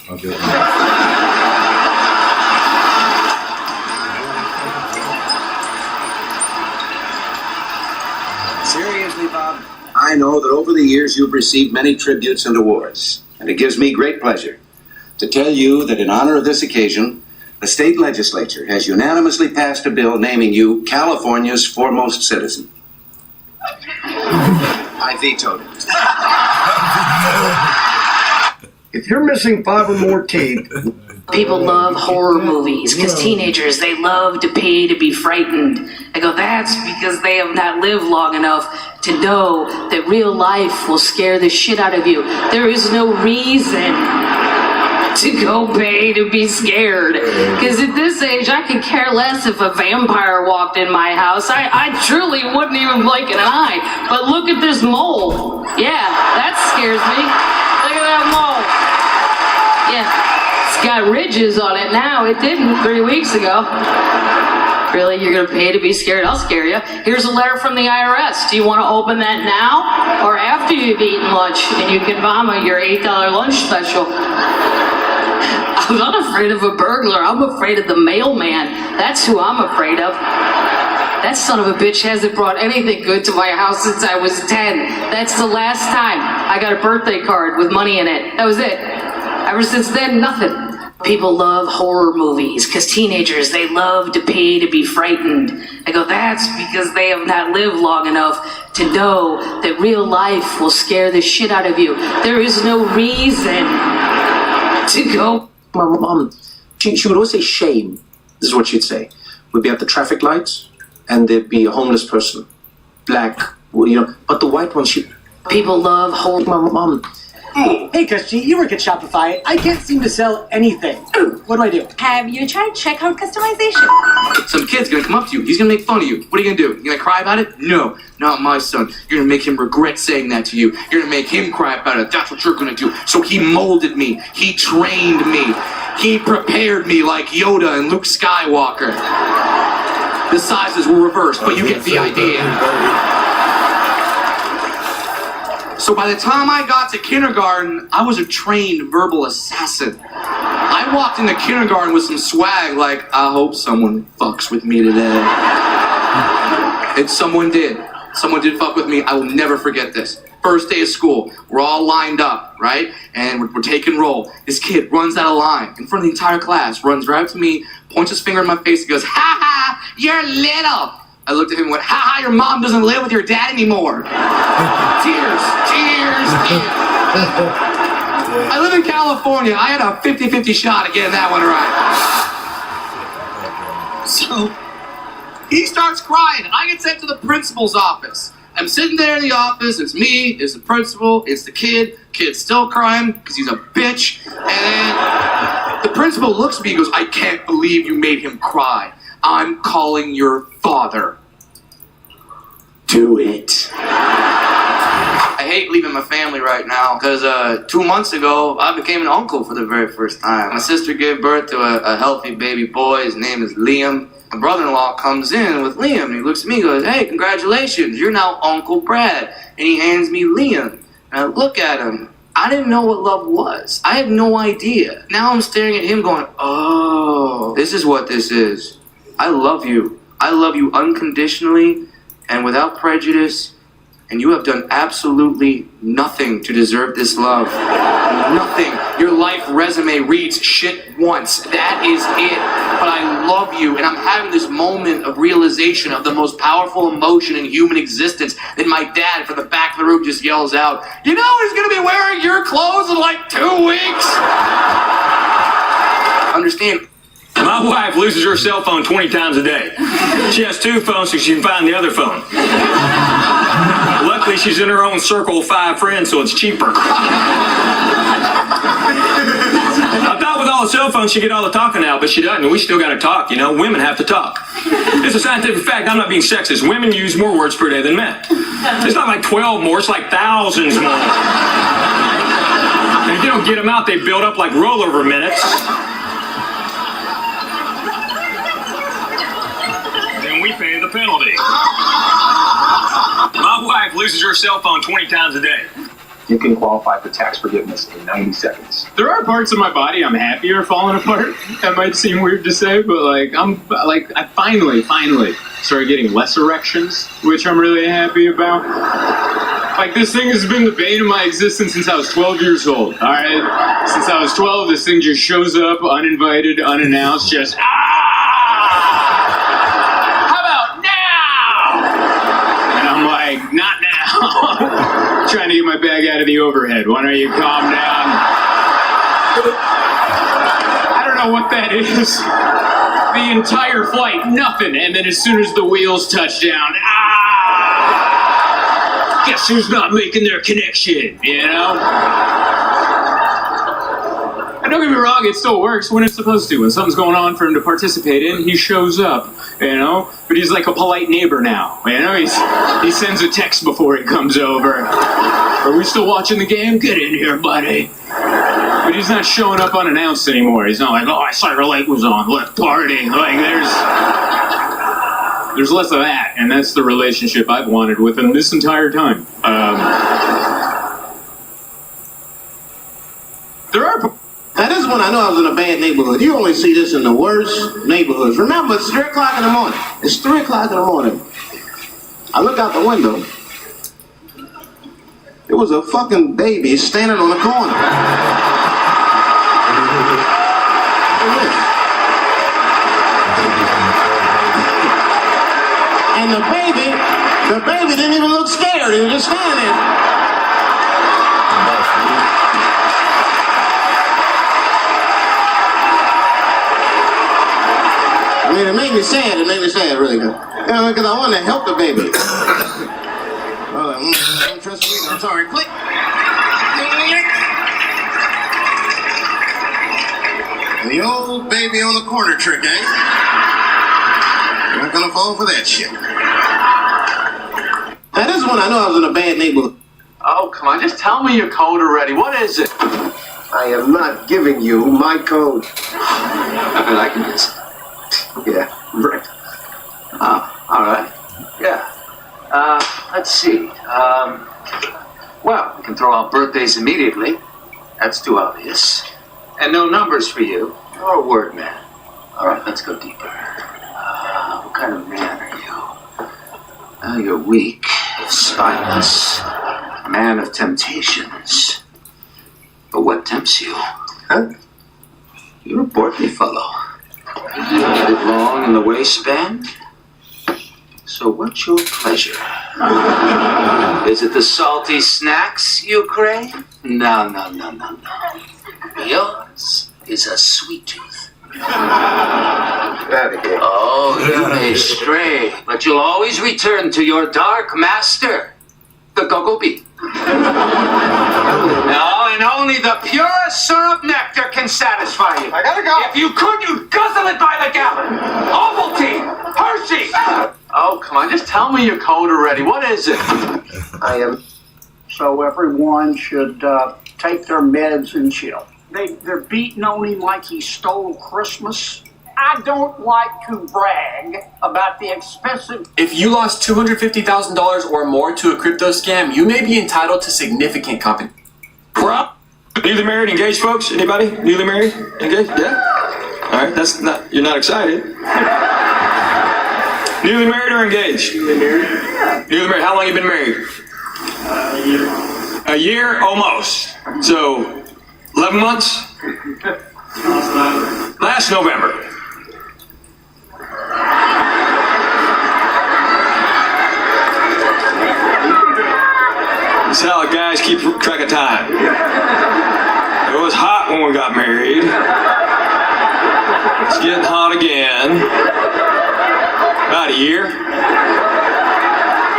Seriously, Bob, I know that over the years you've received many tributes and awards, and it gives me great pleasure to tell you that in honor of this occasion, the state legislature has unanimously passed a bill naming you California's foremost citizen. I vetoed it. If you're missing 5 or more teeth... People love horror movies because teenagers, they love to pay to be frightened. I go, that's because they have not lived long enough to know that real life will scare the shit out of you. There is no reason to go pay to be scared. Because at this age, I could care less if a vampire walked in my house. I truly wouldn't even blink an eye. But look at this mole. Yeah, that scares me. Look at that mole. Yeah. It's got ridges on it now. It didn't 3 weeks ago. Really? You're going to pay to be scared? I'll scare you. Here's a letter from the IRS. Do you want to open that now or after you've eaten lunch and you can vomit your $8 lunch special? I'm not afraid of a burglar. I'm afraid of the mailman. That's who I'm afraid of. That son of a bitch hasn't brought anything good to my house since I was 10. That's the last time I got a birthday card with money in it. That was it. Ever since then, nothing. People love horror movies because teenagers, they love to pay to be frightened. I go, that's because they have not lived long enough to know that real life will scare the shit out of you. There is no reason to go. My mom, she would always say shame. This is what she'd say. We'd be at the traffic lights and there'd be a homeless person. Black, but the white one, People love horror. My mom. Hey, Christy, you work at Shopify. I can't seem to sell anything. What do? Have you tried checkout customization? Some kid's gonna come up to you. He's gonna make fun of you. What are you gonna do? You gonna cry about it? No, not my son. You're gonna make him regret saying that to you. You're gonna make him cry about it. That's what you're gonna do. So he molded me. He trained me. He prepared me like Yoda and Luke Skywalker. The sizes were reversed, but you get the idea. So by the time I got to kindergarten, I was a trained verbal assassin. I walked into kindergarten with some swag like, I hope someone fucks with me today. And someone did. Someone did fuck with me. I will never forget this. First day of school, we're all lined up, right? And we're taking roll. This kid runs out of line in front of the entire class, runs right up to me, points his finger in my face and goes, ha ha, you're little. I looked at him and went, ha ha, your mom doesn't live with your dad anymore. Tears. I live in California. I had a 50-50 shot at getting that one right. So he starts crying. I get sent to the principal's office. I'm sitting there in the office. It's me, it's the principal, it's the kid. Kid's still crying because he's a bitch. And then the principal looks at me and goes, I can't believe you made him cry. I'm calling your father. Do it. I hate leaving my family right now because 2 months ago, I became an uncle for the very first time. My sister gave birth to a healthy baby boy. His name is Liam. My brother-in-law comes in with Liam and he looks at me and goes, hey, congratulations, you're now Uncle Brad. And he hands me Liam. And I look at him. I didn't know what love was. I had no idea. Now I'm staring at him going, oh, this is what this is. I love you. I love you unconditionally and without prejudice And you have done absolutely nothing to deserve this love. Nothing. Your life resume reads shit once. That is it. But I love you, and I'm having this moment of realization of the most powerful emotion in human existence that my dad from the back of the room just yells out, "You know who's gonna be wearing your clothes in like 2 weeks?" Understand? My wife loses her cell phone 20 times a day. She has 2 phones so she can find the other phone. Luckily, she's in her own circle of 5 friends, so it's cheaper. I thought with all the cell phones she'd get all the talking out, but she doesn't. We still got to talk, you know. Women have to talk. It's a scientific fact. I'm not being sexist. Women use more words per day than men. It's not like 12 more. It's like thousands more. And if you don't get them out, they build up like rollover minutes. We pay the penalty. My wife loses her cell phone 20 times a day. You can qualify for tax forgiveness in 90 seconds. There are parts of my body I'm happy are falling apart. That might seem weird to say, but I finally started getting less erections, which I'm really happy about. Like, this thing has been the bane of my existence since I was 12 years old, all right? Since I was 12, this thing just shows up uninvited, unannounced, just not now. Trying to get my bag out of the overhead. Why don't you calm down? I don't know what that is. The entire flight, nothing. And then as soon as the wheels touch down, guess who's not making their connection, you know? And don't get me wrong, it still works when it's supposed to. When something's going on for him to participate in, he shows up, you know? But he's like a polite neighbor now, you know? He sends a text before he comes over. Are we still watching the game? Get in here, buddy. But he's not showing up unannounced anymore. He's not like, oh, I saw your light was on, let's party. Like, there's less of that, and that's the relationship I've wanted with him this entire time. That is when I know I was in a bad neighborhood. You only see this in the worst neighborhoods. Remember, it's 3 o'clock in the morning. It's 3 o'clock in the morning. I look out the window. There was a fucking baby standing on the corner. And the baby didn't even look scared. He was just standing there. I mean, it made me sad. It made me sad, really good. You know, because I wanted to help the baby. Don't trust me. I'm sorry. Click. The old baby on the corner trick, eh? You're not gonna fall for that shit. That is when I know I was in a bad neighborhood. Oh, come on, just tell me your code already. What is it? I am not giving you my code. I can guess. Yeah, right. Oh, all right. Yeah. Let's see. Well, we can throw out birthdays immediately. That's too obvious. And no numbers for you. Or a word man. All right, let's go deeper. What kind of man are you? You're weak, spineless, a man of temptations. But what tempts you? Huh? You're a portly fellow. A bit long in the waistband. So what's your pleasure? Is it the salty snacks you crave? No. Yours is a sweet tooth. Oh, you may stray, but you'll always return to your dark master, the Go-Go Bee. No, and only the purest syrup nectar can satisfy you. I gotta go. If you could, you'd guzzle it by the gallon. Ovaltine, Hershey. Oh, come on, just tell me your code already. What is it? I am. So everyone should take their meds and chill. They're beating on him like he stole Christmas. I don't like to brag about the expensive... If you lost $250,000 or more to a crypto scam, you may be entitled to significant compensation. Newly married, engaged folks? Anybody? Newly married? Engaged? Yeah? Alright, you're not excited. Newly married or engaged? Newly married. Newly married. How long you been married? A year, almost. So, 11 months? Last November. That's how guys keep track of time. It was hot when we got married. It's getting hot again. About a year.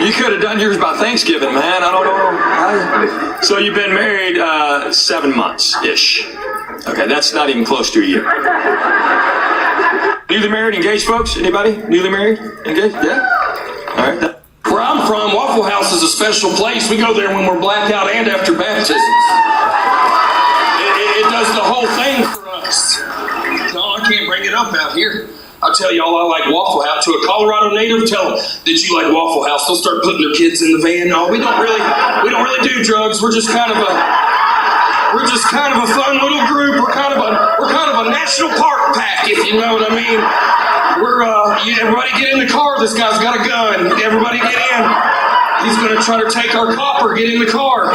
You could have done yours by Thanksgiving, man. I don't know. So you've been married 7 months-ish. Okay, that's not even close to a year. Newly married, engaged folks? Anybody? Newly married? Engaged? Yeah? All right. Where I'm from, Waffle House is a special place. We go there when we're blacked out and after baptisms. It does the whole thing for us. No, I can't bring it up out here. I'll tell y'all I like Waffle House. To a Colorado native, tell them that you like Waffle House. They'll start putting their kids in the van. No, we don't really do drugs. We're just kind of a fun little group. We're kind of a national park pack, if you know what I mean. Everybody get in the car. This guy's got a gun. Everybody get in. He's gonna try to take our copper. Get in the car.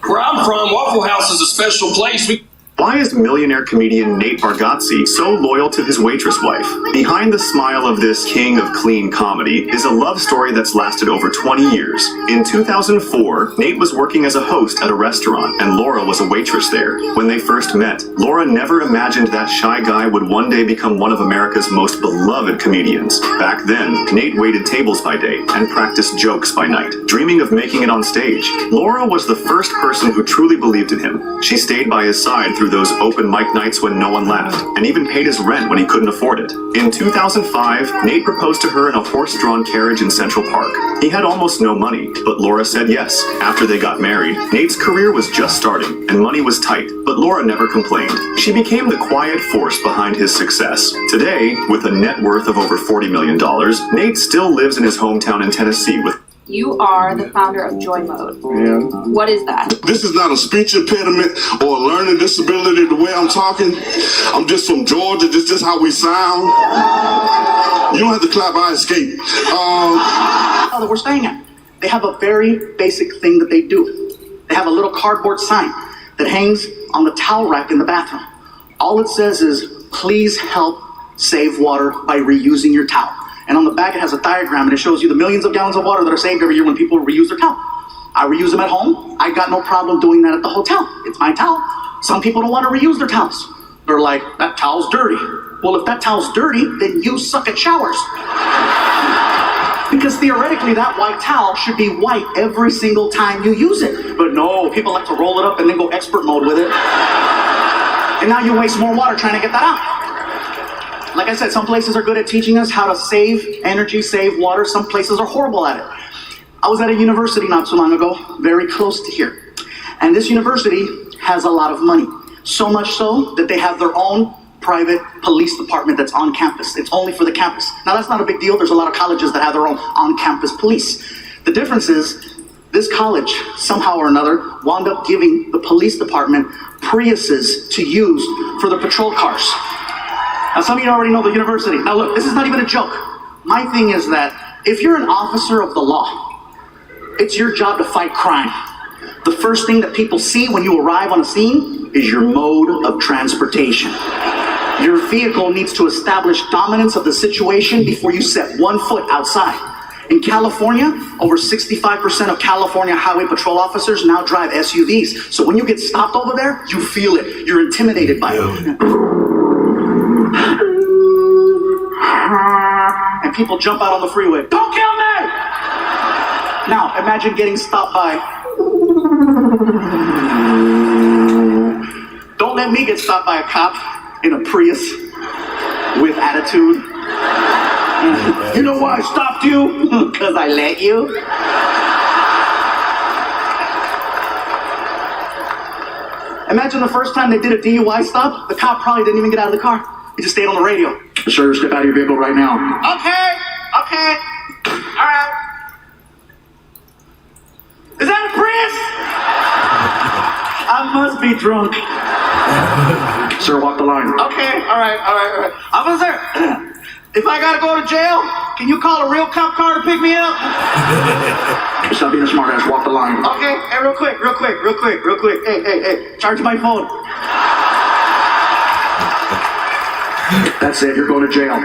Where I'm from, Waffle House is a special place. Why is millionaire comedian Nate Bargatze so loyal to his waitress wife? Behind the smile of this king of clean comedy is a love story that's lasted over 20 years. In 2004, Nate was working as a host at a restaurant, and Laura was a waitress there. When they first met, Laura never imagined that shy guy would one day become one of America's most beloved comedians. Back then, Nate waited tables by day and practiced jokes by night, dreaming of making it on stage. Laura was the first person who truly believed in him. She stayed by his side through those open mic nights when no one laughed, and even paid his rent when he couldn't afford it. In 2005, Nate proposed to her in a horse-drawn carriage in Central Park. He had almost no money, but Laura said yes. After they got married, Nate's career was just starting, and money was tight, but Laura never complained. She became the quiet force behind his success. Today, with a net worth of over $40 million, Nate still lives in his hometown in Tennessee with You are the founder of Joy Mode. Yeah. What is that? This is not a speech impediment or a learning disability the way I'm talking. I'm just from Georgia. This is just how we sound. You don't have to clap, I escape. That we're staying at. They have a very basic thing that they do. They have a little cardboard sign that hangs on the towel rack in the bathroom. All it says is, please help save water by reusing your towel. And on the back it has a diagram and it shows you the millions of gallons of water that are saved every year when people reuse their towel. I reuse them at home. I got no problem doing that at the hotel. It's my towel. Some people don't want to reuse their towels. They're like, that towel's dirty. Well, if that towel's dirty, then you suck at showers. Because theoretically, that white towel should be white every single time you use it. But no, people like to roll it up and then go expert mode with it. And now you waste more water trying to get that out. Like I said, some places are good at teaching us how to save energy, save water. Some places are horrible at it. I was at a university not so long ago, very close to here. And this university has a lot of money. So much so that they have their own private police department that's on campus. It's only for the campus. Now that's not a big deal. There's a lot of colleges that have their own on-campus police. The difference is this college, somehow or another, wound up giving the police department Priuses to use for their patrol cars. Now, some of you already know the university. Now, look, this is not even a joke. My thing is that if you're an officer of the law, it's your job to fight crime. The first thing that people see when you arrive on a scene is your mode of transportation. Your vehicle needs to establish dominance of the situation before you set one foot outside. In California, over 65% of California highway patrol officers now drive SUVs. So when you get stopped over there, you feel it. You're intimidated by it. And people jump out on the freeway. Don't kill me! Now, imagine getting stopped by... Don't let me get stopped by a cop in a Prius with attitude. You know why I stopped you? Because I let you. Imagine the first time they did a DUI stop, the cop probably didn't even get out of the car. He just stayed on the radio. Sir, step out of your vehicle right now. Okay. All right. Is that a Prius? I must be drunk. Sir, walk the line. Okay, all right. Officer, if I gotta go to jail, Can you call a real cop car to pick me up? Stop being a smart ass, walk the line. Okay, hey, real quick. Hey, charge my phone. That's it, you're going to jail.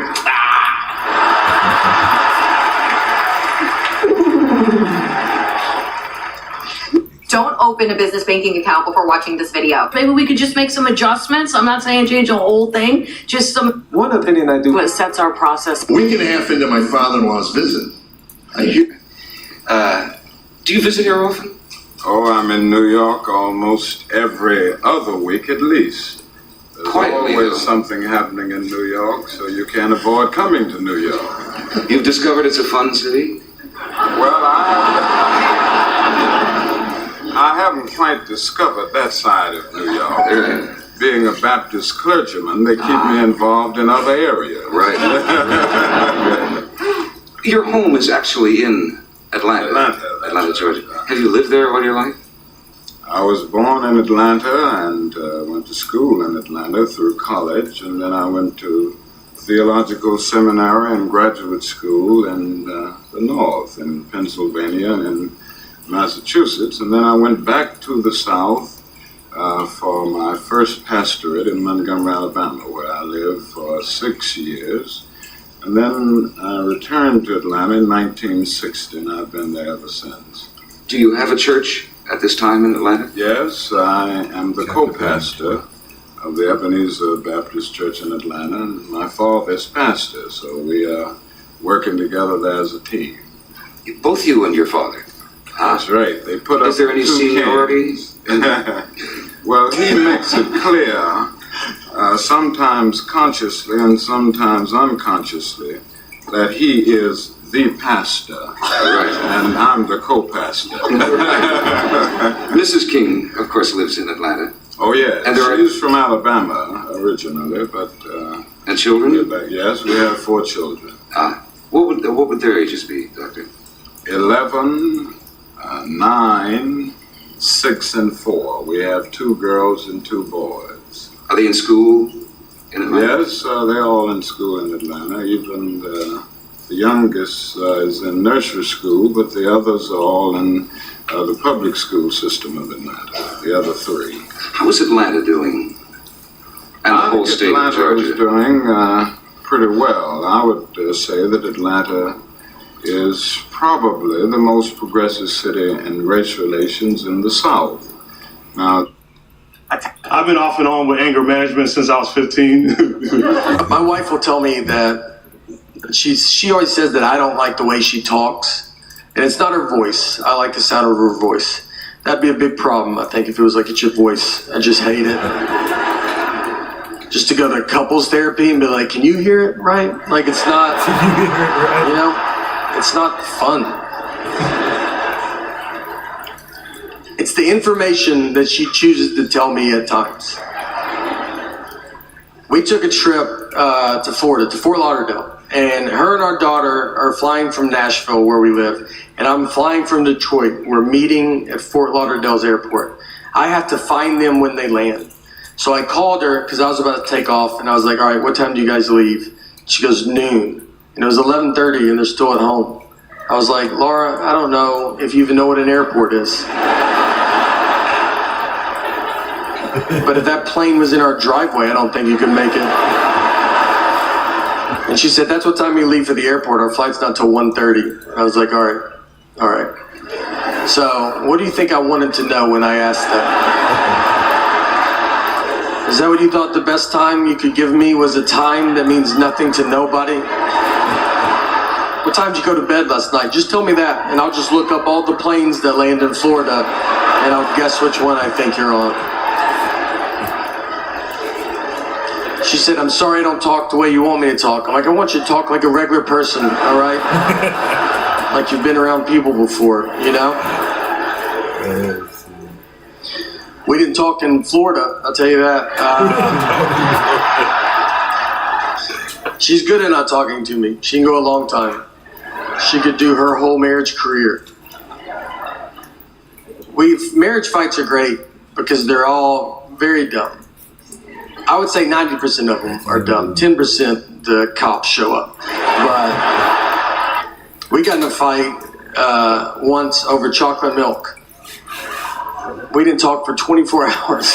Don't open a business banking account before watching this video. Maybe we could just make some adjustments. I'm not saying change the whole thing, just some. One opinion I do. What sets our process. Week and a half into my father-in-law's visit, I hear. Do you visit here often? Oh, I'm in New York almost every other week at least. There's Quietly, always though. something happening in New York, so you can't avoid coming to New York. You've discovered it's a fun city? Well, I haven't quite discovered that side of New York. Being a Baptist clergyman, they keep me involved in other areas. Right. Your home is actually in Atlanta, Georgia. Have you lived there all your life? I was born in Atlanta and went to school in Atlanta through college, and then I went to theological seminary and graduate school in the north, in Pennsylvania and in Massachusetts, and then I went back to the south for my first pastorate in Montgomery, Alabama, where I lived for 6 years. And then I returned to Atlanta in 1960, and I've been there ever since. Do you have a church at this time in Atlanta? Yes, I am the co-pastor of the Ebenezer Baptist Church in Atlanta, and my father is pastor, so we are working together there as a team. Both you and your father? That's right. They put us. Is there any seniority? Well, he makes it clear, sometimes consciously and sometimes unconsciously, that he is the pastor, and I'm the co-pastor. Mrs. King, of course, lives in Atlanta. Oh, yeah. And She's from Alabama originally, but... and children? Yes, we have 4 children. What would their ages be, Doctor? 11, 9, 6, and 4. We have 2 girls and 2 boys. Are they in school in Atlanta? Yes, they're all in school in Atlanta. Even the youngest is in nursery school, but the others are all in the public school system of Atlanta, the other 3. How is Atlanta doing? And the whole state of Atlanta Georgia? is doing pretty well. I would say that Atlanta is probably the most progressive city in race relations in the South. Now, I've been off and on with anger management since I was 15. My wife will tell me that she always says that I don't like the way she talks, and it's not her voice. I like the sound of her voice. That'd be a big problem, I think, if it was like, it's your voice. I just hate it. Just to go to couples therapy and be like, can you hear it right? Like, it's not, you know, it's not fun. It's the information that she chooses to tell me at times. We took a trip to Florida, to Fort Lauderdale, and her and our daughter are flying from Nashville, where we live, and I'm flying from Detroit. We're meeting at Fort Lauderdale's airport. I have to find them when they land. So I called her because I was about to take off, and I was like, all right, what time do you guys leave? She goes, noon. And it was 11:30, and they're still at home. I was like, Laura, I don't know if you even know what an airport is. But if that plane was in our driveway, I don't think you could make it. And she said, that's what time you leave for the airport. Our flight's not till 1:30. I was like, all right. So what do you think I wanted to know when I asked that? Is that what you thought the best time you could give me was a time that means nothing to nobody? What time did you go to bed last night? Just tell me that, and I'll just look up all the planes that land in Florida, and I'll guess which one I think you're on. She said, I'm sorry I don't talk the way you want me to talk. I'm like, I want you to talk like a regular person, all right? Like you've been around people before, you know? We didn't talk in Florida, I'll tell you that. She's good at not talking to me. She can go a long time. She could do her whole marriage career. Marriage fights are great because they're all very dumb. I would say 90% of them are dumb. 10% the cops show up. But We got in a fight once over chocolate milk. We didn't talk for 24 hours.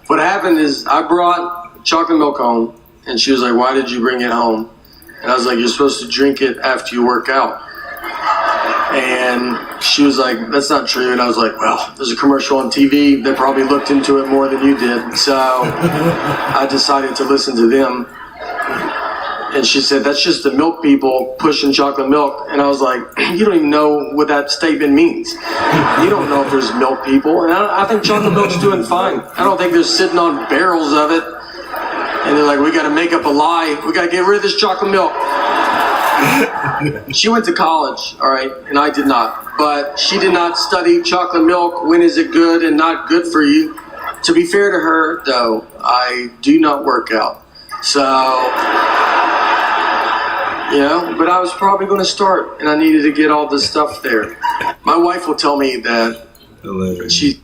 What happened is I brought chocolate milk home, and she was like, "Why did you bring it home?" And I was like, "You're supposed to drink it after you work out." And she was like, "That's not true." And I was like, "Well, there's a commercial on TV. They probably looked into it more than you did." So I decided to listen to them. And she said, "That's just the milk people pushing chocolate milk." And I was like, "You don't even know what that statement means. You don't know if there's milk people." And I think chocolate milk's doing fine. I don't think they're sitting on barrels of it. And they're like, "We got to make up a lie. We got to get rid of this chocolate milk." She went to college, all right, and I did not. But she did not study chocolate milk. When is it good and not good for you? To be fair to her, though, I do not work out. So, you know, but I was probably going to start, and I needed to get all this stuff there. My wife will tell me that she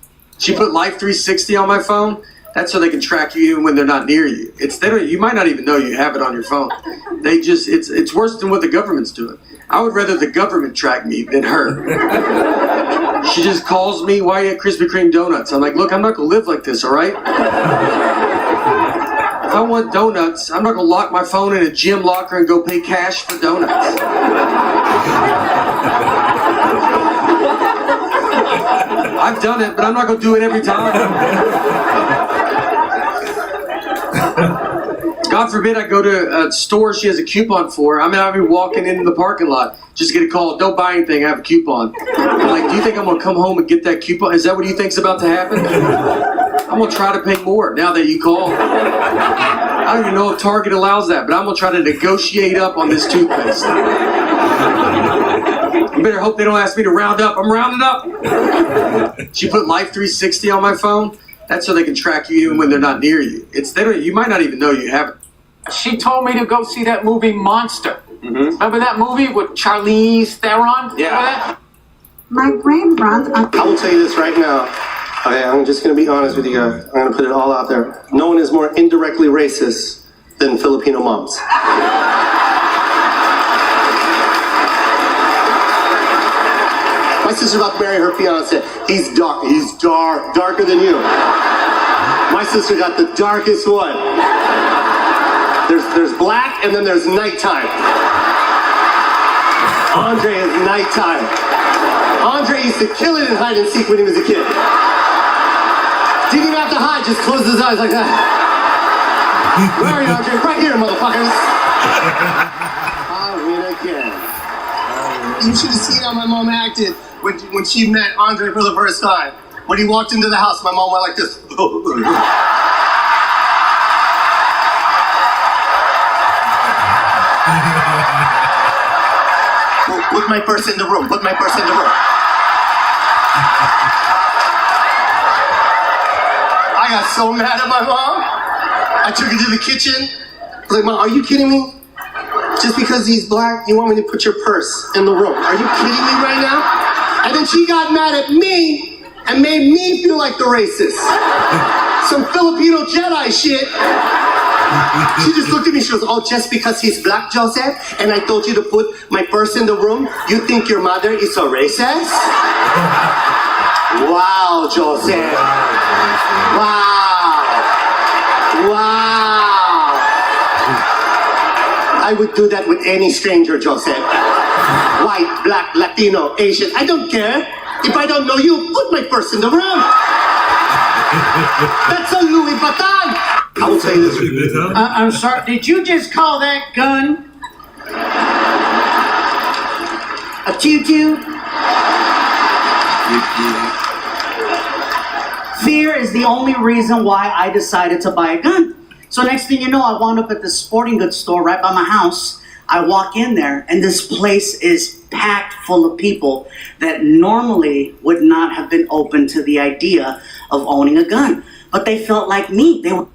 put Life 360 on my phone. That's so they can track you even when they're not near you. You might not even know you have it on your phone. It's worse than what the government's doing. I would rather the government track me than her. She just calls me, "Why you at Krispy Kreme donuts?" I'm like, "Look, I'm not gonna live like this, all right? If I want donuts, I'm not gonna lock my phone in a gym locker and go pay cash for donuts." I've done it, but I'm not gonna do it every time. God forbid I go to a store she has a coupon for. I mean, I'll be walking into the parking lot, just get a call, "Don't buy anything, I have a coupon." I'm like, "Do you think I'm gonna come home and get that coupon? Is that what you think's about to happen?" I'm gonna try to pay more now that you call. I don't even know if Target allows that, but I'm gonna try to negotiate up on this toothpaste. You better hope they don't ask me to round up. I'm rounding up. She put Life 360 on my phone. That's so they can track you even when they're not near you. You might not even know you have it. She told me to go see that movie Monster. Remember that movie with Charlize Theron? Yeah. My brain runs on. I will tell you this right now. I'm just going to be honest with you guys. I'm going to put it all out there. No one is more indirectly racist than Filipino moms. My sister's about to marry her fiance. He's darker than you. My sister got the darkest one. There's black and then there's nighttime. Andre is nighttime. Andre used to kill it in hide and seek when he was a kid. Didn't even have to hide, just closed his eyes like that. Where are you, Andre? Right here, motherfuckers. I win again. You should have seen how my mom acted when she met Andre for the first time. When he walked into the house, my mom went like this. Put my purse in the room. Put my purse in the room. I got so mad at my mom. I took her to the kitchen. I was like, "Mom, are you kidding me? Just because he's black, you want me to put your purse in the room? Are you kidding me right now?" And then she got mad at me and made me feel like the racist. Some Filipino Jedi shit. She just looked at me, she goes, "Oh, just because he's black, Joseph, and I told you to put my purse in the room, you think your mother is a racist?" Wow, Joseph. Wow. I would do that with any stranger, Joseph. White, black, Latino, Asian, I don't care. If I don't know you, put my purse in the room. That's a Louis Vuitton. I will say this. I'm sorry, did you just call that gun a tutu? Fear is the only reason why I decided to buy a gun. So next thing you know, I wound up at the sporting goods store right by my house. I walk in there, and this place is packed full of people that normally would not have been open to the idea of owning a gun. But they felt like me. They were.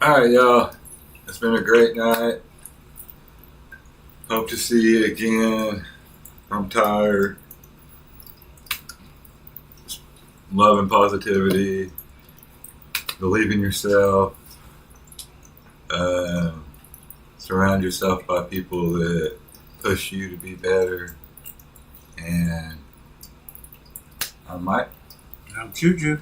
All right, y'all. It's been a great night. Hope to see you again. I'm tired. Love and positivity. Believe in yourself. Surround yourself by people that push you to be better. And I'm Mike. I'm Juju.